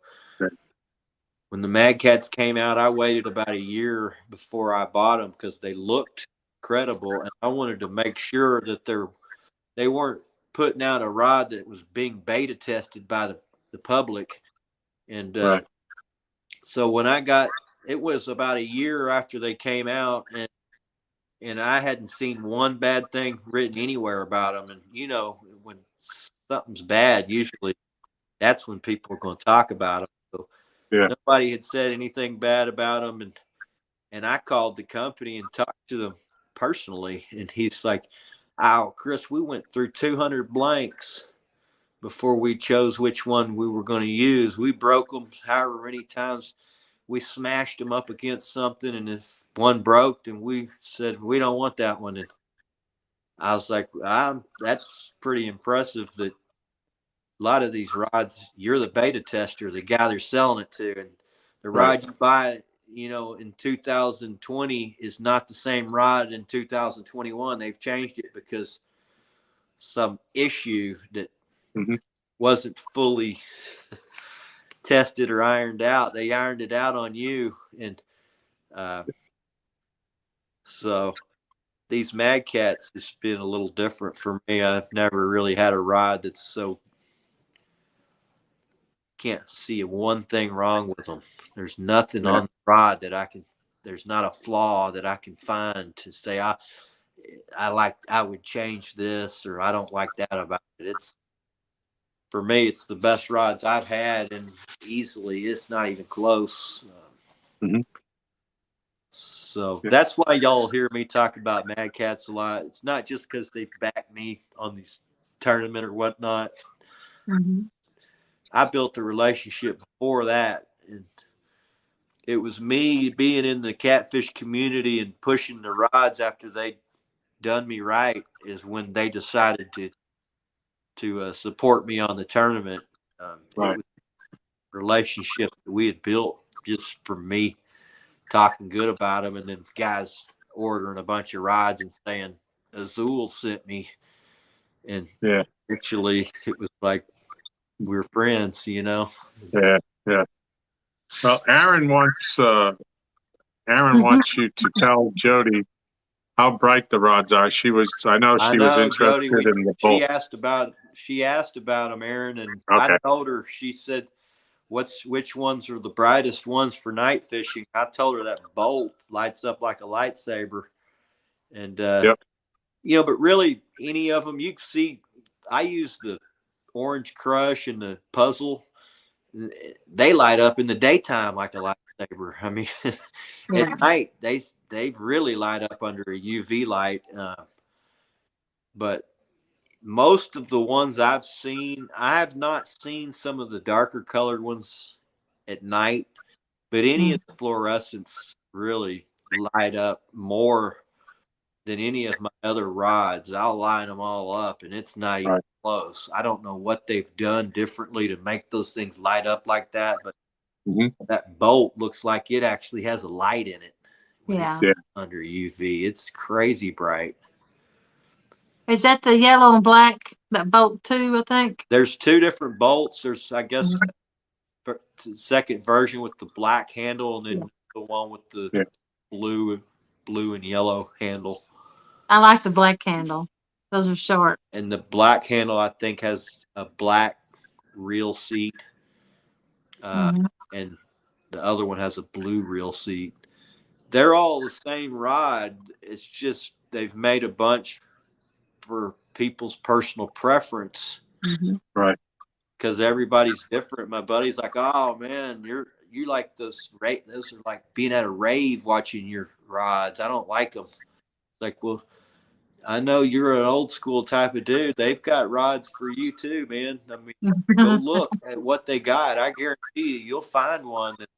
when the Mad Cats came out, I waited about a year before I bought them because they looked credible, and I wanted to make sure that they weren't putting out a rod that was being beta tested by the public. And so when it was about a year after they came out, and I hadn't seen one bad thing written anywhere about them. And when something's bad, usually that's when people are going to talk about them. So nobody had said anything bad about them, and I called the company and talked to them personally, and he's like, "Oh, Chris, we went through 200 blanks before we chose which one we were going to use. We broke them however many times. We smashed them up against something, and if one broke, then we said, we don't want that one." And I was like, that's pretty impressive that a lot of these rods, you're the beta tester, the guy they're selling it to. And the rod you buy, in 2020 is not the same rod in 2021. They've changed it because some issue that wasn't fully tested or ironed out. They ironed it out on you. And so these Mad Cats has been a little different for me. I've never really had a rod that's so can't see one thing wrong with them. There's nothing on the rod that there's not a flaw that I can find to say I would change this, or I don't like that about it. For me, it's the best rods I've had, and easily it's not even close. So that's why y'all hear me talk about Mad Cats a lot. It's not just because they back me on these tournament or whatnot. I built a relationship before that, and it was me being in the catfish community and pushing the rods after they'd done me right is when they decided to support me on the tournament. It was a relationship that we had built just for me talking good about them, and then guys ordering a bunch of rods and saying Azul sent me, and actually it was like we were friends. Well, Aaron wants you to tell Jody how bright the rods are. I know she was interested Jody, in the bolts. She asked about them, Aaron, and I told her. She said, which ones are the brightest ones for night fishing? I told her that bolt lights up like a lightsaber. And, but really any of them you can see, I use the Orange Crush and the Puzzle. They light up in the daytime like a lightsaber. I mean, at night, they really light up under a UV light. But most of the ones I've seen, I have not seen some of the darker colored ones at night, but any of the fluorescents really light up more than any of my other rods. I'll line them all up, and it's not even close. I don't know what they've done differently to make those things light up like that, but that bolt looks like it actually has a light in it. Under UV. It's crazy bright. Is that the yellow and black, that bolt too, I think? There's two different bolts. There's, I guess, the second version with the black handle, and then the one with the blue and yellow handle. I like the black handle. Those are short. And the black handle, I think, has a black reel seat. And the other one has a blue reel seat. They're all the same rod. It's just they've made a bunch for people's personal preference. Because everybody's different. My buddy's like, oh man, you like those are like being at a rave watching your rods. I don't like them. Like, well, I know you're an old school type of dude. They've got rods for you too, man. I mean, go look at what they got. I guarantee you'll find one that's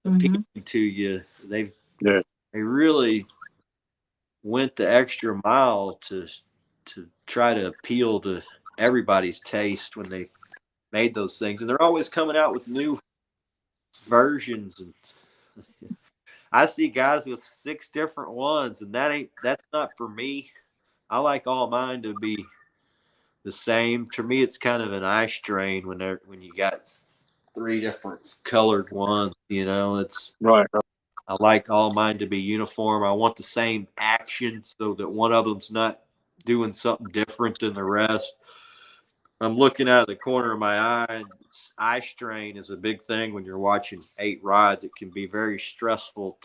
appealing to you. They really went the extra mile to try to appeal to everybody's taste when they made those things, and they're always coming out with new versions. And I see guys with 6 different ones, and that's not for me. I like all mine to be the same. To me, it's kind of an eye strain when you got 3 different colored ones. It's right. I like all mine to be uniform. I want the same action so that one of them's not doing something different than the rest. I'm looking out of the corner of my eye, and eye strain is a big thing when you're watching 8 rods. It can be very stressful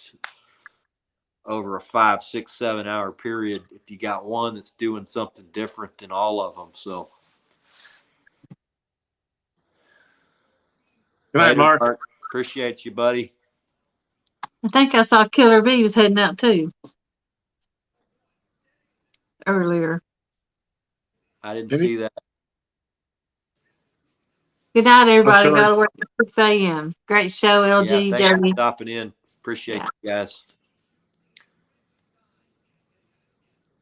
over a 5, 6, 7 hour period if you got one that's doing something different than all of them. So, good night, Mark. Appreciate you, buddy. I think I saw Killer B was heading out too earlier. I didn't see that. Good night, everybody. Got to work at 6 a.m. Great show, LG. Yeah, thanks for stopping in. Appreciate you guys.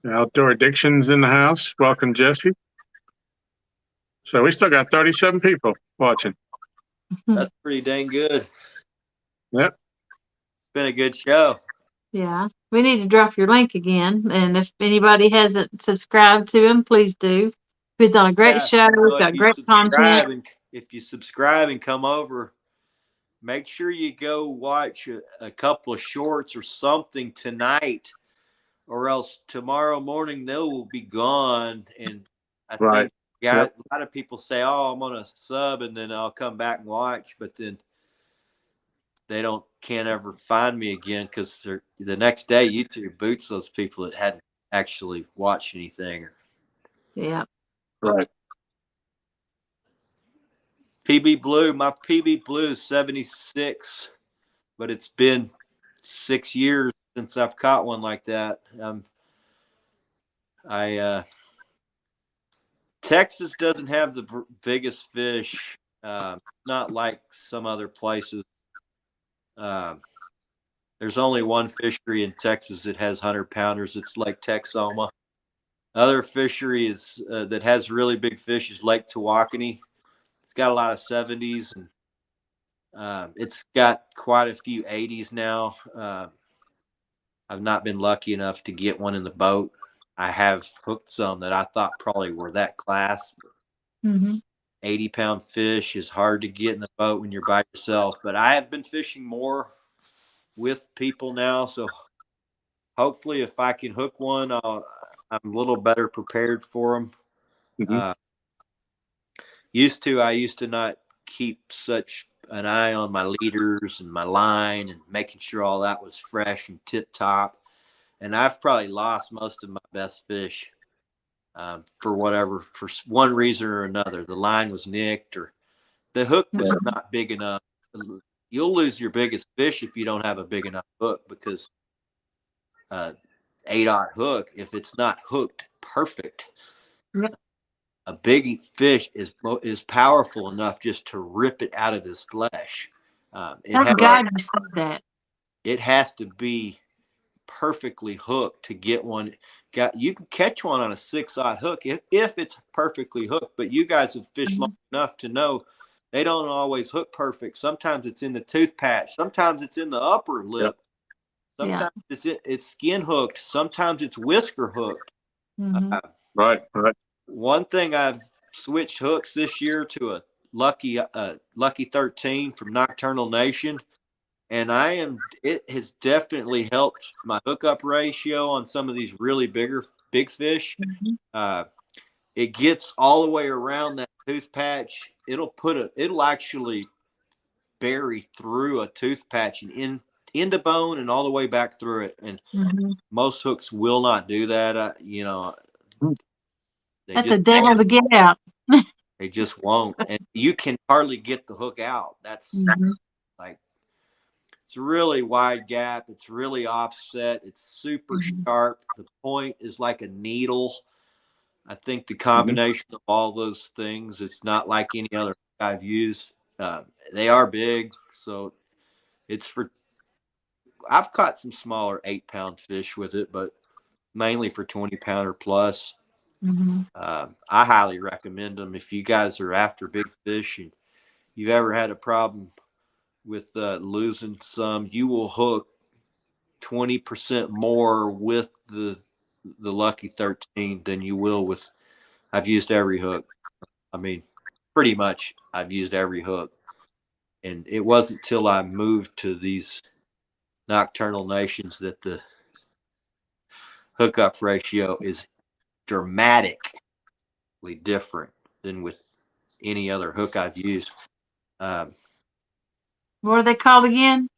Outdoor Addictions in the house. Welcome, Jesse. So we still got 37 people watching. That's pretty dang good. Yep. It's been a good show. Yeah. We need to drop your link again. And if anybody hasn't subscribed to him, please do. It's on a great show. It's got great content. If you subscribe and come over, make sure you go watch a couple of shorts or something tonight, or else tomorrow morning they will be gone. And I think a lot of people say, "Oh, I'm gonna sub and then I'll come back and watch," but then they can't ever find me again because the next day YouTube boots those people that hadn't actually watched anything. Yeah. Right. PB Blue, my PB Blue is 76, but it's been 6 years since I've caught one like that. Texas doesn't have the biggest fish, not like some other places. There's only one fishery in Texas that has 100-pounders. It's Lake Texoma. Other fishery is that has really big fish is Lake Tawakoni. It's got a lot of 70s, and it's got quite a few 80s now. I've not been lucky enough to get one in the boat. I have hooked some that I thought probably were that class. 80-pound fish is hard to get in the boat when you're by yourself. But I have been fishing more with people now, so hopefully if I can hook one, I'm a little better prepared for them. I used to not keep such an eye on my leaders and my line and making sure all that was fresh and tip top. And I've probably lost most of my best fish for one reason or another. The line was nicked or the hook was not big enough. You'll lose your biggest fish if you don't have a big enough hook, because 8/0 hook, if it's not hooked perfect, a big fish is powerful enough just to rip it out of his flesh. It has to be perfectly hooked to get one. You can catch one on a 6/0 hook if it's perfectly hooked, but you guys have fished long enough to know they don't always hook perfect. Sometimes it's in the tooth patch. Sometimes it's in the upper lip. Sometimes it's skin hooked. Sometimes it's whisker hooked. Right. One thing, I've switched hooks this year to a Lucky 13 from Nocturnal Nation, and it has definitely helped my hookup ratio on some of these really big fish. It gets all the way around that tooth patch. It'll actually bury through a tooth patch and into bone and all the way back through it. And most hooks will not do that. That's a devil to get out. They just won't. And you can hardly get the hook out. That's like, It's a really wide gap. It's really offset. It's super sharp. The point is like a needle. I think the combination of all those things, it's not like any other I've used. They are big, so it's for. I've caught some smaller 8-pound fish with it, but mainly for 20-pounder plus. I highly recommend them if you guys are after big fish and you've ever had a problem with losing some. You will hook 20% more with the Lucky 13 than you will with. I've used every hook. I mean, pretty much I've used every hook, and it wasn't till I moved to these nocturnal nations that the hookup ratio is dramatically different than with any other hook I've used. What are they called again?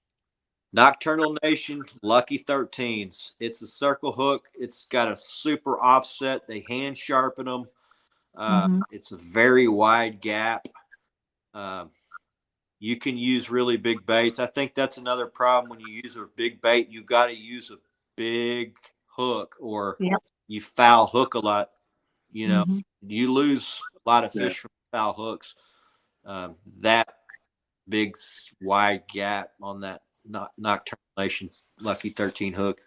Nocturnal Nation Lucky 13s. It's a circle hook. It's got a super offset. They hand sharpen them. It's a very wide gap. You can use really big baits. I think that's another problem when you use a big bait. You got to use a big hook, or you foul hook a lot. You know, you lose a lot of fish from foul hooks. That big wide gap on that Nocturnal Nation Lucky 13 hook,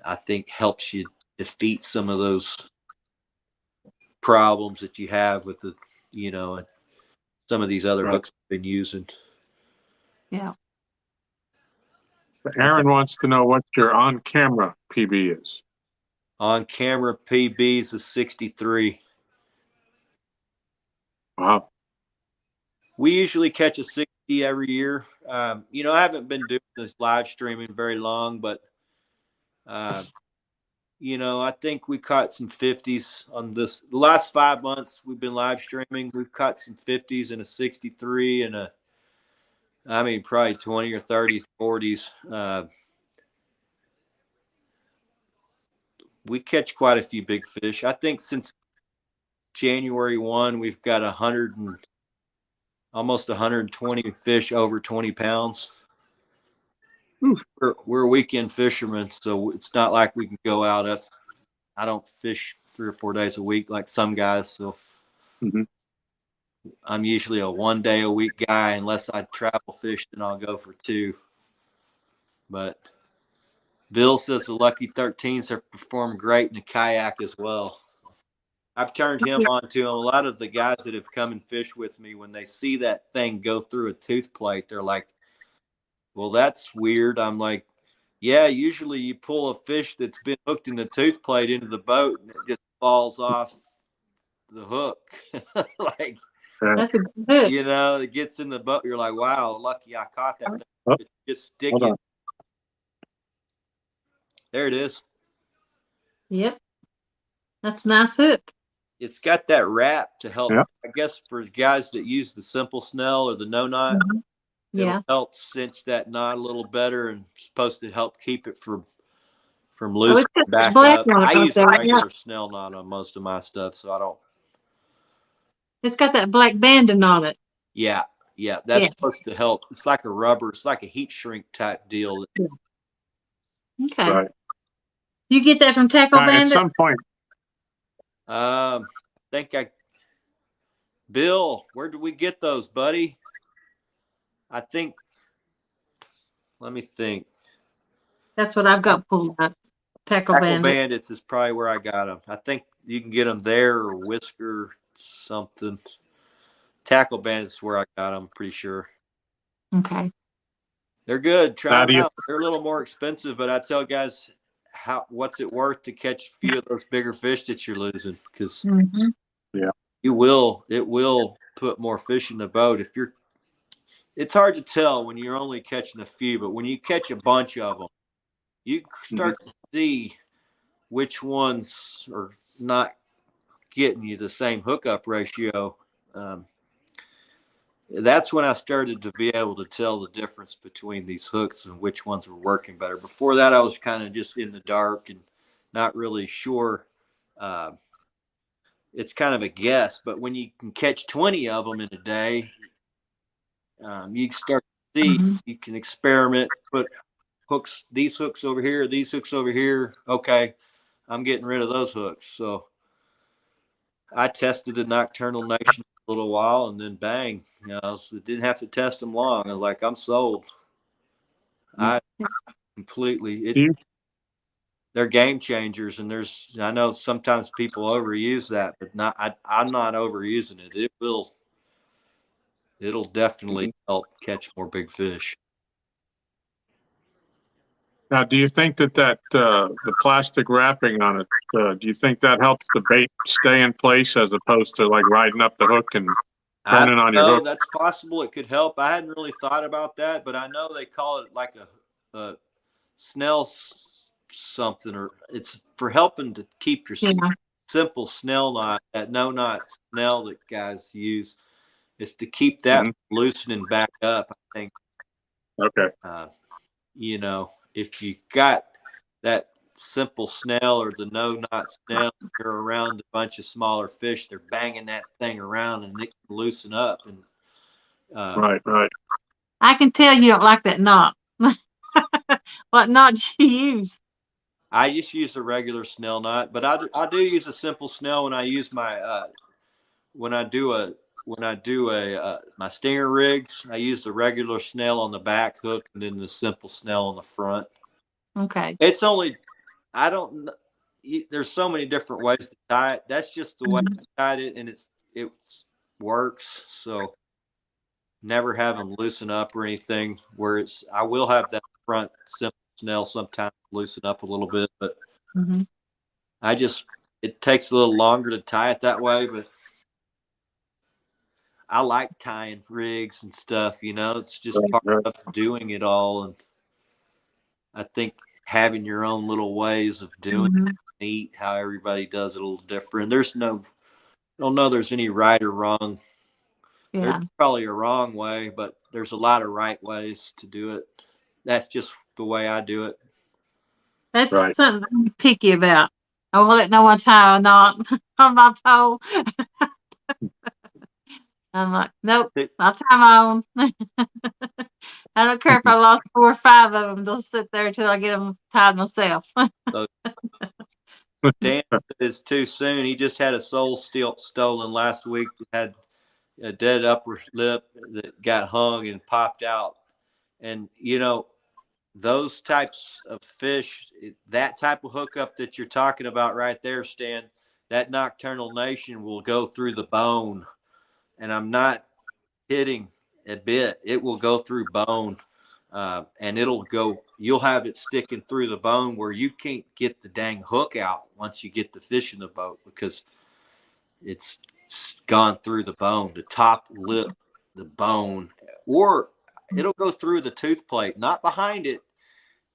I think helps you defeat some of those problems that you have with the, some of these other hooks I've been using. Yeah. Aaron wants to know what your on-camera PB is. On-camera PB is a 63. Wow. We usually catch a 60 every year. I haven't been doing this live streaming very long, but, I think we caught some 50s on this. The last 5 months we've been live streaming. We've caught some 50s and a 63 and probably 20 or 30, 40s. We catch quite a few big fish. I think since January 1, we've got almost 120 fish over 20 pounds. We're weekend fishermen, so it's not like we can go out I don't fish 3 or 4 days a week like some guys, so I'm usually a 1 day a week guy. Unless I travel fish, then I'll go for 2. But Bill says the Lucky 13s have performed great in the kayak as well. I've turned him on to him. A lot of the guys that have come and fished with me, when they see that thing go through a tooth plate, they're like, well, that's weird. I'm like, yeah, usually you pull a fish that's been hooked in the tooth plate into the boat and it just falls off the hook. Like, it gets in the boat. You're like, wow, lucky I caught that thing. It's just sticking. There it is. Yep. That's a nice hook. It's got that wrap to help, I guess, for guys that use the simple snell or the no knot. It'll help cinch that knot a little better and supposed to help keep it from loosening back up. I use a regular snell knot on most of my stuff, so I don't. It's got that black banding on it. Yeah. That's supposed to help. It's like a rubber. It's like a heat shrink type deal. Okay. Right. You get that from Tackle Bandit? At some point. Bill, where did we get those, buddy? I think, let me think. That's what I've got pulled up. Tackle Bandits is probably where I got them. I think you can get them there or Whisker something. Tackle Bandits is where I got them, pretty sure. Okay. They're good. Try them out. They're a little more expensive, but I tell guys, what's it worth to catch a few of those bigger fish that you're losing? Because it will put more fish in the boat. It's hard to tell when you're only catching a few, but when you catch a bunch of them, you start to see which ones are not getting you the same hookup ratio. That's when I started to be able to tell the difference between these hooks and which ones were working better. Before that, I was kind of just in the dark and not really sure. It's kind of a guess, but when you can catch 20 of them in a day, you start to see, Mm-hmm. you can experiment, put hooks, these hooks over here, these hooks over here. Okay, I'm getting rid of those hooks. So I tested the Nocturnal Nation for a little while, and then bang, so didn't have to test them long. I was like, I'm sold. I completely they're game changers, and I know sometimes people overuse that, but I'm not overusing it. It'll definitely help catch more big fish. Now, do you think that the plastic wrapping on it, do you think that helps the bait stay in place as opposed to like riding up the hook and turning on your hook? That's possible. It could help. I hadn't really thought about that, but I know they call it like a Snell something, or it's for helping to keep your simple Snell knot, that no knot Snell that guys use. It's to keep that loosening back up, I think. Okay. If you got that simple Snell or the no knot Snell, you're around a bunch of smaller fish, they're banging that thing around and it can loosen up. And right. I can tell you don't like that knot. What knot do you use? I just use a regular Snell knot, but I do use a simple Snell when I use my when I do my stinger rigs. I use the regular Snell on the back hook and then the simple Snell on the front. Okay. It's only there's so many different ways to tie it. That's just the way I tied it, and it works. So never have them loosen up or anything. Where I will have that front simple Snell sometimes loosen up a little bit, but it takes a little longer to tie it that way. But I like tying rigs and stuff. It's just part of doing it all, and I think having your own little ways of doing it neat, how everybody does it a little different. I don't know there's any right or wrong. Yeah. There's probably a wrong way, but there's a lot of right ways to do it. That's just the way I do it. That's something I'm picky about. I won't let no one tie a knot on my pole. I'm like, nope, I'll tie my own. I don't care if I lost 4 or 5 of them. They'll sit there until I get them tied myself. So, Dan is too soon. He just had a sole stolen last week. Had a dead upper lip that got hung and popped out. And, those types of fish, that type of hookup that you're talking about right there, Stan, that Nocturnal Nation will go through the bone. And I'm not hitting a bit. It will go through bone. And you'll have it sticking through the bone where you can't get the dang hook out once you get the fish in the boat, because it's gone through the bone, the top lip, the bone, or it'll go through the tooth plate, not behind it.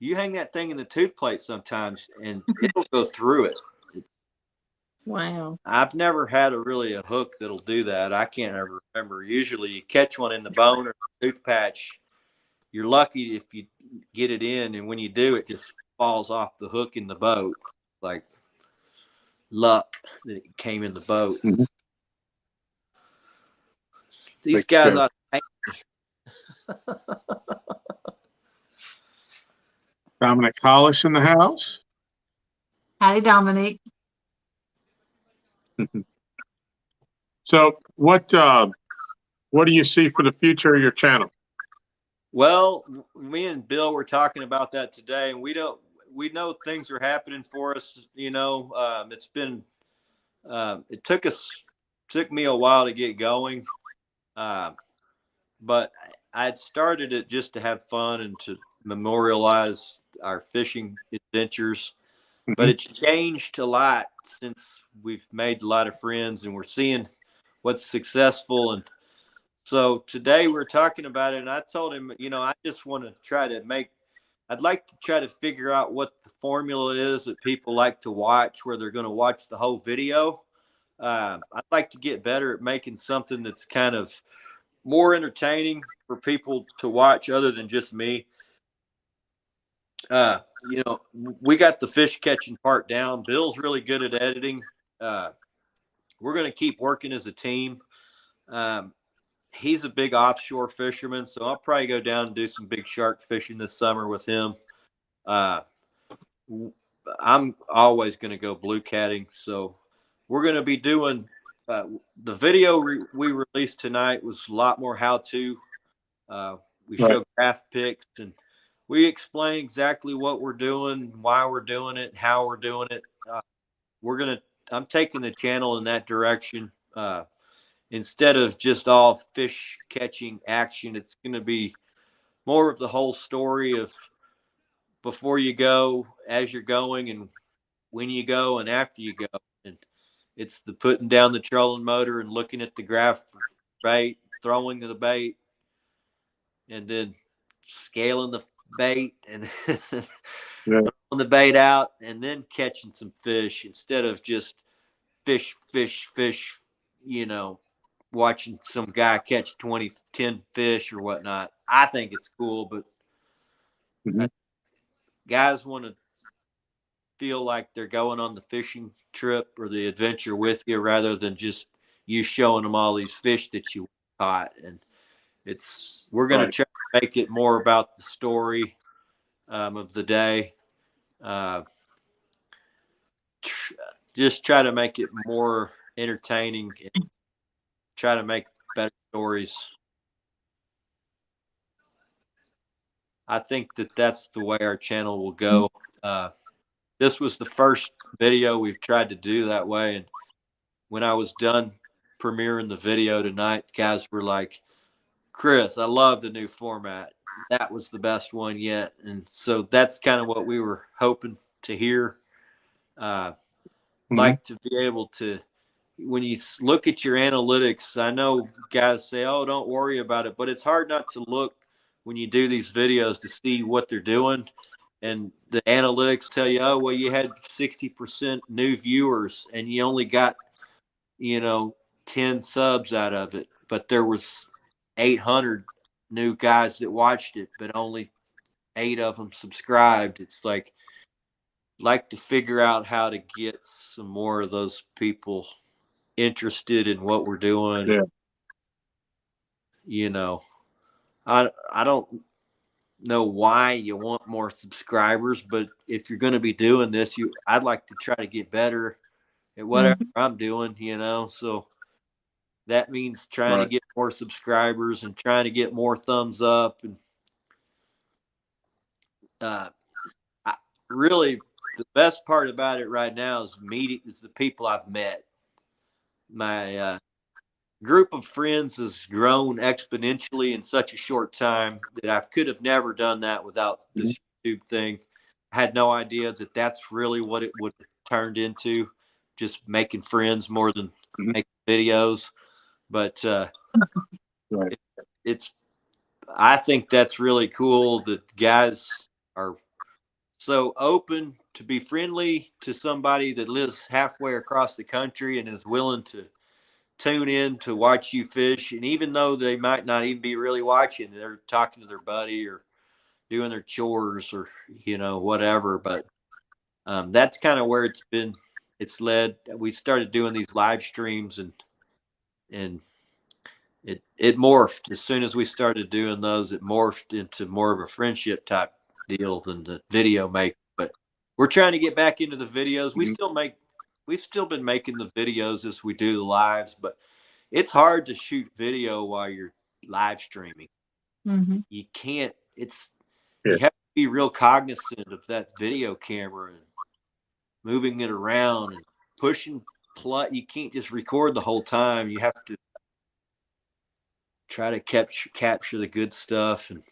You hang that thing in the tooth plate sometimes and it'll go through it. Wow. I've never had a hook that'll do that. I can't ever remember. Usually you catch one in the bone or the tooth patch. You're lucky if you get it in, and when you do, it just falls off the hook in the boat. Like luck that it came in the boat. These guys ought to Dominic Hollis in the house. Howdy, Dominic. So what do you see for the future of your channel? Well, me and Bill were talking about that today, and we know things are happening for us. It's been it took me a while to get going, but I'd started it just to have fun and to memorialize our fishing adventures. But it's changed a lot since we've made a lot of friends and we're seeing what's successful. And so today we're talking about it, and I told him, I just want to I'd like to try to figure out what the formula is that people like to watch, where they're going to watch the whole video. I'd like to get better at making something that's kind of more entertaining for people to watch other than just me. We got the fish catching part down. Bill's really good at editing. We're going to keep working as a team. he's a big offshore fisherman, so I'll probably go down and do some big shark fishing this summer with him. I'm always going to go blue catting, so we're going to be doing the video we released tonight was a lot more how-to. We show graph pics, and we explain exactly what we're doing, why we're doing it, how we're doing it. I'm taking the channel in that direction. Instead of just all fish catching action, it's going to be more of the whole story of before you go, as you're going, and when you go, and after you go. And it's the putting down the trolling motor and looking at the graph for bait, throwing the bait, and then scaling the bait and throwing the bait out, and then catching some fish instead of just fish, watching some guy catch 10 fish or whatnot. I think it's cool, but guys want to feel like they're going on the fishing trip or the adventure with you rather than just you showing them all these fish that you caught. And we're going to try to make it more about the story of the day. Just try to make it more entertaining and try to make better stories. I think that's the way our channel will go. This was the first video we've tried to do that way. And when I was done premiering the video tonight, guys were like, Chris, I love the new format. That was the best one yet. And so that's kind of what we were hoping to hear. Like to be able to, when you look at your analytics, I know guys say, oh, don't worry about it, but it's hard not to look when you do these videos to see what they're doing. And the analytics tell you, oh, well, you had 60% new viewers and you only got, 10 subs out of it. But there was 800 new guys that watched it, but only 8 of them subscribed. It's like to figure out how to get some more of those people interested in what we're doing. Yeah. I don't know why you want more subscribers, but if you're going to be doing this, I'd like to try to get better at whatever I'm doing, so that means trying to get more subscribers and trying to get more thumbs up. And really the best part about it right now is the people I've met. My group of friends has grown exponentially in such a short time that I could have never done that without this YouTube thing. I had no idea that that's really what it would have turned into, just making friends more than making videos. But I think that's really cool that guys are so open to be friendly to somebody that lives halfway across the country and is willing to tune in to watch you fish. And even though they might not even be really watching, they're talking to their buddy or doing their chores or, whatever. But that's kind of where it's led. We started doing these live streams and it morphed. As soon as we started doing those, it morphed into more of a friendship type deal than the video make. But we're trying to get back into the videos. We've still been making the videos as we do the lives, but it's hard to shoot video while you're live streaming. You can't, you have to be real cognizant of that video camera and moving it around and pushing play. You can't just record the whole time. You have to try to capture the good stuff. And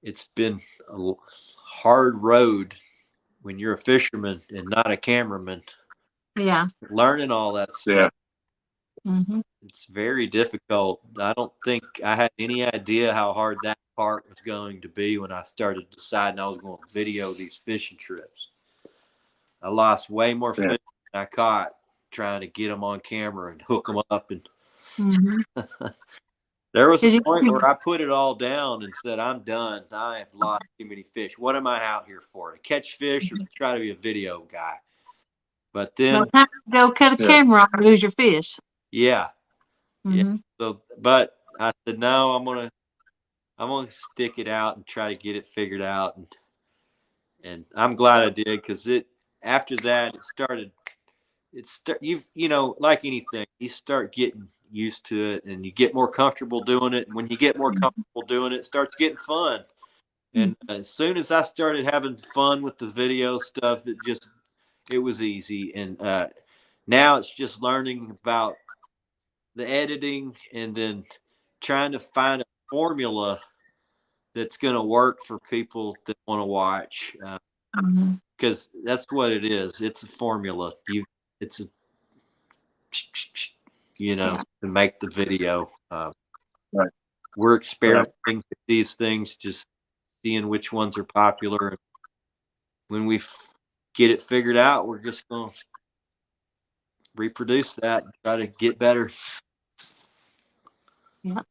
it's been a hard road when you're a fisherman and not a cameraman. Yeah. Learning all that stuff. It's very difficult. I don't think I had any idea how hard that part was going to be when I started deciding I was going to video these fishing trips. I lost way more fish than I caught trying to get them on camera and hook them up. And there was a point where I put it all down and said, I'm done. I have lost too many fish. What am I out here for? To catch fish or to try to be a video guy? But then go cut a camera off and lose your fish. Yeah. Mm-hmm. So, but I said, no, I'm gonna stick it out and try to get it figured out, and I'm glad I did, because after that you know, like anything, you start getting used to it and you get more comfortable doing it, and when you get more comfortable doing it, it starts getting fun. And as soon as I started having fun with the video stuff, it was easy. And now it's just learning about the editing, and then trying to find a formula that's going to work for people that want to watch, because that's what it is. It's a formula. It's a, to make the video. Right. We're experimenting with these things, just seeing which ones are popular. When we get it figured out, we're just going to reproduce that and try to get better. Yeah.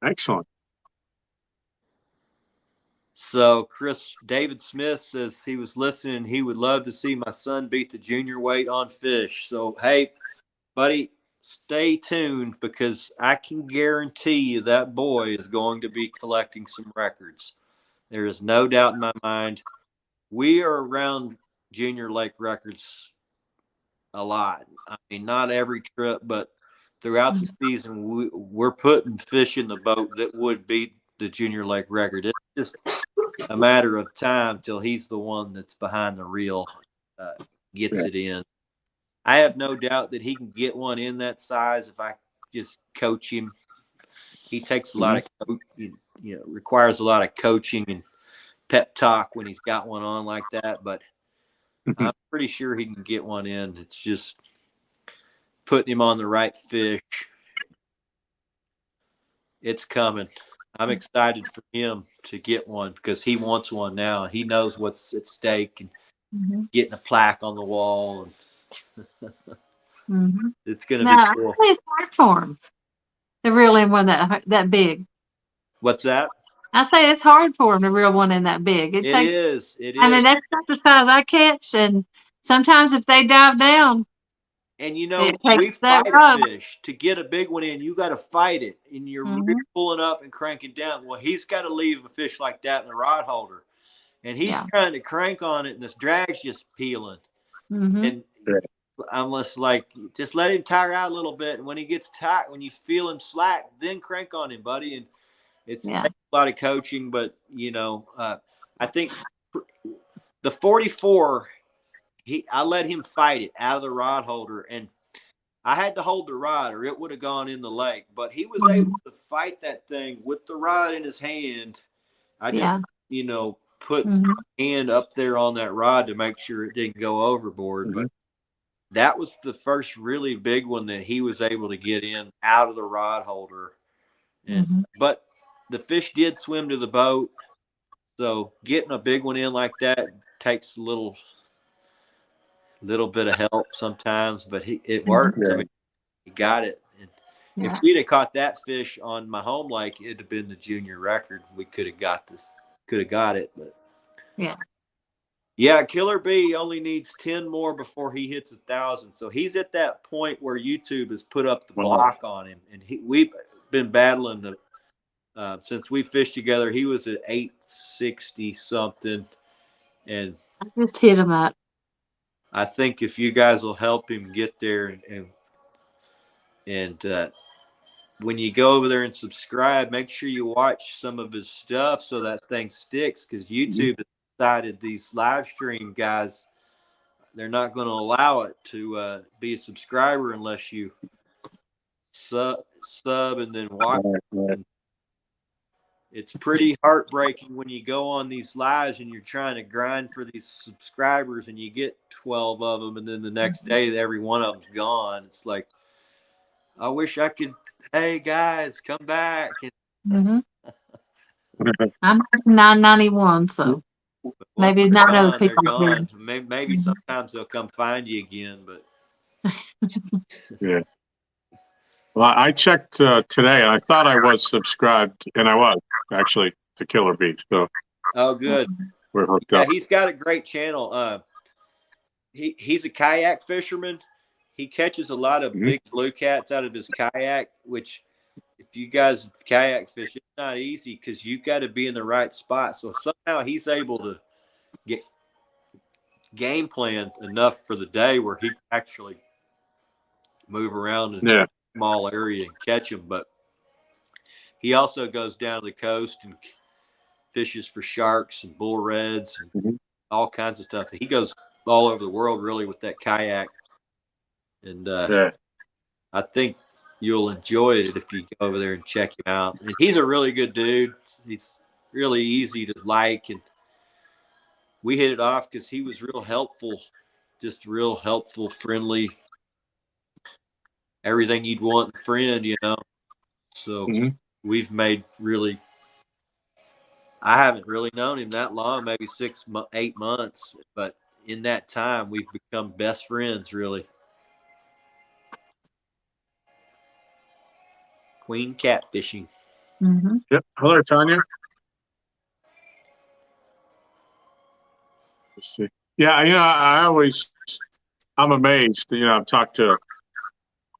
Excellent. So David Smith says he was listening. He would love to see my son beat the junior weight on fish. So, hey, buddy, stay tuned, because I can guarantee you that boy is going to be collecting some records. There is no doubt in my mind. We are around junior lake records a lot. I mean, not every trip, but throughout the season, we're putting fish in the boat that would beat the junior lake record. It's just a matter of time till he's the one that's behind the reel, gets it in. I have no doubt that he can get one in that size if I just coach him. He takes a lot of requires a lot of coaching and pep talk when he's got one on like that, but I'm pretty sure he can get one in. It's just putting him on the right fish. It's coming. I'm excited for him to get one, because he wants one now. He knows what's at stake, and getting a plaque on the wall. And it's going to be cool. It's hard for him to reel in one that big. What's that? I say it's hard for him to reel one in that big. It is. I mean, that's not the size I catch, and sometimes if they dive down. And we fight a fish to get a big one in. You got to fight it, and you're pulling up and cranking down. Well, he's got to leave a fish like that in the rod holder, and he's trying to crank on it, and this drag's just peeling. And I'm just let him tire out a little bit, and when he gets tight, when you feel him slack, then crank on him, buddy. And it takes a lot of coaching, but I think the 44. I let him fight it out of the rod holder, and I had to hold the rod or it would have gone in the lake. But he was able to fight that thing with the rod in his hand. I just, put my hand up there on that rod to make sure it didn't go overboard. But that was the first really big one that he was able to get in out of the rod holder. And but the fish did swim to the boat, so getting a big one in like that takes a little bit of help sometimes, but it worked. I mean, he got it. And if we'd have caught that fish on my home lake, it'd have been the junior record. We could have got it. But Killer B only needs 10 more before he hits 1,000. So he's at that point where YouTube has put up the block on him, and we've been battling since we fished together. He was at 860 something, and I just hit him up. I think if you guys will help him get there, and when you go over there and subscribe, make sure you watch some of his stuff so that thing sticks, because YouTube has decided these live stream guys, they're not going to allow it to be a subscriber unless you sub and then watch. And it's pretty heartbreaking when you go on these lives and you're trying to grind for these subscribers and you get 12 of them, and then the next day every one of them's gone. It's like, I wish I could, hey guys, come back. I'm at 991, so maybe not other people. They're gone. Maybe sometimes they'll come find you again, but Well, I checked today. I thought I was subscribed, and I was actually to Killer B. So, good. We're hooked up. He's got a great channel. He's a kayak fisherman, he catches a lot of big blue cats out of his kayak, which if you guys kayak fish, it's not easy because you've got to be in the right spot. So somehow he's able to get game plan enough for the day where he can actually move around in a small area and catch them. But he also goes down to the coast and fishes for sharks and bull reds and all kinds of stuff. He goes all over the world really with that kayak. And I think you'll enjoy it if you go over there and check him out. And he's a really good dude. He's really easy to like. And we hit it off because he was real helpful, just real helpful, friendly, everything you'd want in a friend, you know. So we've made really, I haven't really known him that long, maybe 8 months. But in that time, we've become best friends, really. Queen catfishing. Yep. Hello, Tanya. Let's see. Yeah, you know, I'm amazed. You know, I've talked to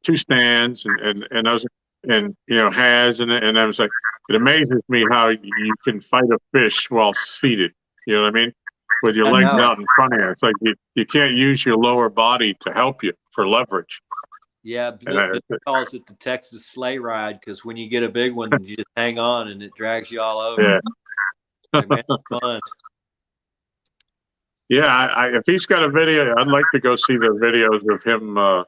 2 stands and those, and you know, and I was like, it amazes me how you can fight a fish while seated. You know what I mean? With your legs out in front of you. It's like you can't use your lower body to help you for leverage. Yeah, Bill calls it the Texas sleigh ride because when you get a big one, you just hang on and it drags you all over. Yeah. Like, man, it's fun. Yeah, if he's got a video, I'd like to go see the videos of him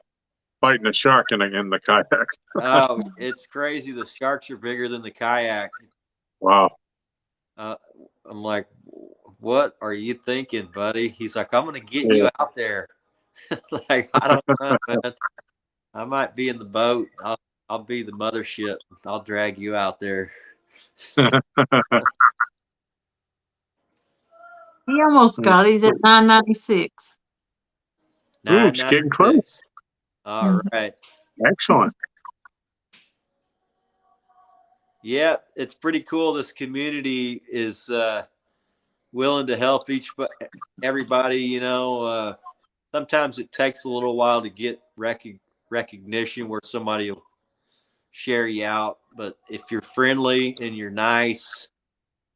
fighting a shark in the kayak. Oh, it's crazy. The sharks are bigger than the kayak. Wow. I'm like, what are you thinking, buddy? He's like, I'm going to get you out there. Like, I don't know, man. I might be in the boat. I'll be the mothership. I'll drag you out there. He almost got. He's at 996. Ooh, it's getting close. All right. Excellent. Yeah, it's pretty cool. This community is willing to help everybody. You know, sometimes it takes a little while to get recognition where somebody will share you out. But if you're friendly and you're nice,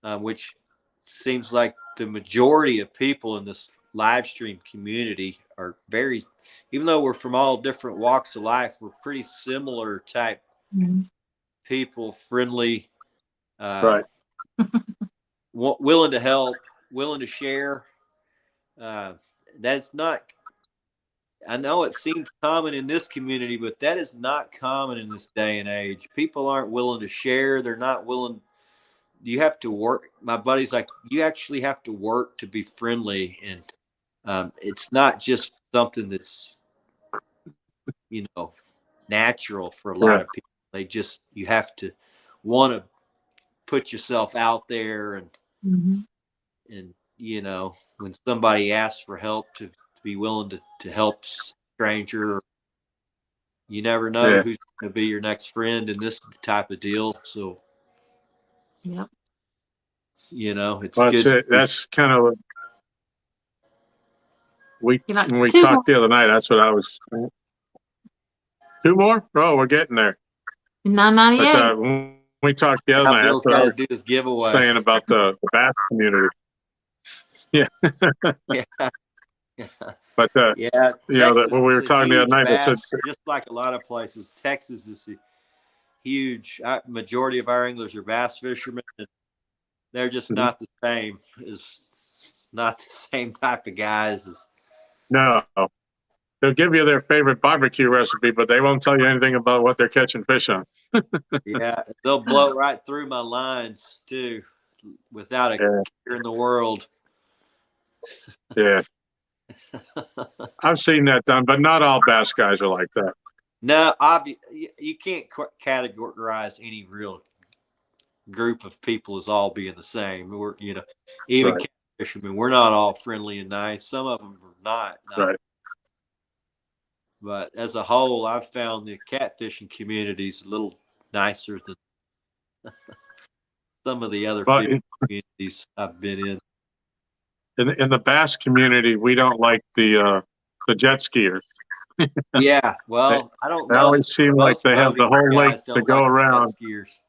which seems like the majority of people in this live stream community are very, even though we're from all different walks of life, we're pretty similar type people, friendly, right. willing to help, willing to share. That's not, I know it seems common in this community, but that is not common in this day and age. People aren't willing to share. They're not willing. You have to work. My buddy's like, you actually have to work to be friendly. And it's not just something that's, you know, natural for a lot of people. You have to want to put yourself out there and, you know, when somebody asks for help to be willing to help stranger. You never know who's going to be your next friend in this type of deal. So, you know, it's good. That's kind of when we talked the other night. That's what I was. 2 more? Oh, we're getting there. 998. When we talked the other night, Bill's got to do this giveaway. Saying about the bass community. Yeah. But you know, that when we were talking the other night, bass, just like a lot of places, Texas is a huge. Majority of our anglers are bass fishermen. And they're just not the same. It's not the same type of guys. No, they'll give you their favorite barbecue recipe, but they won't tell you anything about what they're catching fish on. Yeah, they'll blow right through my lines too, without a care in the world. Yeah. I've seen that done, but not all bass guys are like that. No, you can't categorize any real group of people as all being the same. We're, you know, even fishermen, we're not all friendly and nice. Some of them are not. Right. But as a whole, I've found the catfishing communities a little nicer than some of the other communities I've been in. In the bass community, we don't like the jet skiers. Yeah, well, I don't They know. always seem like Most they have the boating whole lake guys to don't go like jet around. skiers.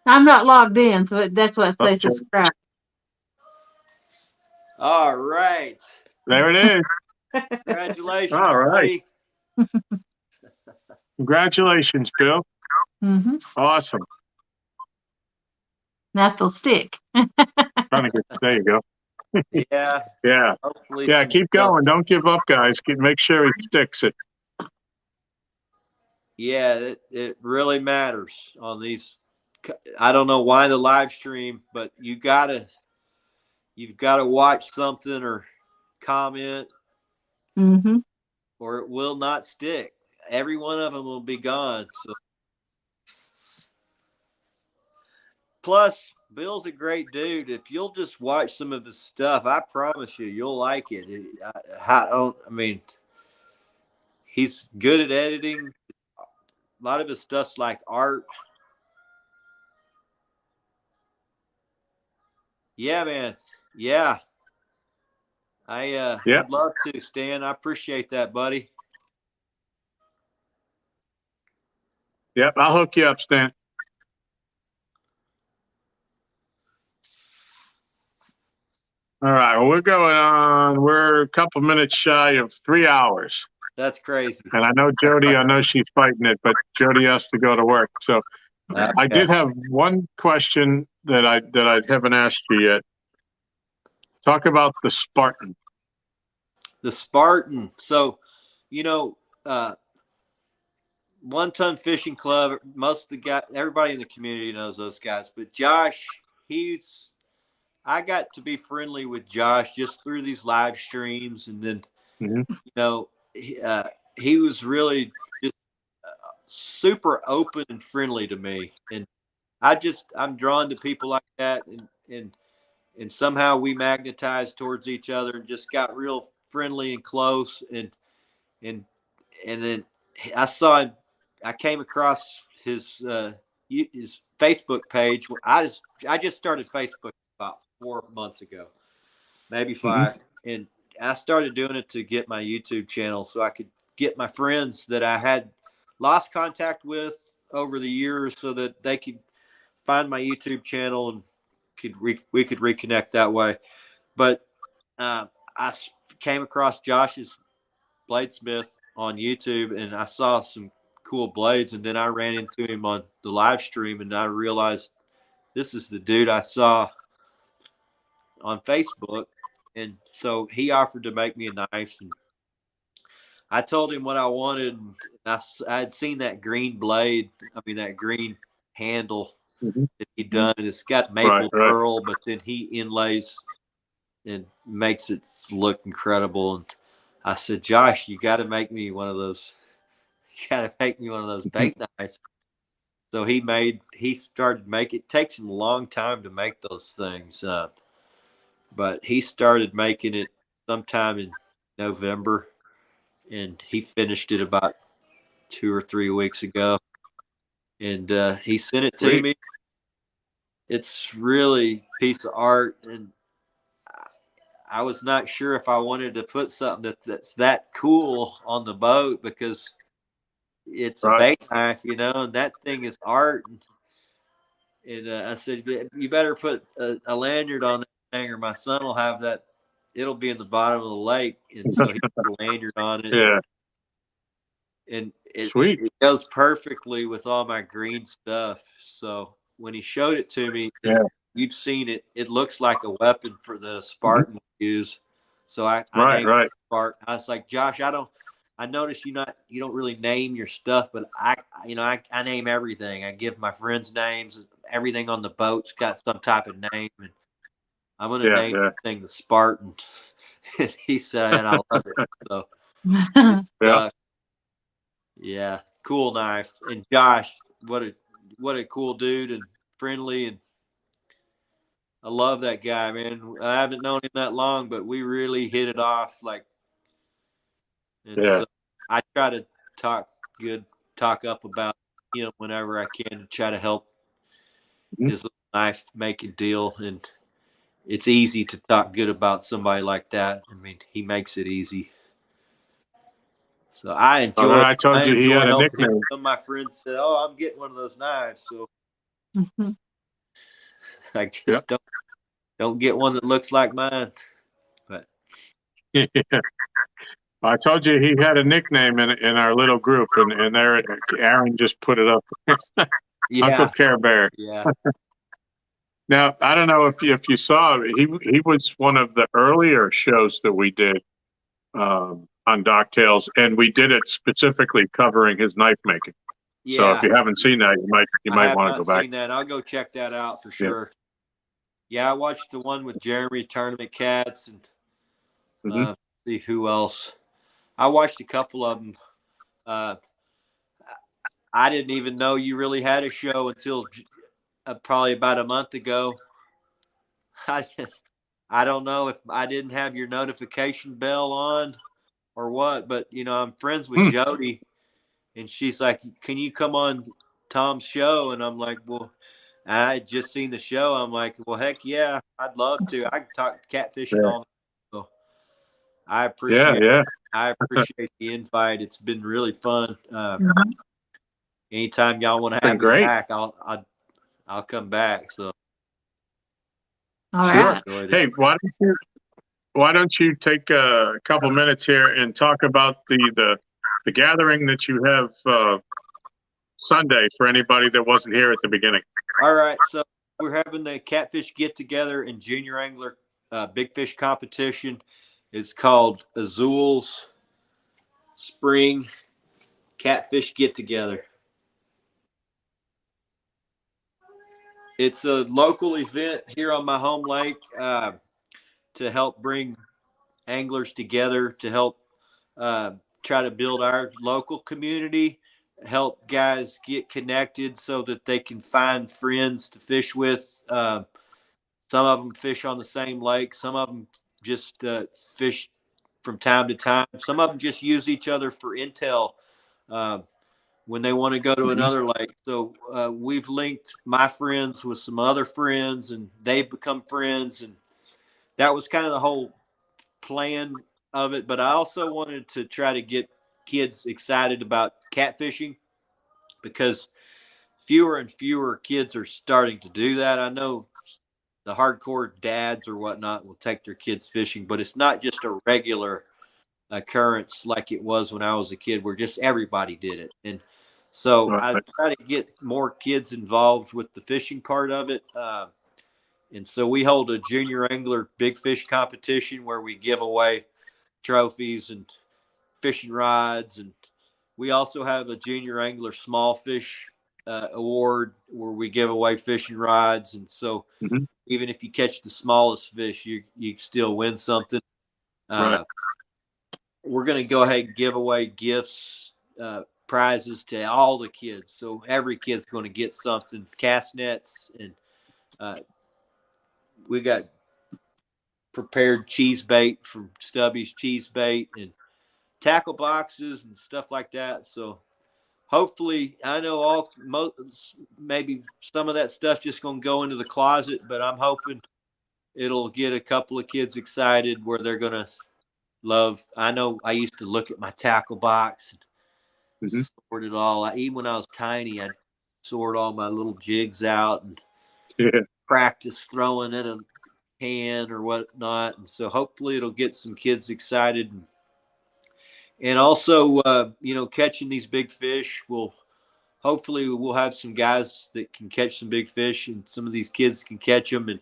I'm not logged in, so that's why it says Okay. subscribe. All right. There it is. Congratulations, All right. buddy. Congratulations, Bill. Mm-hmm. Awesome. Now they'll stick. Trying to get, there you go. Yeah. Yeah. Hopefully Yeah, some keep stuff. going. Don't give up, guys. Make sure he sticks it. Yeah, it really matters on these. I don't know why the live stream, but you've got to watch something or comment, Mm-hmm. or it will not stick. Every one of them will be gone. So, plus, Bill's a great dude. If you'll just watch some of his stuff, I promise you'll like it. I mean, he's good at editing. A lot of his stuff's like art. Yeah, man. Yeah. Yep. I'd love to, Stan. I appreciate that, buddy. Yep, I'll hook you up, Stan. All right, well, we're going on. We're a couple minutes shy of 3 hours. That's crazy. And I know Jody, I know she's fighting it, but Jody has to go to work. So Okay. I did have one question that I haven't asked you yet. Talk about the Spartan. The Spartan. So, One Ton Fishing Club, most of the guys, everybody in the community knows those guys. But Josh, I got to be friendly with Josh just through these live streams. And then, he was really just super open and friendly to me. And I'm drawn to people like that. And somehow we magnetized towards each other and just got real friendly and close. And then I came across his Facebook page. I just started Facebook about 4 months ago, maybe 5. Mm-hmm. And I started doing it to get my YouTube channel so I could get my friends that I had lost contact with over the years so that they could find my YouTube channel and we could reconnect that way. But I came across Josh's Bladesmith on YouTube and I saw some cool blades, and then I ran into him on the live stream and I realized this is the dude I saw on Facebook. And so he offered to make me a knife, and I told him what I wanted. And I had seen that green blade, that green handle that he done, and it's got maple pearl, but then he inlays and makes it look incredible. And I said, Josh, you got to make me one of those. You got to make me one of those bait knives. So he started making. It takes him a long time to make those things up, but he started making it sometime in November, and he finished it about 2 or 3 weeks ago. And he sent it to me. It's really a piece of art, and I was not sure if I wanted to put something that's that cool on the boat because it's a bait knife, and that thing is art. And I said, you better put a lanyard on that thing or my son will have that. It'll be in the bottom of the lake. And so he put a lanyard on it. Yeah. And it goes perfectly with all my green stuff. So when he showed it to me, you've seen it. It looks like a weapon for the Spartan use. So I named it Spartan. I was like, Josh, I noticed you don't really name your stuff, but I name everything. I give my friends names. Everything on the boat's got some type of name, and I'm going to name the thing the Spartan. And he said, and I love it. So, yeah, cool knife. And Josh, what a cool dude and friendly, and I love that guy, man. I haven't known him that long, but we really hit it off. So I try to talk up about him whenever I can to try to help his little knife making deal. And it's easy to talk good about somebody like that. He makes it easy. So I enjoy. I told you he had a nickname. Some of my friends said, "Oh, I'm getting one of those knives." So I just don't get one that looks like mine. But I told you he had a nickname in our little group, and there Aaron just put it up. Uncle Care Bear. Yeah. Now I don't know if you saw, he was one of the earlier shows that we did on Docktails, and we did it specifically covering his knife making. Yeah. So if you haven't seen that, you might want to go back. Seen that. I'll go check that out for sure. Yeah, I watched the one with Jeremy Tournament Cats and see who else. I watched a couple of them. I didn't even know you really had a show until probably about a month ago. I don't know if I didn't have your notification bell on or what, but I'm friends with Jody, and she's like, "Can you come on Tom's show?" And I'm like, "Well, I had just seen the show." I'm like, "Well, heck yeah, I'd love to. I can talk catfishing all night." So I appreciate I appreciate the invite. It's been really fun. Anytime y'all want to have me back, I'll come back. So all right. Hey, why don't you take a couple minutes here and talk about the gathering that you have Sunday for anybody that wasn't here at the beginning? All right, so we're having the catfish get together and junior angler big fish competition. It's called Azul's Spring Catfish Get Together. It's a local event here on my home lake to help bring anglers together, to help try to build our local community, help guys get connected so that they can find friends to fish with. Some of them fish on the same lake. Some of them just fish from time to time. Some of them just use each other for intel when they want to go to another lake. So we've linked my friends with some other friends, and they've become friends. And that was kind of the whole plan of it. But I also wanted to try to get kids excited about catfishing, because fewer and fewer kids are starting to do that. I know the hardcore dads or whatnot will take their kids fishing, but it's not just a regular occurrence like it was when I was a kid, where just everybody did it. And so I try to get more kids involved with the fishing part of it. And so we hold a junior angler big fish competition where we give away trophies and fishing rods. And we also have a junior angler small fish award where we give away fishing rods. And so even if you catch the smallest fish, you still win something. We're going to go ahead and give away gifts, prizes to all the kids. So every kid's going to get something, cast nets, and we got prepared cheese bait from Stubby's Cheese Bait and tackle boxes and stuff like that. So hopefully, I know maybe some of that stuff just going to go into the closet, but I'm hoping it'll get a couple of kids excited where they're going to love. I know I used to look at my tackle box and sort it all. Even when I was tiny, I'd sort all my little jigs out and practice throwing in a can or whatnot. And so hopefully it'll get some kids excited. And also, catching these big fish hopefully we'll have some guys that can catch some big fish, and some of these kids can catch them, and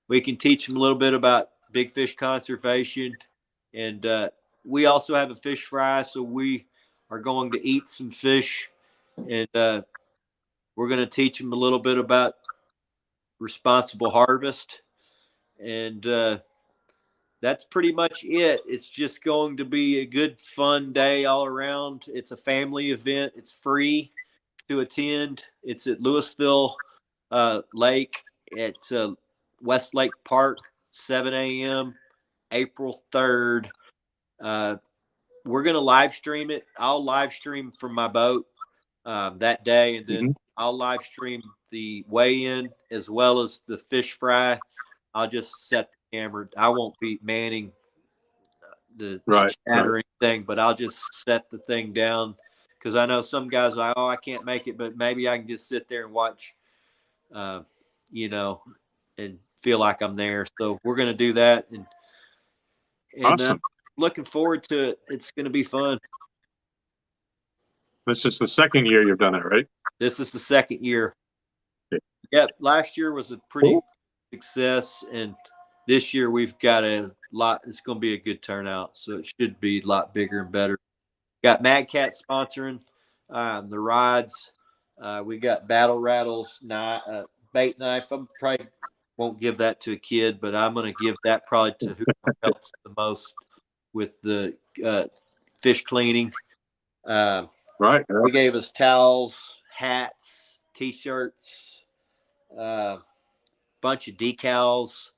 we can teach them a little bit about big fish conservation. And we also have a fish fry, so we are going to eat some fish, and we're going to teach them a little bit about responsible harvest. And that's pretty much it. It's just going to be a good, fun day all around. It's a family event. It's free to attend. It's at Louisville Lake at West Lake Park, 7 a.m., April 3rd. We're going to live stream it. I'll live stream from my boat that day, and then I'll live stream the weigh-in as well as the fish fry. I'll just set the camera. I won't be manning chattering thing, but I'll just set the thing down because I know some guys are like, oh, I can't make it, but maybe I can just sit there and watch, you know, and feel like I'm there. So we're going to do that. And awesome. Looking forward to it. It's going to be fun. This is the second year you've done it, right? This is the second year. Yeah. Yep. Last year was a pretty success, and this year we've got a lot. It's going to be a good turnout, so it should be a lot bigger and better. Got Mad Cat sponsoring the rides. We got Battle Rattles, bait knife. I probably won't give that to a kid, but I'm going to give that probably to whoever helps the most with the fish cleaning. Right. They gave us towels, hats, tshirts, bunch of decals,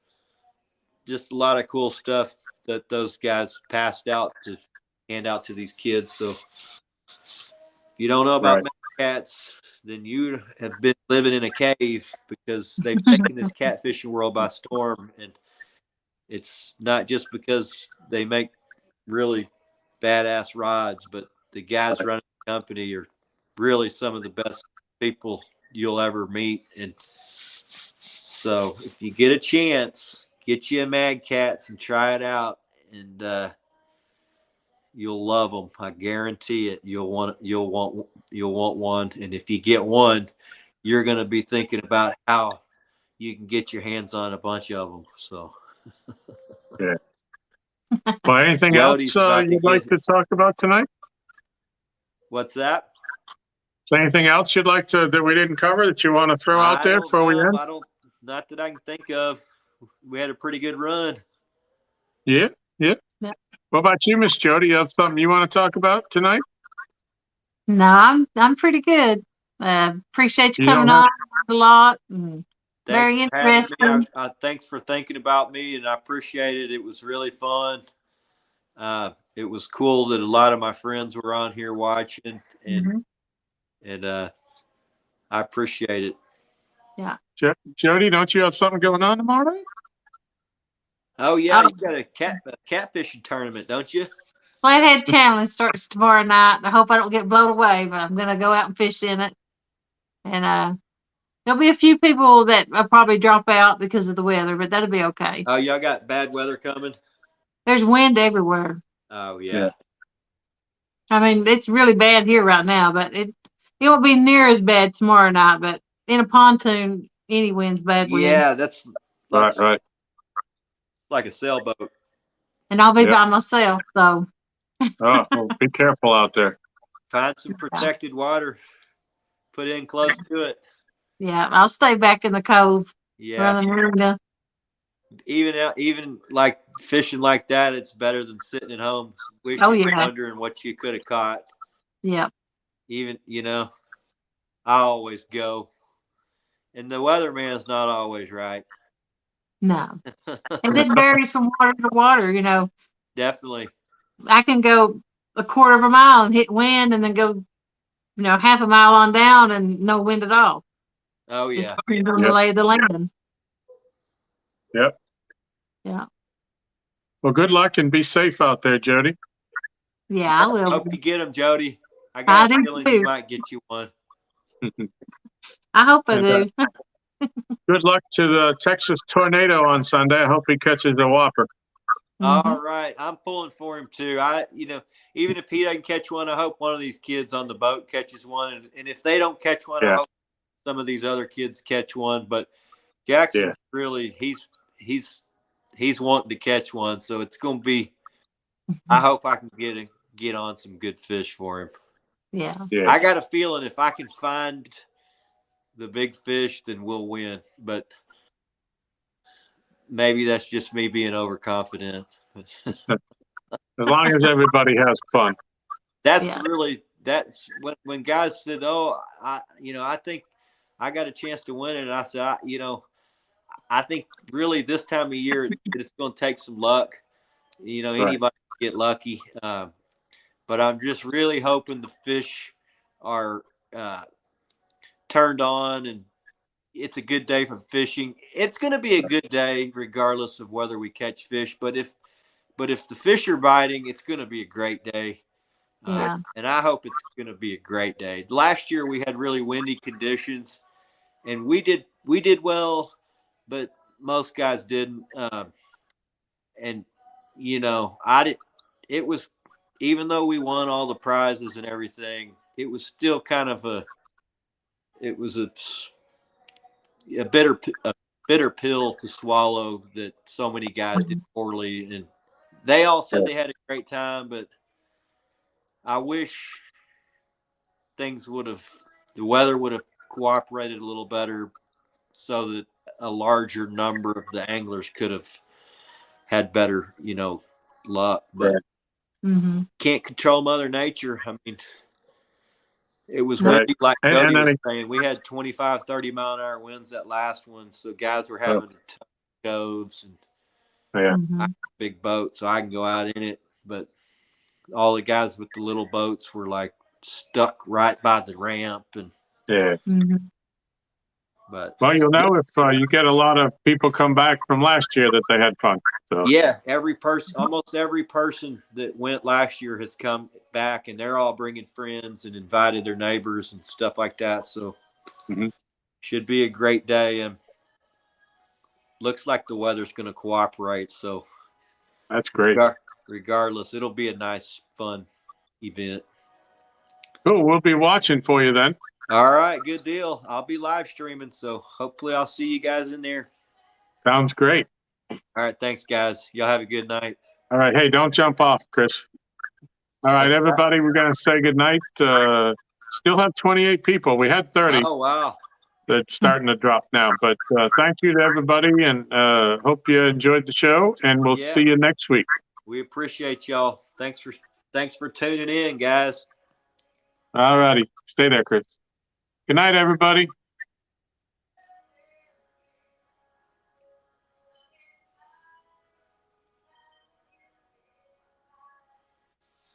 just a lot of cool stuff that those guys passed out to hand out to these kids. So if you don't know about Mad Cats, then you have been living in a cave because they've taken this catfishing world by storm. And it's not just because they make really badass rods, but the guys running the company are really some of the best people you'll ever meet. And so if you get a chance, get you a Mad Cats and try it out, and you'll love them. I guarantee it. You'll want one. And if you get one, you're going to be thinking about how you can get your hands on a bunch of them. So, yeah. Well, anything else you'd like to talk about tonight? What's that? Is there anything else you'd like to that we didn't cover that you want to throw out there before we end? Not that I can think of. We had a pretty good run. Yeah. What about you, Miss Jody? You have something you want to talk about tonight? No, I'm pretty good. Appreciate you coming on a lot. Very interesting. Thanks for thinking about me, and I appreciate it. It was really fun. It was cool that a lot of my friends were on here watching, and I appreciate it. Yeah. Jody, don't you have something going on tomorrow night? Oh yeah, you got a catfishing tournament, don't you? Flathead Challenge starts tomorrow night. I hope I don't get blown away, but I'm gonna go out and fish in it. And there'll be a few people that will probably drop out because of the weather, but that'll be okay. Oh, y'all got bad weather coming? There's wind everywhere. Oh yeah. I mean, it's really bad here right now, but it won't be near as bad tomorrow night. But in a pontoon, any wind's bad wind. Yeah, that's right. Like a sailboat. And I'll be by myself, so. Well, be careful out there. Find some protected water. Put in close to it. Yeah, I'll stay back in the cove. Yeah. Even like fishing like that, it's better than sitting at home wondering what you could have caught. Yeah. Even, I always go. And the weatherman's not always right. No. And it varies from water to water, Definitely. I can go a quarter of a mile and hit wind and then go, half a mile on down and no wind at all. Oh, yeah. Just depends on the lay of the land. Yep. Yeah. Well, good luck and be safe out there, Jody. Yeah, I will. Hope you get them, Jody. I got a feeling you might get you one. I hope I do. Good luck to the Texas Tornado on Sunday. I hope he catches a whopper. All right. I'm pulling for him too. Even if he doesn't catch one, I hope one of these kids on the boat catches one. And if they don't catch one, I hope some of these other kids catch one. But Jackson's really, he's wanting to catch one. So it's going to be, I hope I can get on some good fish for him. Yeah. I got a feeling if I can find the big fish, then we'll win. But maybe that's just me being overconfident. As long as everybody has fun. That's when guys said, "Oh, I think I got a chance to win it." And I said, I think really this time of year it's going to take some luck. Anybody can get lucky. But I'm just really hoping the fish are turned on and it's a good day for fishing. It's going to be a good day regardless of whether we catch fish. But if But if the fish are biting, it's going to be a great day. Yeah. And I hope it's going to be a great day. Last year we had really windy conditions, and we did well, but most guys didn't. And you know, it was, even though we won all the prizes and everything, it was still kind of a bitter pill to swallow that so many guys did poorly, and they all said they had a great time, but I wish the weather would have cooperated a little better so that a larger number of the anglers could have had better, luck. But can't control Mother Nature. I mean, it was windy, like Cody was saying. We had 25, 30-mile-an-hour winds that last one, so guys were having to tow coves, and I have a big boat, so I can go out in it. But all the guys with the little boats were like stuck right by the ramp, and but well, you'll know if you get a lot of people come back from last year that they had fun. So yeah, almost every person that went last year has come back, and they're all bringing friends and invited their neighbors and stuff like that. So should be a great day, and looks like the weather's going to cooperate. So that's great. Regardless, it'll be a nice, fun event. Cool. We'll be watching for you then. All right, good deal. I'll be live streaming, so hopefully I'll see you guys in there. Sounds great. All right, thanks, guys. Y'all have a good night. All right. Hey, don't jump off, Chris. All right, everybody, we're going to say good night. Still have 28 people. We had 30. Oh, wow. That's starting to drop now. But thank you to everybody, and hope you enjoyed the show, and we'll see you next week. We appreciate y'all. Thanks for tuning in, guys. All righty. Stay there, Chris. Good night, everybody.